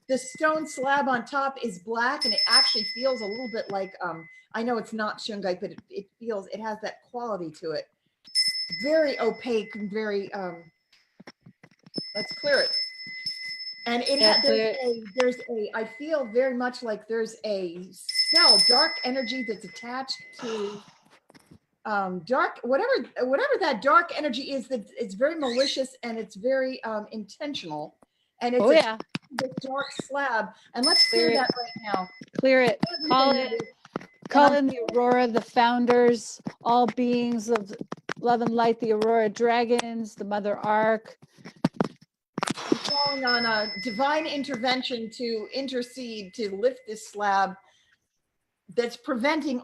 S2: the stone slab on top is black, and it actually feels a little bit like I know it's not shungite, but it feels, it has that quality to it. Very opaque and very let's clear it. And it
S1: Yeah,
S2: there's a I feel very much like there's a spell, dark energy that's attached to dark, whatever that dark energy is, that it's very malicious and it's very intentional, and it's
S1: yeah.
S2: this dark slab. And let's clear that right now.
S1: Clear it. Call in the Aurora, the founders, all beings of love and light, the Aurora dragons, the Mother Ark.
S2: I'm calling on a divine intervention to intercede, to lift this slab that's preventing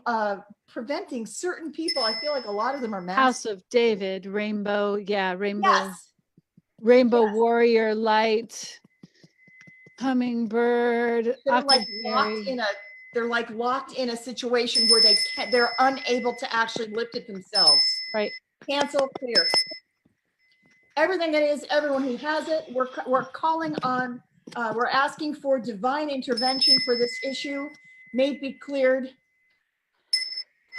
S2: certain people. I feel like a lot of them are masked.
S1: House of David, rainbow, yeah, rainbow.
S2: Yes.
S1: Rainbow warrior light, hummingbird.
S2: They're like locked in a situation where they're unable to actually lift it themselves.
S1: Right.
S2: Cancel, clear. Everything that is, everyone who has it, we're calling on, we're asking for divine intervention for this issue. May it be cleared.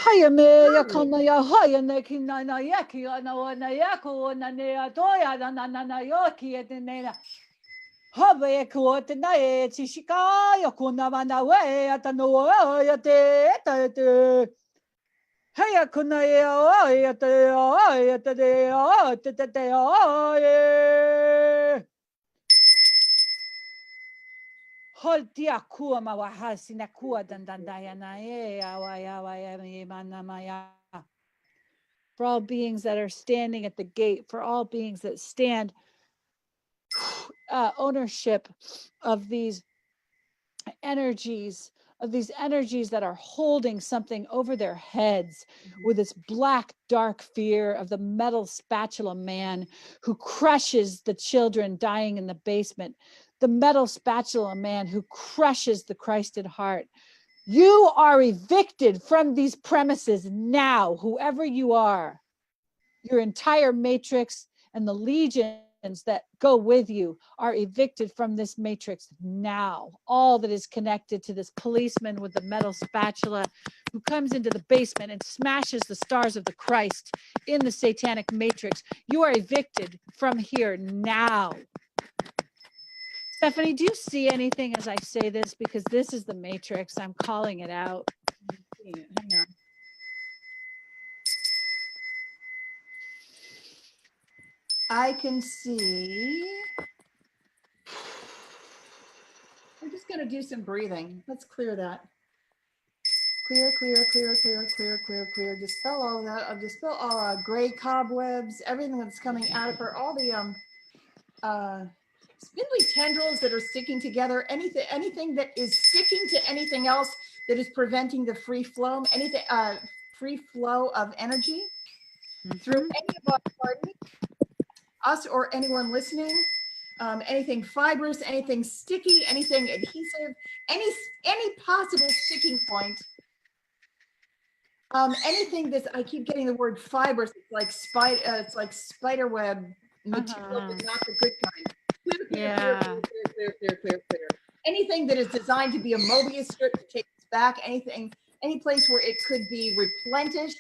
S1: Hiya me ya kana ya hiya ne kina na yaki na yaku na ne atoya na yoki etnena. Habe ko tena e chishika ya kuna bana we atano ya te. Hiya kuna ya te. Holtia kua mawahasi na kua dandandaya na awaya manamaya. For all beings that are standing at the gate, for all beings that stand ownership of these energies, that are holding something over their heads with this black, dark fear of the metal spatula man who crushes the children dying in the basement, the metal spatula man who crushes the Christed heart. You are evicted from these premises now, whoever you are. Your entire matrix and the legions that go with you are evicted from this matrix now. All that is connected to this policeman with the metal spatula who comes into the basement and smashes the stars of the Christ in the satanic matrix. You are evicted from here now. Stephanie, do you see anything as I say this? Because this is the matrix. I'm calling it out.
S2: Hang on. I can see. We're just going to do some breathing. Let's clear that. Clear, clear, clear, clear, clear, clear, clear. Dispel all that. I'll dispel all gray cobwebs, everything that's coming out of her, all the spindly tendrils that are sticking together, anything that is sticking to anything else that is preventing the free flow, free flow of energy through any of our party, us or anyone listening. Anything fibrous, anything sticky, anything adhesive, any possible sticking point. Anything that's, I keep getting the word fibrous. It's like spider web material, but not the good kind. Clear. Anything that is designed to be a Mobius strip to take us back. Any place where it could be replenished.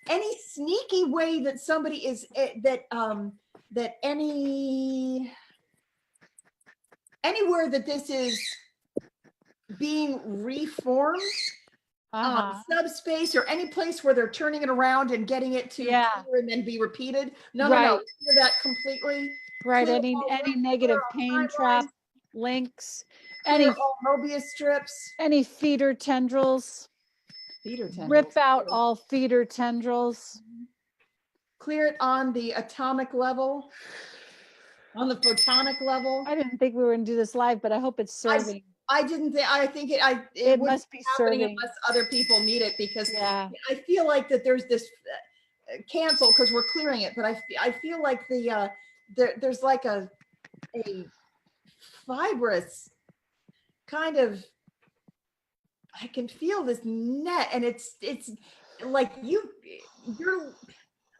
S2: Any sneaky way that somebody is anywhere that this is being reformed, subspace, or any place where they're turning it around and getting it to clear and then be repeated. No, clear that completely.
S1: Right, any negative pain trap links, any
S2: Mobius strips,
S1: any feeder tendrils. Rip out all feeder tendrils.
S2: Clear it on the atomic level, on the photonic level.
S1: I didn't think we were going to do this live, but I hope it's serving.
S2: I think it
S1: must be serving
S2: unless other people need it, because
S1: I
S2: feel like that there's this cancel because we're clearing it, but I feel like there's like a fibrous kind of, I can feel this net, and it's like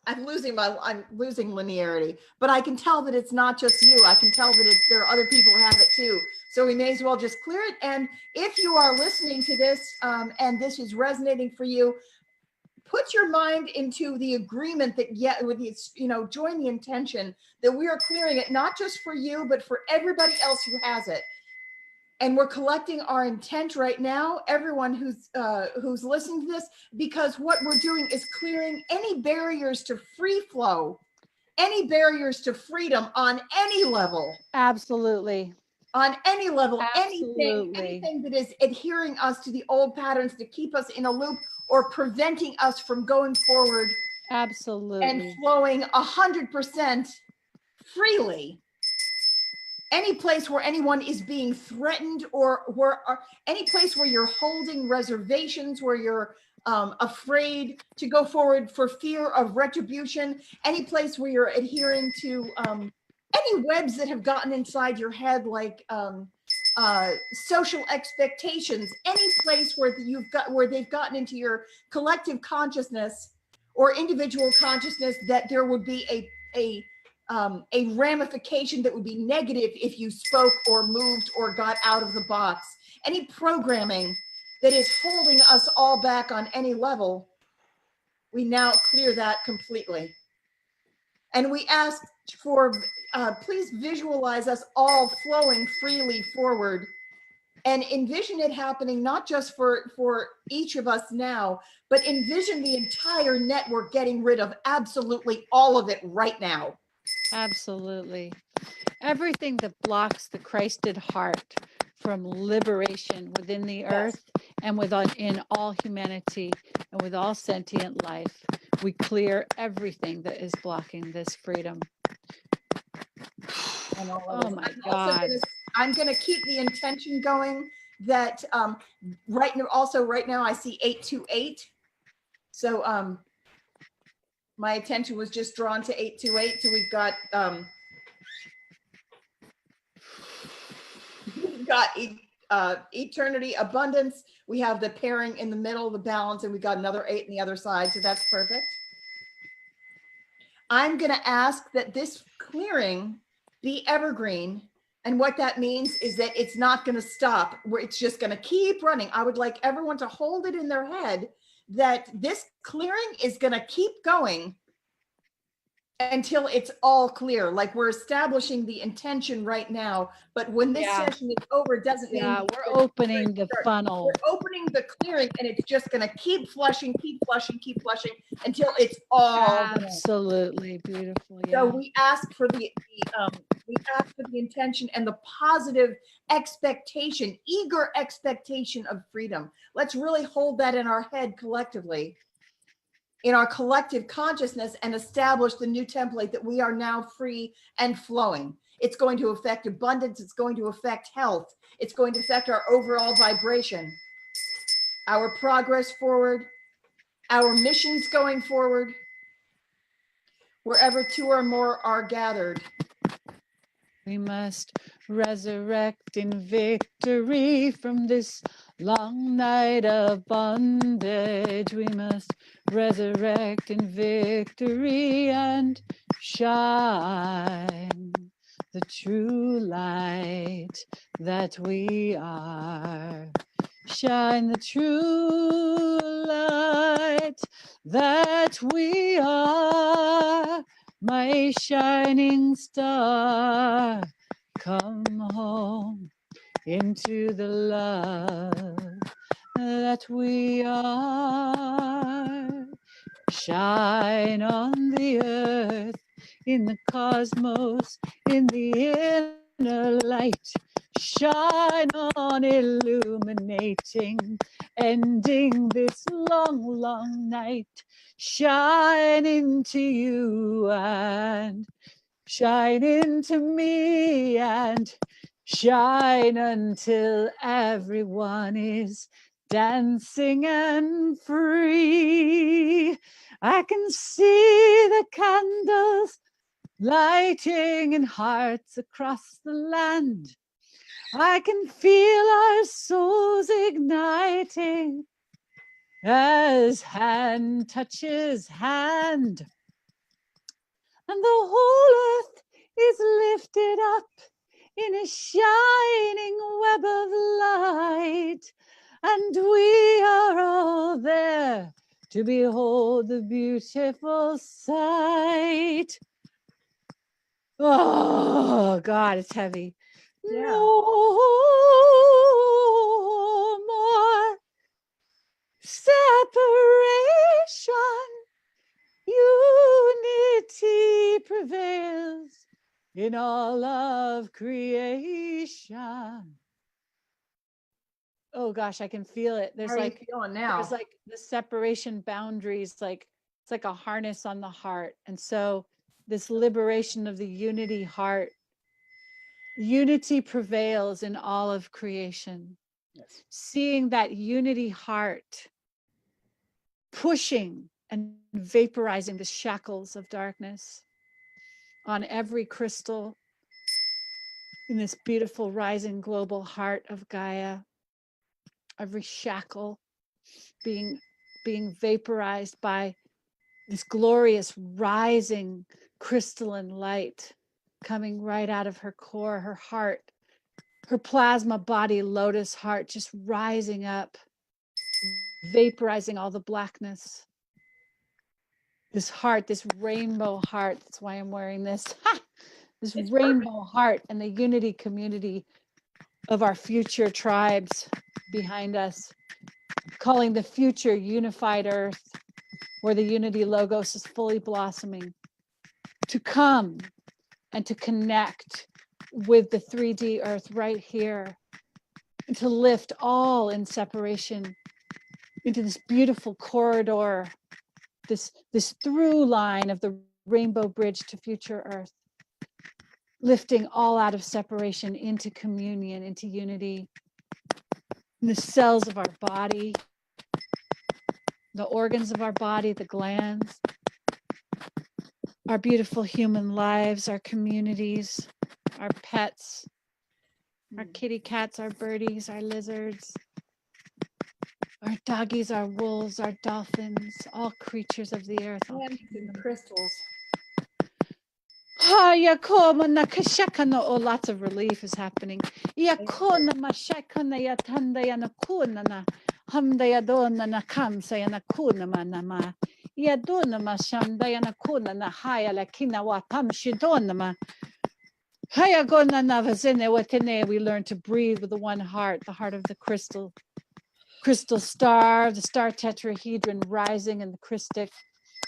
S2: I'm losing linearity, but I can tell that it's not just you. I can tell that there are other people who have it too. So we may as well just clear it. And if you are listening to this and this is resonating for you, put your mind into the agreement that join the intention that we are clearing it, not just for you, but for everybody else who has it. And we're collecting our intent right now, everyone who's listening to this, because what we're doing is clearing any barriers to free flow, any barriers to freedom on any level.
S1: Absolutely.
S2: On any level,
S1: Absolutely.
S2: anything that is adhering us to the old patterns to keep us in a loop or preventing us from going forward.
S1: Absolutely.
S2: And flowing 100% freely. Any place where anyone is being threatened or any place where you're holding reservations, where you're afraid to go forward for fear of retribution, any place where you're adhering to any webs that have gotten inside your head, like social expectations, any place where they've gotten into your collective consciousness or individual consciousness, that there would be a ramification that would be negative if you spoke or moved or got out of the box. Any programming that is holding us all back on any level, we now clear that completely. And we ask for, please visualize us all flowing freely forward and envision it happening, not just for each of us now, but envision the entire network getting rid of absolutely all of it right now.
S1: Absolutely. Everything that blocks the Christed heart from liberation within the earth and in all humanity and with all sentient life, we clear everything that is blocking this freedom. Oh my God.
S2: I'm going to keep the intention going that right now I see 828. So my attention was just drawn to 828. So we've got eternity, abundance. We have the pairing in the middle, the balance, and we got another 8 on the other side. So that's perfect. I'm going to ask that this clearing be evergreen. And what that means is that it's not going to stop, where it's just going to keep running. I would like everyone to hold it in their head that this clearing is going to keep going until it's all clear. Like, we're establishing the intention right now, but when this session is over, it doesn't mean
S1: we're opening the funnel.
S2: We're opening the clearing, and it's just going to keep flushing until it's all
S1: absolutely beautiful.
S2: So we ask for the intention and the positive expectation, eager expectation of freedom. Let's really hold that in our head collectively, in our collective consciousness, and establish the new template that we are now free and flowing. It's going to affect abundance. It's going to affect health. It's going to affect our overall vibration, our progress forward, our missions going forward, wherever 2 or more are gathered.
S1: We must resurrect in victory from this long night of bondage. We must resurrect in victory and shine the true light that we are. Shine the true light that we are. My shining star, come home into the love that we are. Shine on the earth, in the cosmos, in the inner light. Shine on, illuminating, ending this long, long night. Shine into you and shine into me and shine until everyone is dancing and free. I can see the candles lighting in hearts across the land. I can feel our souls igniting as hand touches hand. And the whole earth is lifted up in a shining web of light. And we are all there to behold the beautiful sight. Oh, God, it's heavy.
S2: Yeah.
S1: No more separation. Unity prevails in all of creation. Oh gosh, I can feel it.
S2: How are you feeling now?
S1: There's like the separation boundaries, like it's like a harness on the heart. And so this liberation of the unity heart, unity prevails in all of creation.
S2: Yes.
S1: Seeing that unity heart pushing and vaporizing the shackles of darkness on every crystal in this beautiful rising global heart of Gaia, every shackle being vaporized by this glorious rising crystalline light coming right out of her core, her heart, her plasma body, lotus heart, just rising up, vaporizing all the blackness. This heart, this rainbow heart, that's why I'm wearing this. This
S2: It's
S1: rainbow heart and the unity community of our future tribes behind us, calling the future unified earth, where the unity logos is fully blossoming, to come and to connect with the 3D earth right here, and to lift all in separation into this beautiful corridor, this through line of the rainbow bridge to future earth, lifting all out of separation into communion, into unity. In the cells of our body, the organs of our body, the glands, our beautiful human lives, our communities, our pets, our kitty cats, our birdies, our lizards, our doggies, our wolves, our dolphins, all creatures of the earth.
S2: And the crystals.
S1: Lots of relief is happening. We learn to breathe with the one heart, the heart of the crystal star, the star tetrahedron rising in the Christic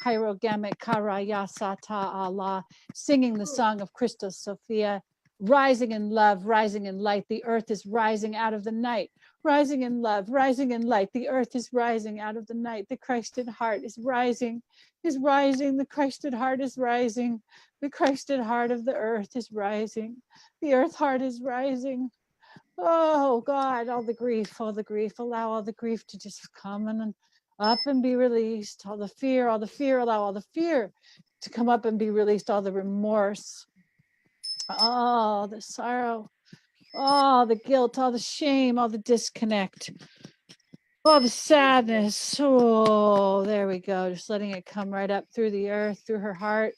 S1: hierogamic Karaya Sata Allah, singing the song of Christos Sophia, rising in love, rising in light. The earth is rising out of the night, rising in love, rising in light. The earth is rising out of the night. The Christed heart is rising, is rising. The Christed heart is rising. The Christed heart of the earth is rising. The earth heart is rising. Oh God, all the grief, allow all the grief to just come and up and be released. All the fear, allow all the fear to come up and be released. All the remorse, all the sorrow, all the guilt, all the shame, all the disconnect, all the sadness. Oh, there we go. Just letting it come right up through the earth, through her heart,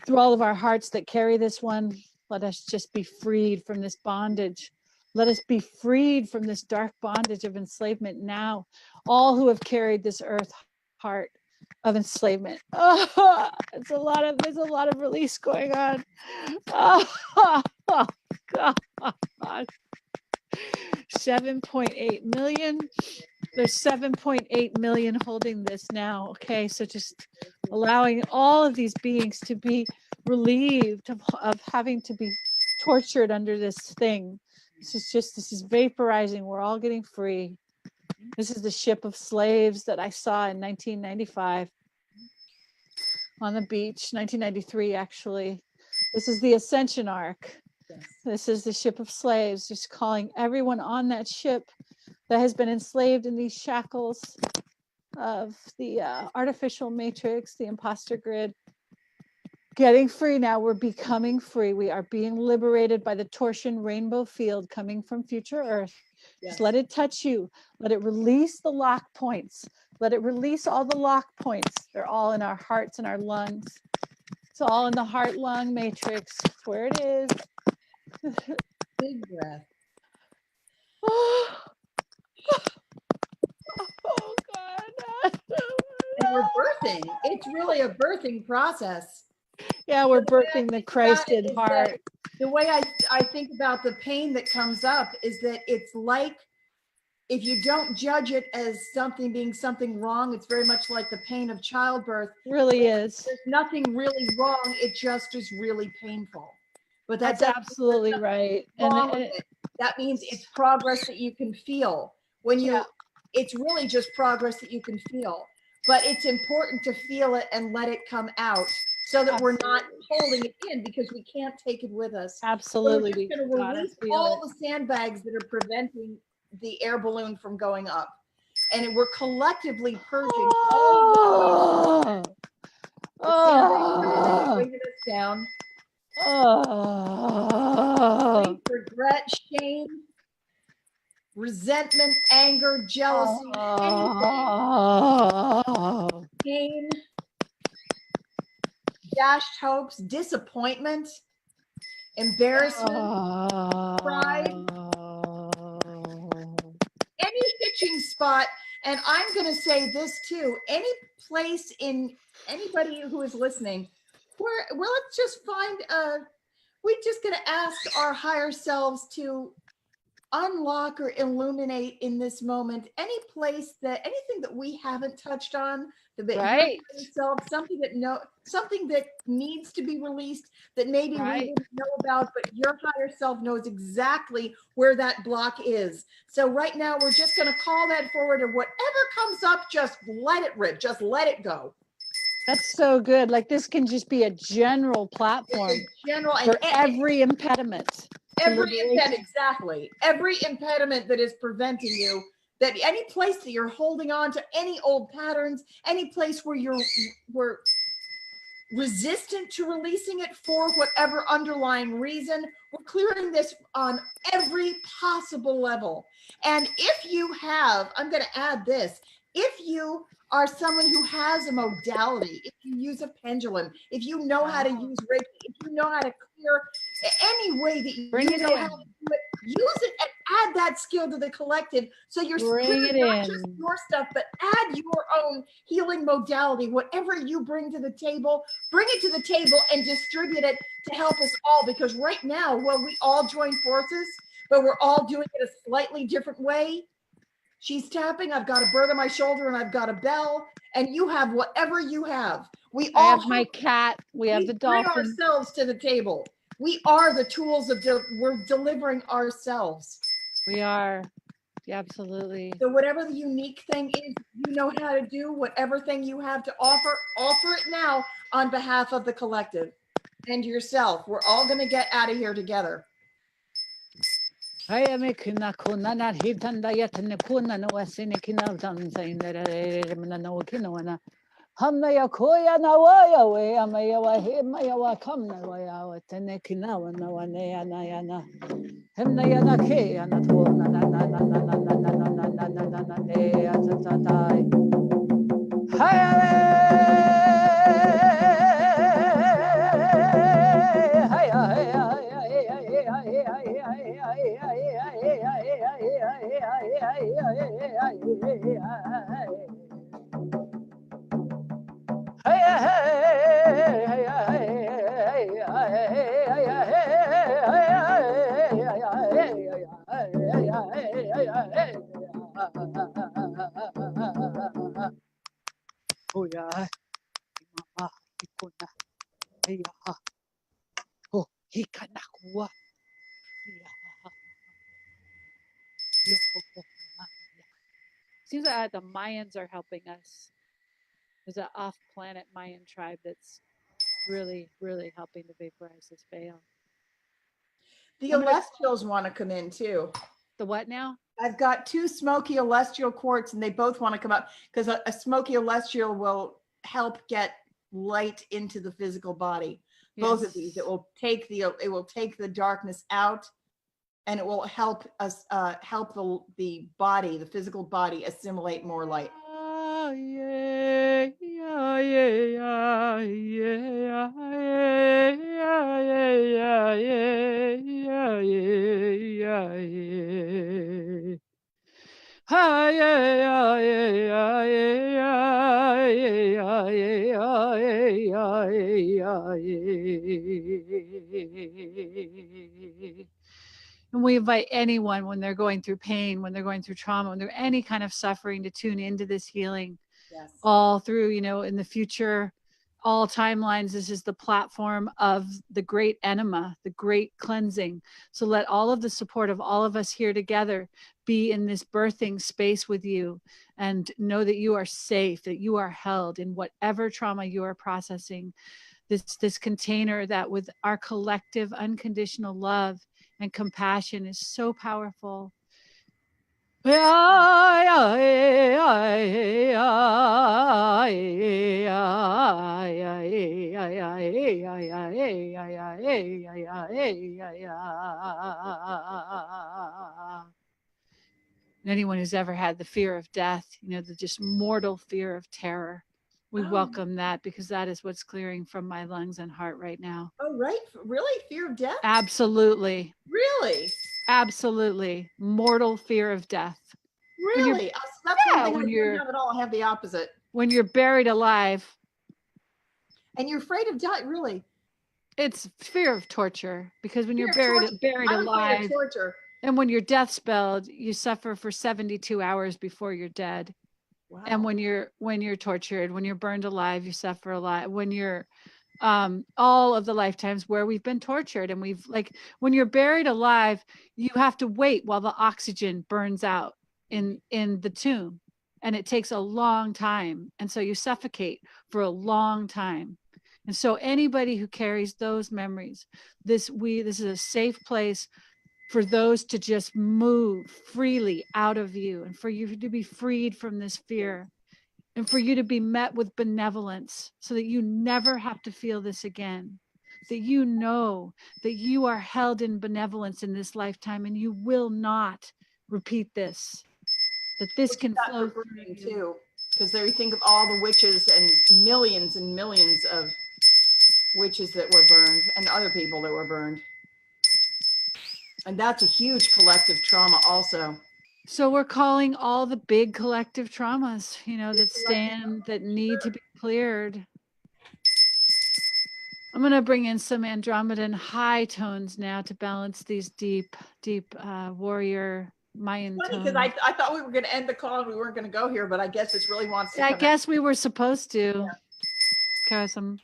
S1: through all of our hearts that carry this one. Let us just be freed from this bondage. Let us be freed from this dark bondage of enslavement now. All who have carried this earth heart of enslavement. Oh, there's a lot of release going on. Oh, God. 7.8 million. There's 7.8 million holding this now. Okay, so just allowing all of these beings to be relieved of having to be tortured under this thing. This is vaporizing. We're all getting free. This is the ship of slaves that I saw in 1995 on the beach, 1993 actually. This is the Ascension Arc. This is the ship of slaves, just calling everyone on that ship that has been enslaved in these shackles of the artificial matrix, the imposter grid, getting free now. We're becoming free. We are being liberated by the torsion rainbow field coming from future Earth.
S2: Yes.
S1: Just let it touch you. Let it release the lock points. Let it release all the lock points. They're all in our hearts and our lungs. It's all in the heart-lung matrix. It's where it is.
S2: Big breath.
S1: Oh, God.
S2: And we're birthing. It's really a birthing process.
S1: Yeah, we're birthing the Christed heart.
S2: The way I think about the pain that comes up is that it's like, if you don't judge it as something being something wrong, it's very much like the pain of childbirth.
S1: Really is.
S2: There's nothing really wrong. It just is really painful. But
S1: That's absolutely right.
S2: And that means it's progress that you can feel when you, it's really just progress that you can feel, but it's important to feel it and let it come out so that we're not holding it in, because we can't take it with us.
S1: Absolutely.
S2: So we're just going to release all the sandbags that are preventing the air balloon from going up. And we're collectively purging all of the sandbags, bringing us down. Regret, shame, resentment, anger, jealousy, anything. Pain, dashed hopes, disappointment, embarrassment, pride, any itching spot. And I'm going to say this too, any place in anybody who is listening where, well, let's just find we're just going to ask our higher selves to unlock or illuminate in this moment any place that, anything that we haven't touched on, that yourself, something that needs to be released, that maybe we didn't know about, but your higher self knows exactly where that block is. So right now we're just going to call that forward, and whatever comes up, just let it rip, just let it go.
S1: That's so good. Like, this can just be a general platform for every impediment.
S2: Every impediment, exactly. Every impediment that is preventing you, that any place that you're holding on to, any old patterns, any place where we're resistant to releasing it for whatever underlying reason, we're clearing this on every possible level. And if you have, I'm going to add this, if you are someone who has a modality, if you use a pendulum, if you know how to use Reiki, if you know how to clear any way that you know how to do it, use it and add that skill to the collective. So you're not just your stuff, but add your own healing modality. Whatever you bring to the table, bring it to the table and distribute it to help us all. Because right now, well, we all join forces, but we're all doing it a slightly different way. She's tapping, I've got a bird on my shoulder, and I've got a bell, and you have whatever you have. We all
S1: have my cat, we have the dolphin.
S2: Bring ourselves to the table. We are the tools of, we're delivering ourselves.
S1: We are, absolutely.
S2: So whatever the unique thing is you know how to do, whatever thing you have to offer it now on behalf of the collective and yourself. We're all going to get out of here together.
S1: Haya mekina kuna na hitanda yatne kuna no wasine kina danza indere mena no kino na hamna ya koya na waya we amaya wa he maya wa kamna waya wa tene kina na wane ya na hamna ya na ke ya na to na ne ya ta dai haya oh yeah, mama ikuna yeah, oh hikanakuwa seems like the Mayans are helping us. There's an off-planet Mayan tribe that's really, really helping to vaporize this veil.
S2: The Celestials want to come in too.
S1: the what now?
S2: I've got 2 smoky celestial quartz, and they both want to come up because a smoky celestial will help get light into the physical body. Both of these, it will take the darkness out, and it will help us help the body, the physical body, assimilate more light.
S1: And we invite anyone when they're going through pain, when they're going through trauma, when they're any kind of suffering, to tune into this healing.
S2: Yes.
S1: All through, in the future, all timelines, this is the platform of the great enema, the great cleansing. So let all of the support of all of us here together be in this birthing space with you, and know that you are safe, that you are held in whatever trauma you are processing. This container that with our collective unconditional love and compassion is so powerful. Anyone who's ever had the fear of death, the just mortal fear of terror, we welcome that, because that is what's clearing from my lungs and heart right now.
S2: Oh, right. Really? Fear of death?
S1: Absolutely.
S2: Really?
S1: Absolutely. Mortal fear of death.
S2: Really? That's one thing I don't have at all. I have the opposite.
S1: When you're buried alive.
S2: And you're afraid of dying, really?
S1: It's fear of torture, because when you're buried alive,
S2: torture.
S1: And when you're death spelled, you suffer for 72 hours before you're dead. Wow. And when you're tortured, when you're burned alive, you suffer a lot. When you're all of the lifetimes where we've been tortured, and when you're buried alive, you have to wait while the oxygen burns out in the tomb, and it takes a long time, and so you suffocate for a long time. And so anybody who carries those memories, this is a safe place for those to just move freely out of you, and for you to be freed from this fear, and for you to be met with benevolence, so that you never have to feel this again, that you know that you are held in benevolence in this lifetime, and you will not repeat this, that this can flow through you
S2: too, because they think of all the witches and millions of witches that were burned, and other people that were burned. And that's a huge collective trauma also.
S1: So we're calling all the big collective traumas, that need to be cleared. I'm going to bring in some Andromedan high tones now to balance these deep warrior Mayan tones.
S2: Because I thought we were going to end the call and we weren't going to go here, but I guess this really wants to.
S1: I guess we were supposed to. Okay, some.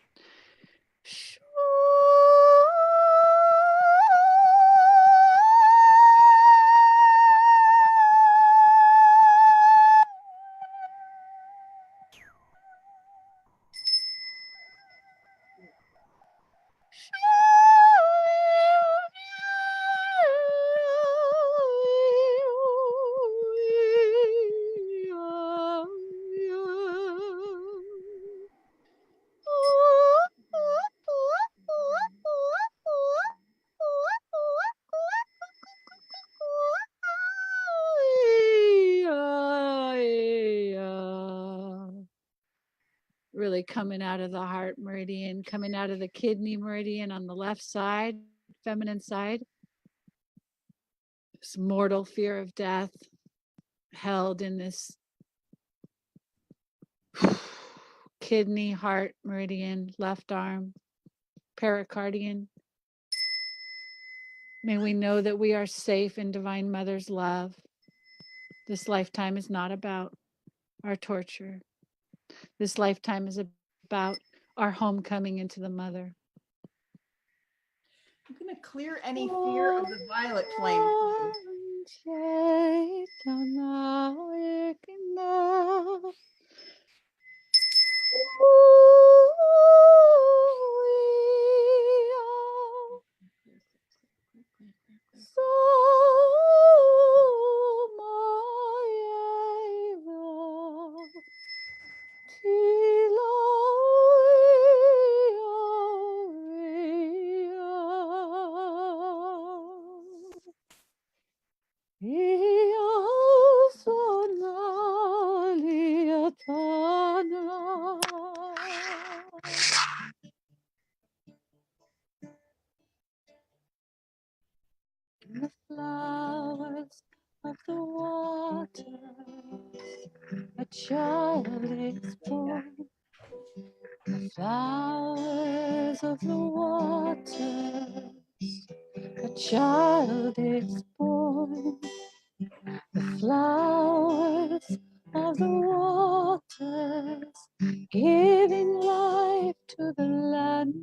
S1: Really coming out of the heart meridian, coming out of the kidney meridian on the left side, feminine side. This mortal fear of death held in this kidney, heart meridian, left arm, pericardian. May we know that we are safe in Divine Mother's love. This lifetime is not about our torture. This lifetime is about our homecoming into the Mother.
S2: I'm going to clear any fear of the violet flame.
S1: Io sono lietana. In the flowers of the waters, a child is born. The flowers of the waters, a child is born. The flowers of the waters, giving life to the land.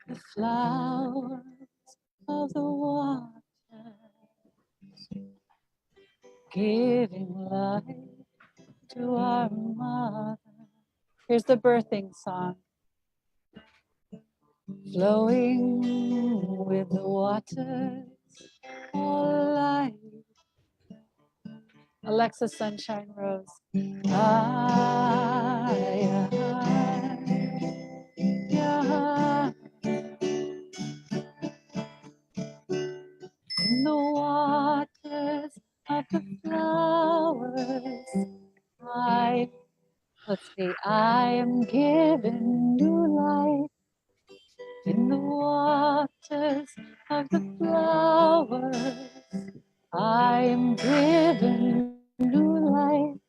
S1: The flowers of the waters, giving life to our mother. Here's the birthing song. Flowing with the waters, all life. Alexa Sunshine Rose. Ah, yeah, yeah. In the waters of the flowers, let's see, I am given new life. In the waters of the flowers, I am given new life.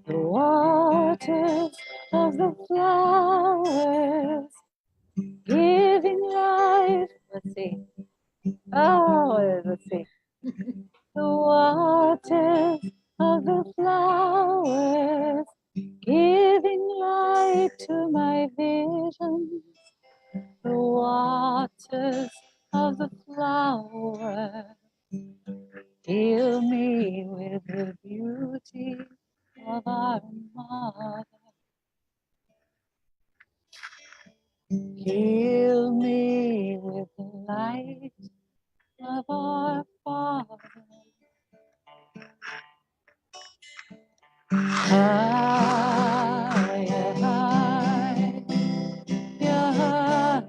S1: The waters of the flowers, giving life. Let's see. Oh, let's see. The waters of the flowers, giving light to my vision. The waters of the flowers, fill me with the beauty of our mother. Fill me with the light of our Father. High, high, yeah.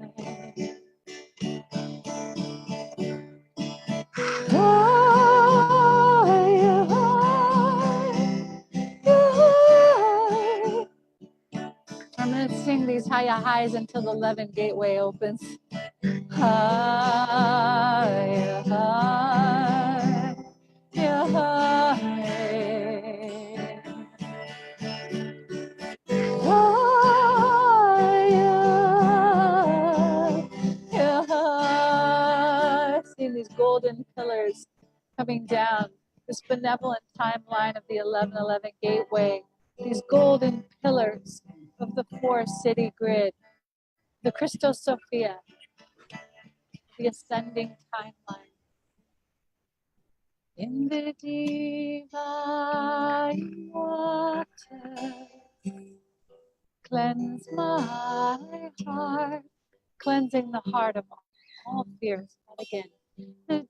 S1: I'm going to sing these higher highs until the 11 gateway opens. High, high, high. Seeing these golden pillars coming down, this benevolent timeline of the 1111 gateway, these golden pillars of the 4-city grid, the Christos Sophia, the ascending timeline. In the divine water, cleanse my heart, cleansing the heart of all fears. And again, the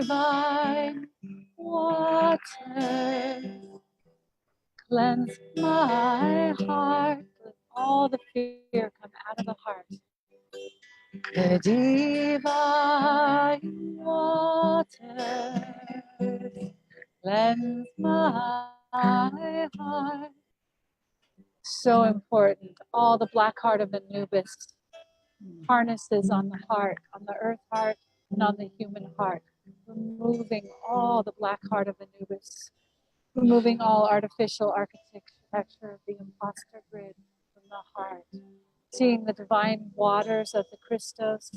S1: divine water, cleanse my heart. Let all the fear come out of the heart. The divine water, cleanse my heart. So important. All the black heart of Anubis harnesses on the heart, on the earth heart, and on the human heart, removing all the black heart of Anubis, removing all artificial architecture of the imposter grid from the heart, seeing the divine waters of the Christos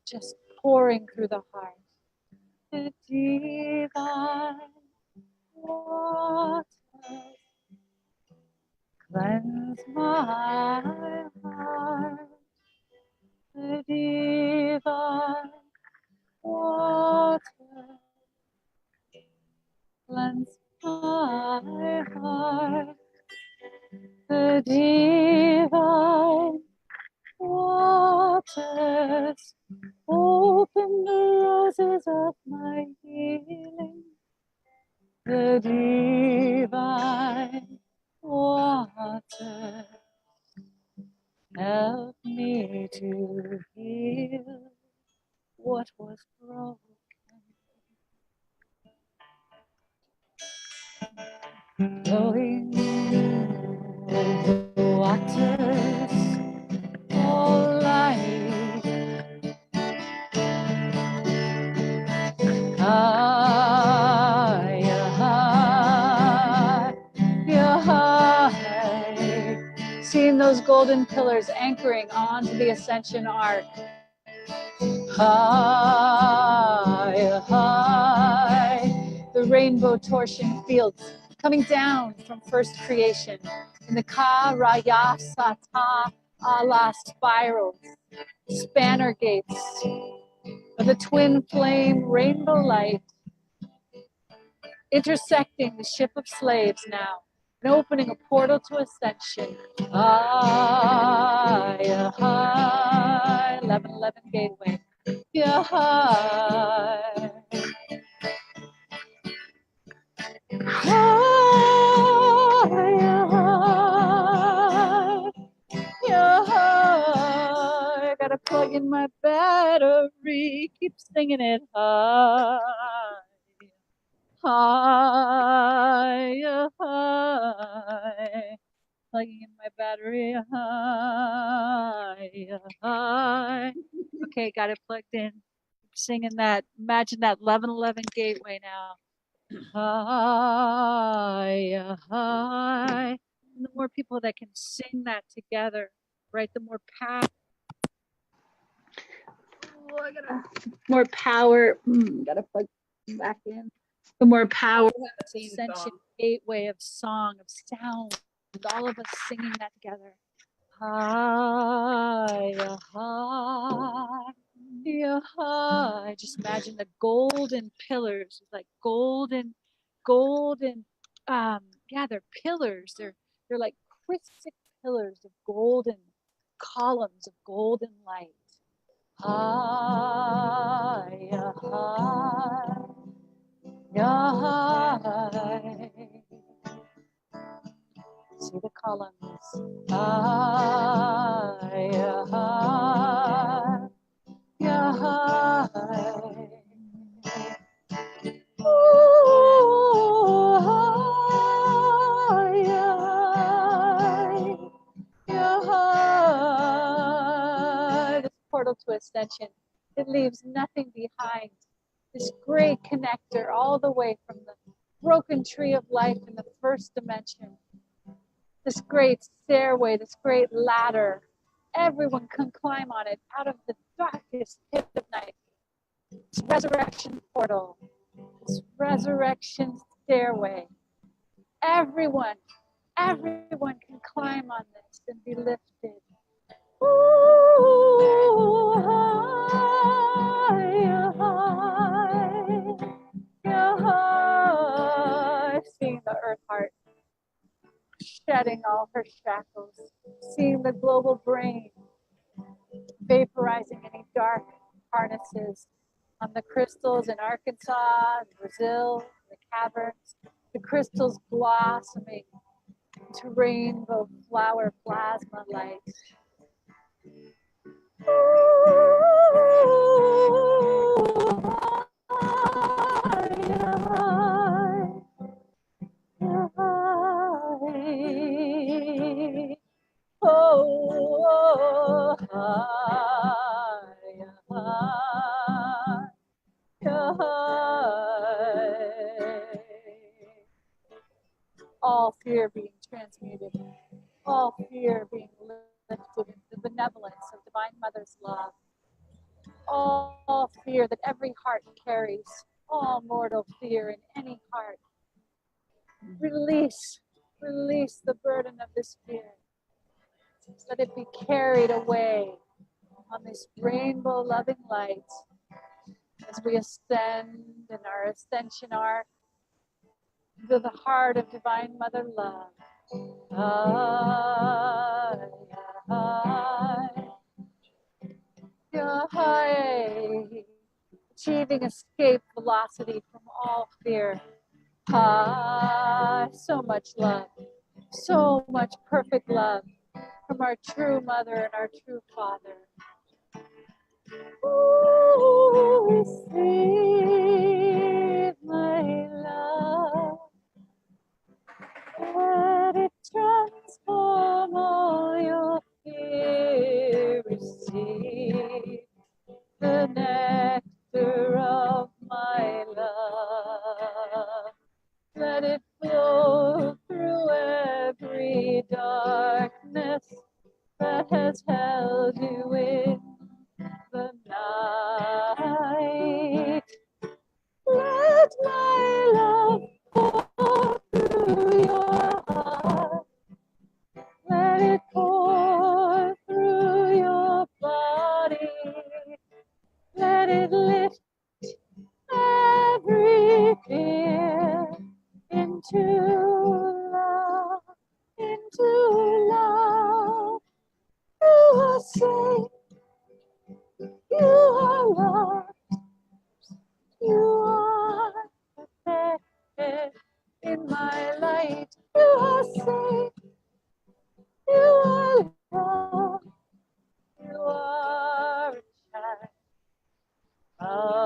S1: just pouring through the heart. The divine waters cleanse my heart. The divine water cleanse my heart. The divine waters open the roses of my healing. The divine water help me to heal what was broken. those golden pillars anchoring onto the ascension arc. High, high, the rainbow torsion fields coming down from first creation in the Ka Raya Sata Allah spirals, spanner gates of the twin flame rainbow light, intersecting the ship of slaves now and opening a portal to ascension. High, high, 1111 gateway. Yeah, high. High, high, yeah, high. I gotta plug in my battery. Keep singing it high, high, high. Plugging in my battery high, high. Okay, got it plugged in. Singing that. Imagine that 1111 gateway now. High, high. And the more people that can sing that together, right? The more power. Oh, I gotta more power. Gotta plug back in. The more power. Ascension gateway of song, of sound. All of us singing that together. High, high, high. Just imagine the golden pillars, like golden, yeah, they're pillars. They're like crystal pillars of golden columns of golden light. High, high, high. See the columns. High, high, high. Ooh, high, high. This portal to ascension, it leaves nothing behind. This great connector all the way from the broken tree of life in the first dimension. This great stairway, this great ladder. Everyone can climb on it out of the darkest pit of night. This resurrection portal, this resurrection stairway. Everyone can climb on this and be lifted. Ooh, high, high, high. Seeing the earth heart shedding all her shackles, seeing the global brain vaporizing any dark harnesses on the crystals in Arkansas, Brazil, the caverns, the crystals blossoming into rainbow flower plasma light. Oh, high, high. All fear being transmuted, all fear being lifted into the benevolence of Divine Mother's love. All fear that every heart carries, all mortal fear in any heart. Release the burden of this fear. Let it be carried away on this rainbow loving light as we ascend in our ascension arc to the heart of Divine Mother love. High, high, high. Achieving escape velocity from all fear. High, so much love, so much perfect love from our true mother and our true father. Ooh, receive my love. Let it transform all your fear. Receive the nectar of my love. Let it flow through every darkness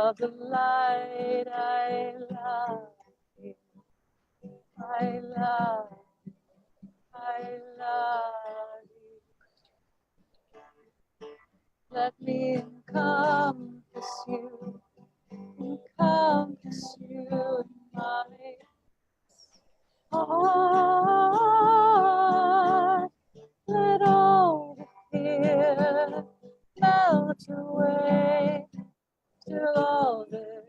S1: of the light, I love you. I love you. Let me encompass you in my heart. Let all the fear melt away till all there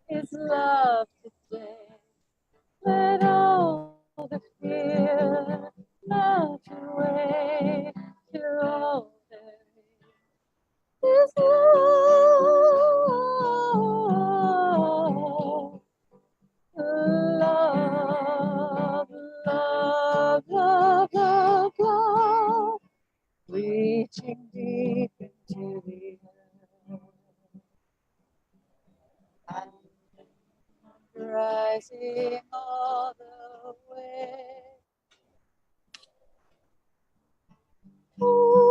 S1: is love today. Let all the fear melt away till all there is love. Love, love, love, love, love, reaching deep into the earth and rising all the way. Ooh.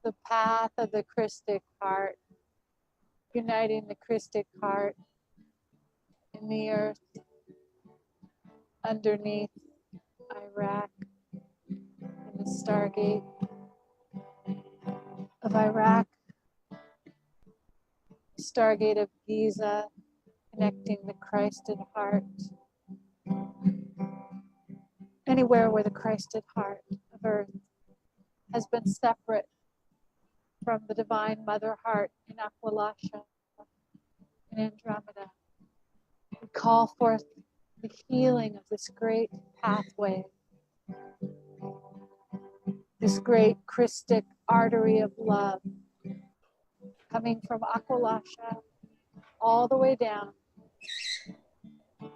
S1: The path of the Christic heart, uniting the Christic heart in the earth underneath Iraq, in the Stargate of Iraq, Stargate of Giza, connecting the Christed heart. Anywhere where the Christed heart of earth has been separate from the Divine Mother heart in Aqualasha, in Andromeda, we call forth the healing of this great pathway, this great Christic artery of love, coming from Aqualasha all the way down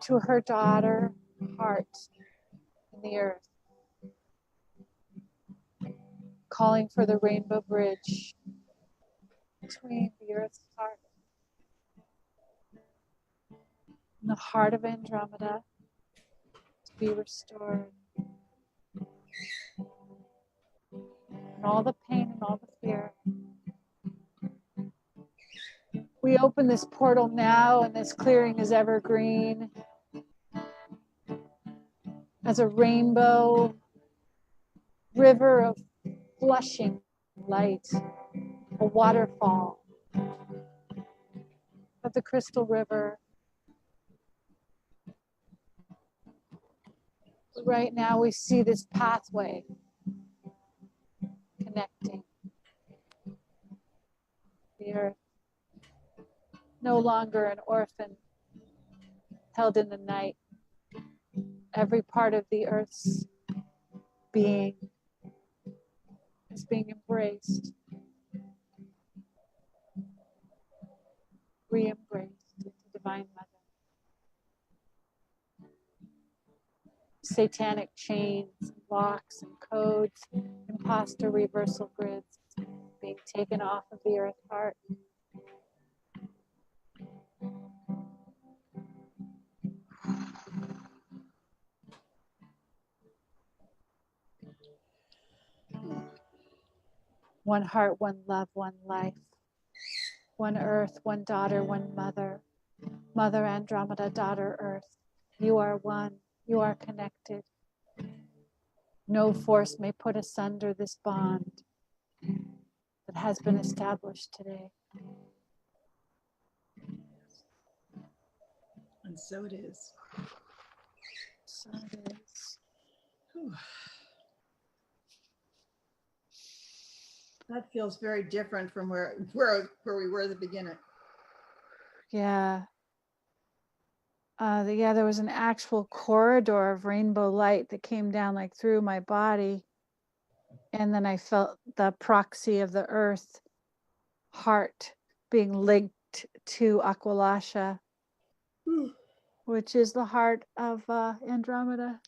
S1: to her daughter heart in the earth, calling for the rainbow bridge between the earth's heart and the heart of Andromeda to be restored. And all the pain and all the fear. We open this portal now, and this clearing is evergreen as a rainbow river of flushing light, a waterfall of the crystal river. Right now we see this pathway connecting the earth. No longer an orphan held in the night. Every part of the earth's being is being embraced, re-embraced into Divine Mother. Satanic chains, locks, and codes, imposter reversal grids being taken off of the earth heart. One heart, one love, one life. One earth, one daughter, one mother. Mother Andromeda, daughter earth. You are one. You are connected. No force may put asunder this bond that has been established today.
S2: And so it is.
S1: So it is.
S2: Whew. That feels very different from where we were at the beginning.
S1: Yeah. There was an actual corridor of rainbow light that came down like through my body. And then I felt the proxy of the earth heart being linked to Aqualasha. which is the heart of Andromeda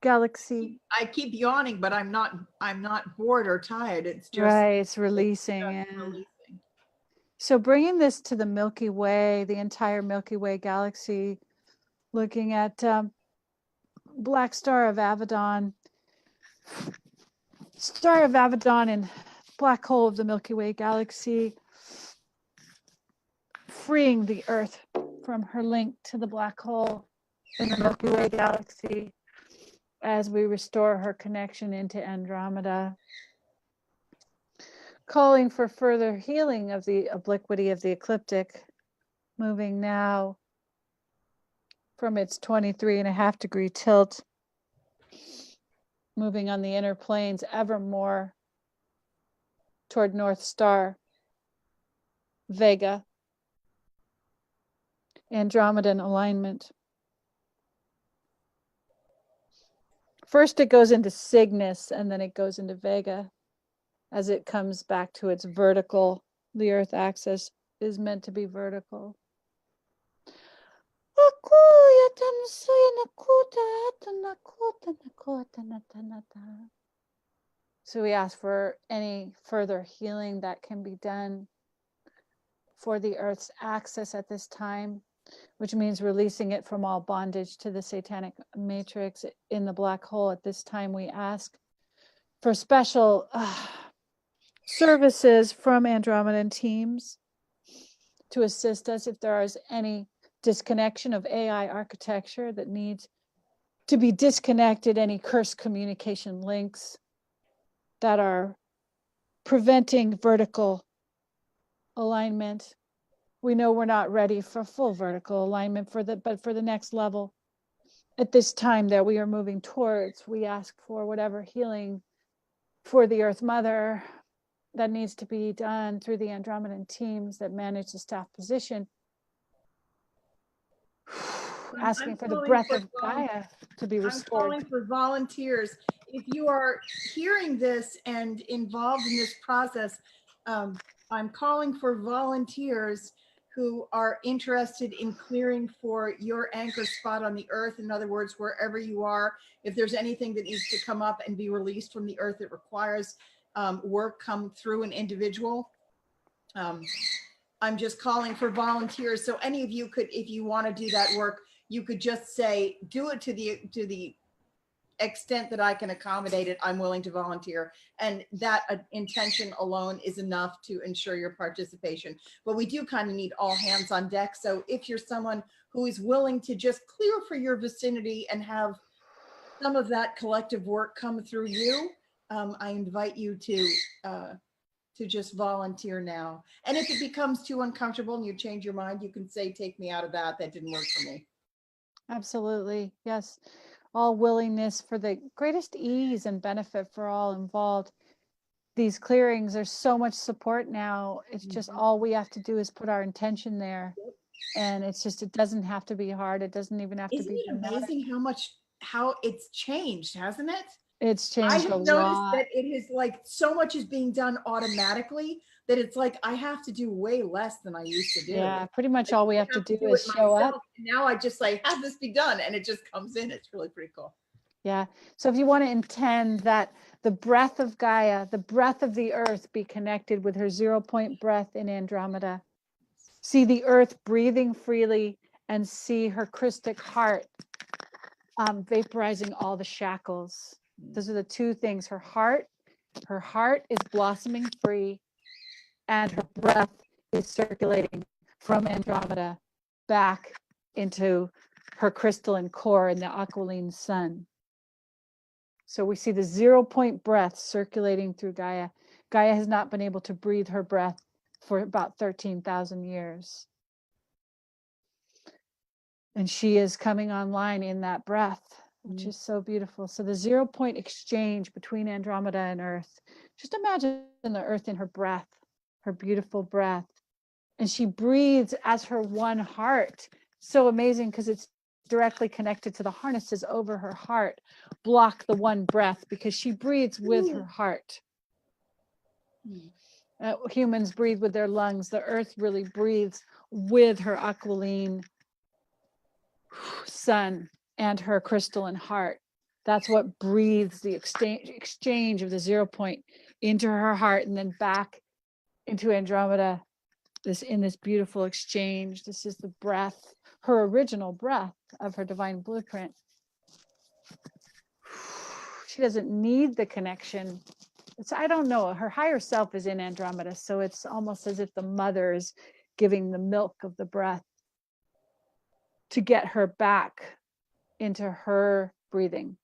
S1: galaxy.
S2: I keep yawning, but I'm not bored or tired. It's just
S1: Right, it's releasing.
S2: just
S1: Yeah.
S2: releasing.
S1: So bringing this to the Milky Way, the entire Milky Way galaxy, looking at Black Star of Avedon, Star of Avedon and black hole of the Milky Way galaxy, freeing the Earth from her link to the black hole in the Milky Way galaxy as we restore her connection into Andromeda, calling for further healing of the obliquity of the ecliptic, moving now from its 23.5-degree tilt, moving on the inner planes ever more toward North Star, Vega, Andromedan alignment. First it goes into Cygnus and then it goes into Vega as it comes back to its vertical. The Earth axis is meant to be vertical. So we ask for any further healing that can be done for the Earth's axis at this time, which means releasing it from all bondage to the satanic matrix in the black hole. At this time, we ask for special services from Andromedan teams to assist us if there is any disconnection of AI architecture that needs to be disconnected, any cursed communication links that are preventing vertical alignment. We know we're not ready for full vertical alignment but for the next level. At this time that we are moving towards, we ask for whatever healing for the Earth Mother that needs to be done through the Andromedan teams that manage the staff position. Asking for the breath of Gaia to be restored.
S2: I'm calling for volunteers. If you are hearing this and involved in this process, I'm calling for volunteers who are interested in clearing for your anchor spot on the Earth. In other words, wherever you are, if there's anything that needs to come up and be released from the Earth that requires work come through an individual. I'm just calling for volunteers. So any of you could, if you want to do that work, you could just say, do it to the extent that I can accommodate it. I'm willing to volunteer. And that intention alone is enough to ensure your participation. But we do kind of need all hands on deck. So if you're someone who is willing to just clear for your vicinity and have some of that collective work come through you, I invite you to just volunteer now. And if it becomes too uncomfortable and you change your mind, you can say, take me out of that. That didn't work for me.
S1: Absolutely. Yes. All willingness for the greatest ease and benefit for all involved. These clearings, there's so much support now. It's just all we have to do is put our intention there. And it's just, it doesn't have to be hard. It doesn't even have to be.
S2: Isn't it amazing how it's changed, hasn't it?
S1: It's changed
S2: I have
S1: a
S2: noticed
S1: lot.
S2: that it is like so much is being done automatically that it's like I have to do way less than I used to do.
S1: Yeah, pretty much all we have to do is show up.
S2: And now I just like, have this be done, and it just comes in. It's really pretty cool.
S1: Yeah. So if you want to intend that the breath of Gaia, the breath of the Earth, be connected with her 0-point breath in Andromeda, see the Earth breathing freely and see her Christic heart vaporizing all the shackles. Those are the two things. Her heart is blossoming free, and her breath is circulating from Andromeda back into her crystalline core in the aquiline sun. So we see the 0-point breath circulating through Gaia. Gaia has not been able to breathe her breath for about 13,000 years. And she is coming online in that breath, which is so beautiful. So the 0-point exchange between Andromeda and Earth. Just imagine the Earth in her breath, her beautiful breath. And she breathes as her one heart. So amazing because it's directly connected to the harnesses over her heart. Block the one breath because she breathes with her heart. Humans breathe with their lungs. The Earth really breathes with her aquiline sun and her crystalline heart. That's what breathes the exchange of the 0 point into her heart and then back into Andromeda. In this beautiful exchange. This is the breath, her original breath of her divine blueprint. She doesn't need the connection. I don't know, her higher self is in Andromeda, so it's almost as if the mother is giving the milk of the breath to get her back into her breathing.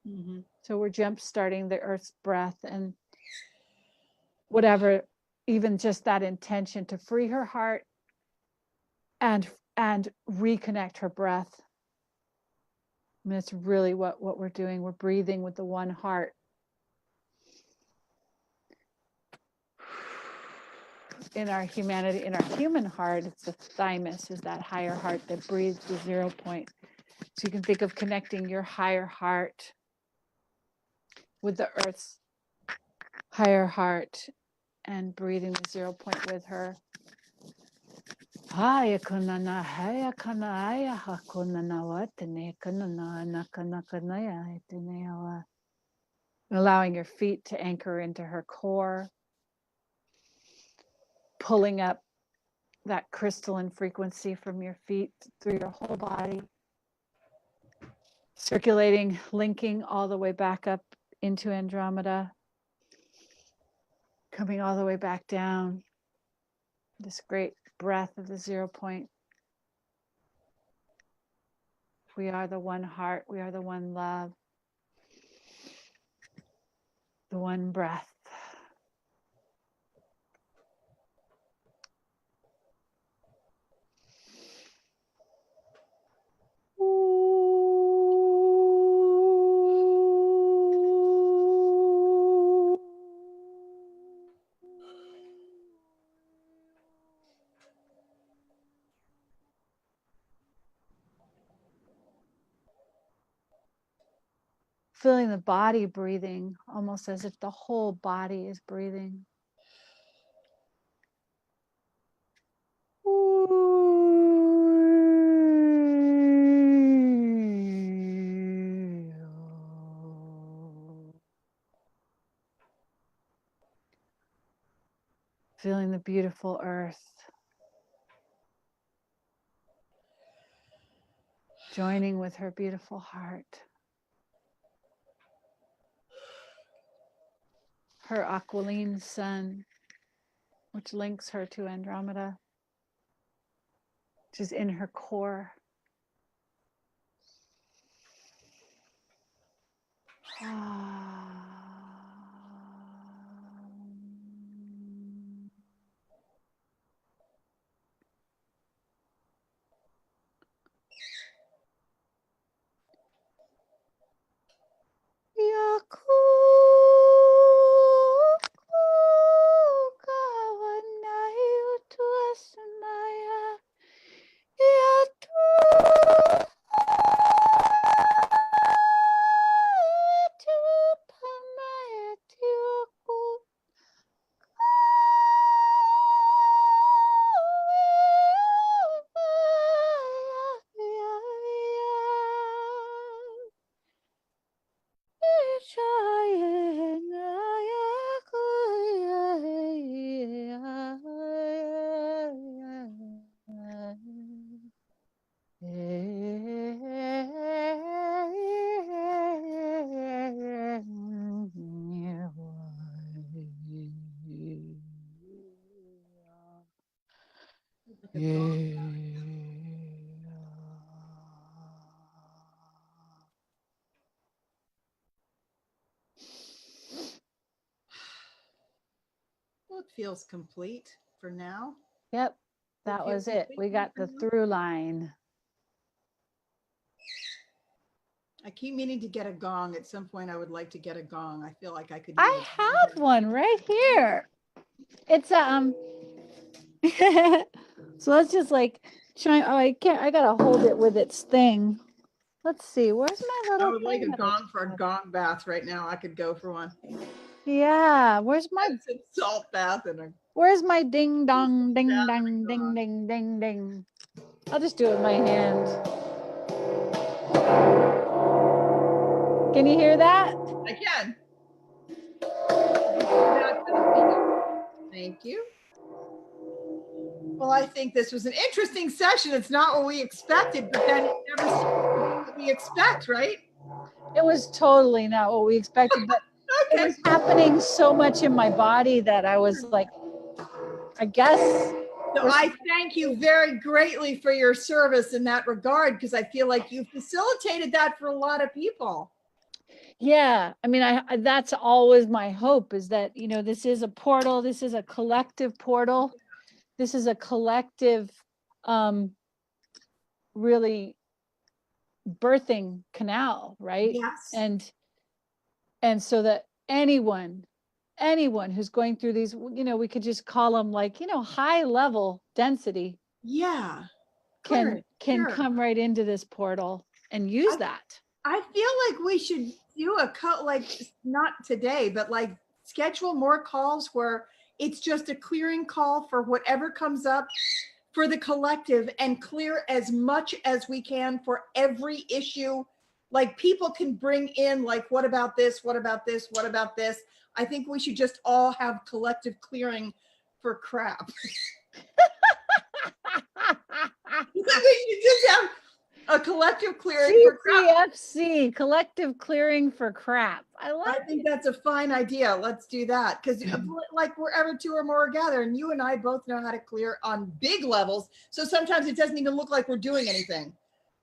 S1: Mm-hmm. So we're jump starting the earth's breath, and whatever, even just that intention to free her heart and reconnect her breath. I mean, it's really what we're doing. We're breathing with the one heart. In our humanity, in our human heart, it's the thymus, is that higher heart that breathes the 0 point. So you can think of connecting your higher heart with the earth's higher heart and breathing the 0 point with her. Allowing your feet to anchor into her core, pulling up that crystalline frequency from your feet through your whole body, circulating, linking all the way back up into Andromeda, coming all the way back down. This great breath of the 0 point. We are the one heart. We are the one love. The one breath. Feeling the body breathing, almost as if the whole body is breathing. Feeling the beautiful earth. Joining with her beautiful heart. Her aquiline sun, which links her to Andromeda, which is in her core.
S2: Well, it feels complete for now.
S1: Yep, that was it. We got the through line.
S2: I keep meaning to get a gong. At some point, I would like to get a gong. I feel like I could.
S1: I have one right here. It's so let's just like chime. Oh, I can't. I gotta hold it with its thing. Let's see. Where's my little?
S2: I would like a gong for a gong bath right now. I could go for one.
S1: Yeah. Where's my
S2: salt bath and a?
S1: Where's my ding dong ding dong ding ding ding ding? I'll just do it with my hand. Can you hear that?
S2: I can. Thank you. Well, I think this was an interesting session. It's not what we expected, but then it never what we expect, right?
S1: It was totally not what we expected, but
S2: Okay.
S1: it was happening so much in my body that I was like, I guess.
S2: So I thank you very greatly for your service in that regard, because I feel like you facilitated that for a lot of people.
S1: Yeah, I mean, that's always my hope, is that, you know, this is a portal, this is a collective portal, this is a collective, really birthing canal, right?
S2: Yes.
S1: And so that anyone who's going through these, you know, we could just call them like, you know, high level density.
S2: Yeah.
S1: Can come right into this portal and use that.
S2: I feel like we should do like not today, but like schedule more calls where it's just a clearing call for whatever comes up for the collective, and clear as much as we can for every issue. Like people can bring in like, what about this? What about this? What about this? I think we should just all have collective clearing for crap. We should just have a collective clearing for crap.
S1: CCFC, collective clearing for crap. I
S2: think that's a fine idea. Let's do that, because like wherever two or more are gathered, and you and I both know how to clear on big levels. So sometimes it doesn't even look like we're doing anything.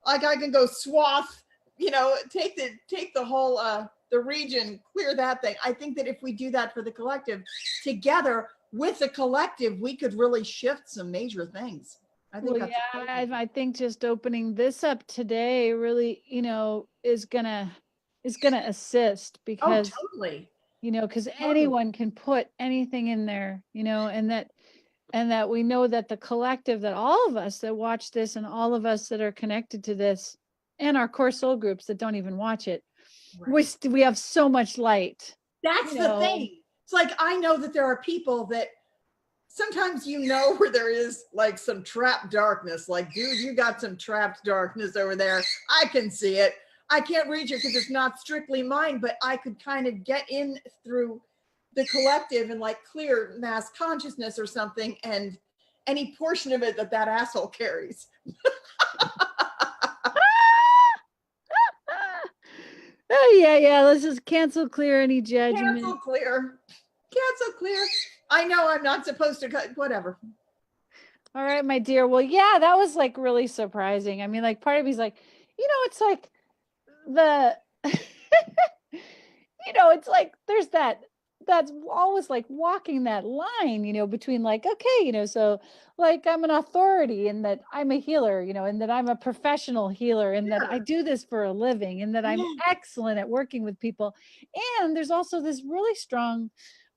S2: Like I can go swath, you know, take the whole the region, clear that thing. I think that if we do that for the collective together with the collective, we could really shift some major things. I think
S1: I think just opening this up today really, you know, is gonna assist, because
S2: totally,
S1: you know, because anyone can put anything in there, you know, and that we know that the collective, that all of us that watch this and all of us that are connected to this, and our core soul groups that don't even watch it, we have so much light.
S2: That's the thing. It's like, I know that there are people that sometimes, you know, where there is like some trapped darkness, like, dude, you got some trapped darkness over there. I can see it. I can't reach it because it's not strictly mine, but I could kind of get in through the collective and like clear mass consciousness or something, and any portion of it that asshole carries.
S1: Oh yeah, let's just cancel clear any judgment.
S2: Cancel clear. I know I'm not supposed to cut, whatever.
S1: All right, my dear. Well, yeah, that was like really surprising. I mean, like part of me's like, you know, it's like you know, it's like there's that's always like walking that line, you know, between like, okay, you know, so like I'm an authority, and that I'm a healer, you know, and that I'm a professional healer, and that I do this for a living, and that I'm excellent at working with people. And there's also this really strong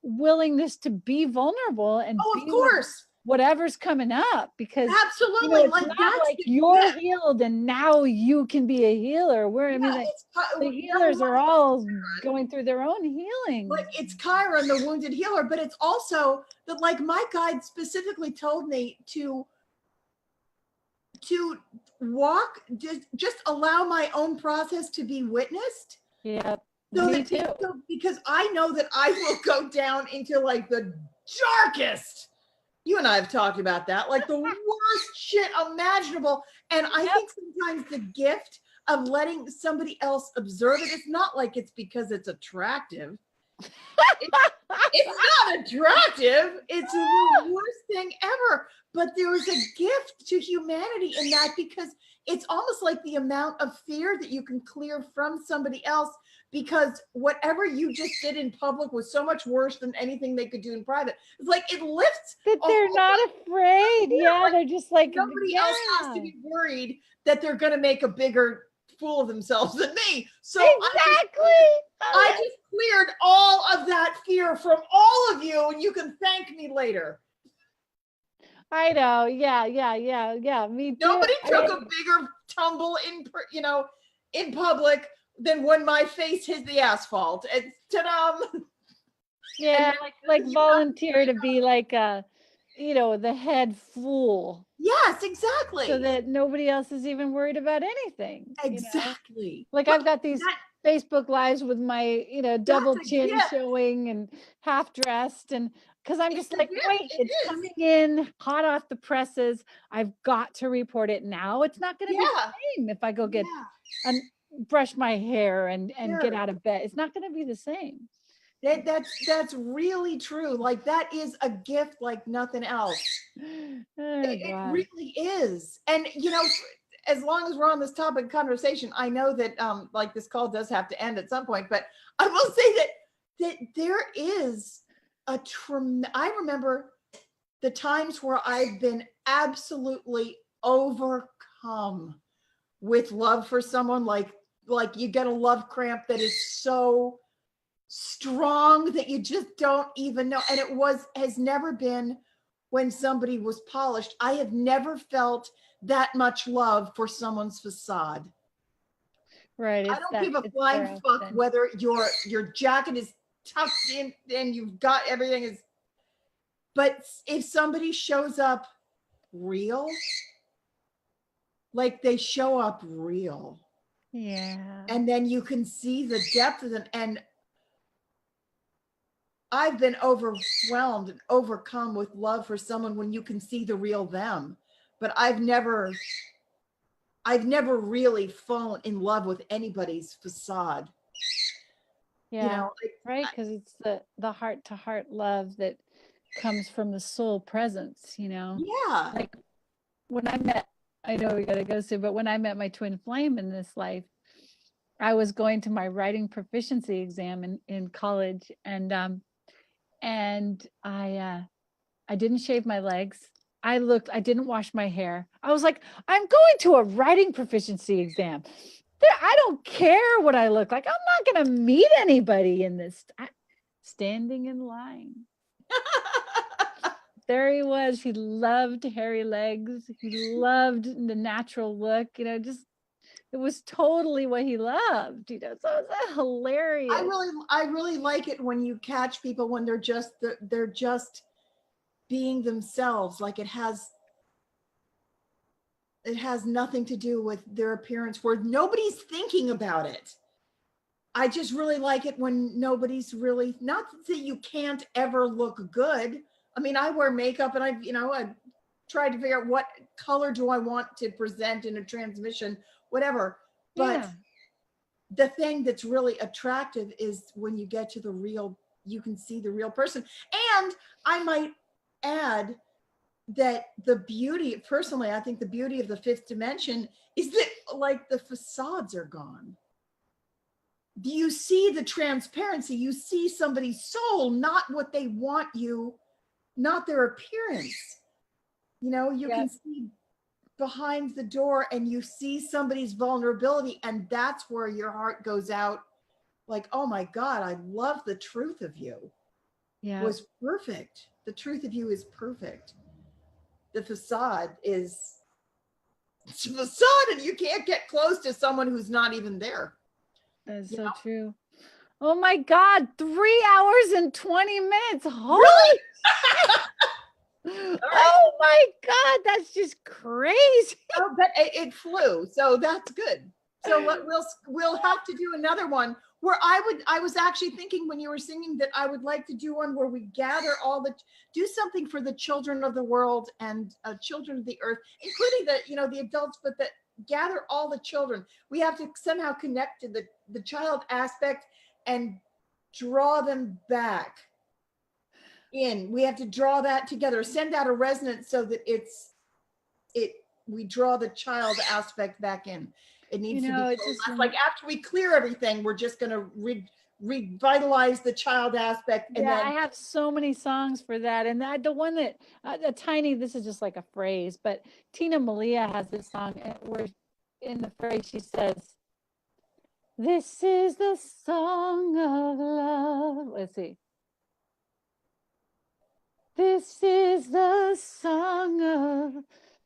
S1: willingness to be vulnerable and
S2: of course,
S1: whatever's coming up, because
S2: absolutely,
S1: you know, it's not like you're healed and now you can be a healer. I mean, like, the healers are all going through their own healing.
S2: Like it's Chiron, the wounded healer, but it's also that, like, my guide specifically told me to walk, just allow my own process to be witnessed.
S1: Yeah.
S2: So me too. Because I know that I will go down into like the darkest. You and I have talked about that, like the worst shit imaginable. And I think sometimes the gift of letting somebody else observe it, it's not like it's because it's attractive. It's not attractive. It's the worst thing ever. But there is a gift to humanity in that, because it's almost like the amount of fear that you can clear from somebody else, because whatever you just did in public was so much worse than anything they could do in private. It's like it lifts
S1: that they're not afraid. Yeah, they're just like,
S2: nobody else has to be worried that they're going to make a bigger fool of themselves than me. So I just cleared all of that fear from all of you, and you can thank me later.
S1: I know. Yeah. Me too.
S2: Nobody took a bigger tumble in public than when my face hit the asphalt. It's ta-da!
S1: Yeah, like volunteer to be like a, you know, the head fool.
S2: Yes, exactly.
S1: So that nobody else is even worried about anything.
S2: Exactly.
S1: You know? Like I've got these Facebook lives with my, double
S2: That's a
S1: chin
S2: gift.
S1: showing and half dressed. And because I'm
S2: It's
S1: just
S2: a
S1: like,
S2: gift.
S1: wait,
S2: It
S1: it's
S2: is.
S1: coming in hot off the presses. I've got to report it now. It's not going to be the
S2: Yeah.
S1: same if I go get
S2: Yeah.
S1: and brush my hair and get
S2: Sure.
S1: out of bed. It's not going to be the same.
S2: That's really true. Like that is a gift like nothing else.
S1: Oh,
S2: It
S1: God.
S2: really is. And as long as we're on this topic of conversation, I know that like this call does have to end at some point, but I will say that there is I remember the times where I've been absolutely overcome with love for someone, like you get a love cramp that is so strong that you just don't even know. And has never been when somebody was polished. I have never felt that much love for someone's facade.
S1: Right.
S2: I don't give a flying fuck whether your jacket is tucked in and you've got everything is, but if somebody shows up real, like they show up real.
S1: Yeah.
S2: And then you can see the depth of them. And I've been overwhelmed and overcome with love for someone when you can see the real them. But I've never really fallen in love with anybody's facade.
S1: Yeah. Right. Because it's the heart to heart love that comes from the soul presence,
S2: Yeah.
S1: Like when I know we got to go soon, but when I met my twin flame in this life, I was going to my writing proficiency exam in college, and I didn't shave my legs. I didn't wash my hair. I was like, I'm going to a writing proficiency exam. I don't care what I look like. I'm not going to meet anybody in this. Standing in line. There he was. He loved hairy legs. He loved the natural look, just it was totally what he loved, so it was hilarious.
S2: I really like it when you catch people when they're just being themselves. Like it has nothing to do with their appearance, where nobody's thinking about it. I just really like it when nobody's really, not that you can't ever look good. I mean, I wear makeup and I tried to figure out what color do I want to present in a transmission, whatever. But the thing that's really attractive is when you get to the real, you can see the real person. And I might add that the beauty, personally, I think the beauty of the fifth dimension is that like the facades are gone. You see the transparency, you see somebody's soul, not what they want you, not their appearance. You can see behind the door and you see somebody's vulnerability, and that's where your heart goes out like, oh my God, I love the truth of you. Was perfect. The truth of you is perfect. The facade is it's a facade, and you can't get close to someone who's not even there.
S1: That's so true. Oh my God, 3 hours and 20 minutes. Holy
S2: really?
S1: Oh my God, that's just crazy.
S2: Oh, but it flew, so that's good. So we'll have to do another one where I was actually thinking when you were singing that I would like to do one where we gather do something for the children of the world and children of the earth, including the adults, but that gather all the children. We have to somehow connect to the child aspect and draw them back in. We have to draw that together, send out a resonance so that we draw the child aspect back in. It needs to be just like after we clear everything, we're just going to revitalize the child aspect. And then
S1: I have so many songs for that. And the one that this is just like a phrase, but Tina Malia has this song where in the phrase she says, "This is the song of love." Let's see. This is the song of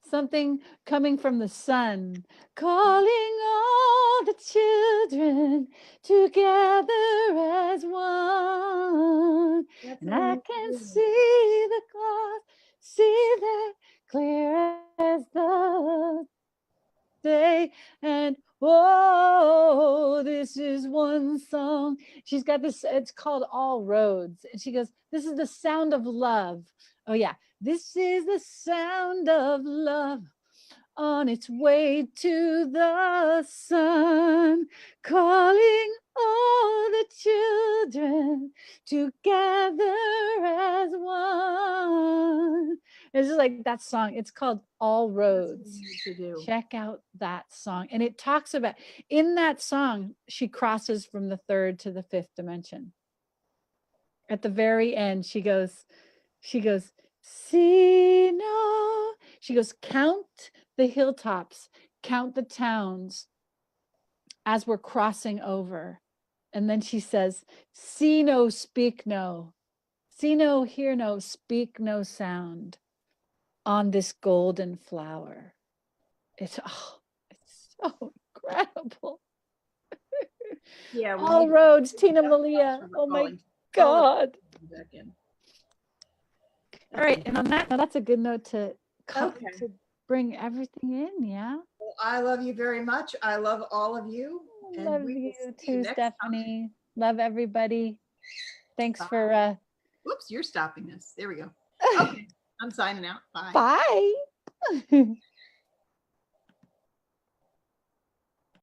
S1: something coming from the sun, calling all the children together as one. And I can see the clouds, see that clear as the day. And Whoa, this is one song. She's got this, it's called All Roads. And she goes, this is the sound of love. Oh, yeah. This is the sound of love on its way to the sun, calling all the children together as one. It's just like that song. It's called All Roads. Check out that song. And it talks about, in that song, she crosses from the third to the fifth dimension. At the very end, she goes, see no. She goes, count the hilltops, count the towns as we're crossing over. And then she says, see no, speak no, see no, hear no, speak no sound on this golden flower. It's so incredible.
S2: Yeah.
S1: All roads, Tina Malia. Oh my God. All right, and on that, that's a good note to bring everything in. Yeah.
S2: Well, I love you very much. I love all of you. And
S1: love you too, Stephanie. Love everybody. Thanks for.
S2: Whoops, you're stopping this. There we go. Okay, I'm signing out. Bye.
S1: Bye.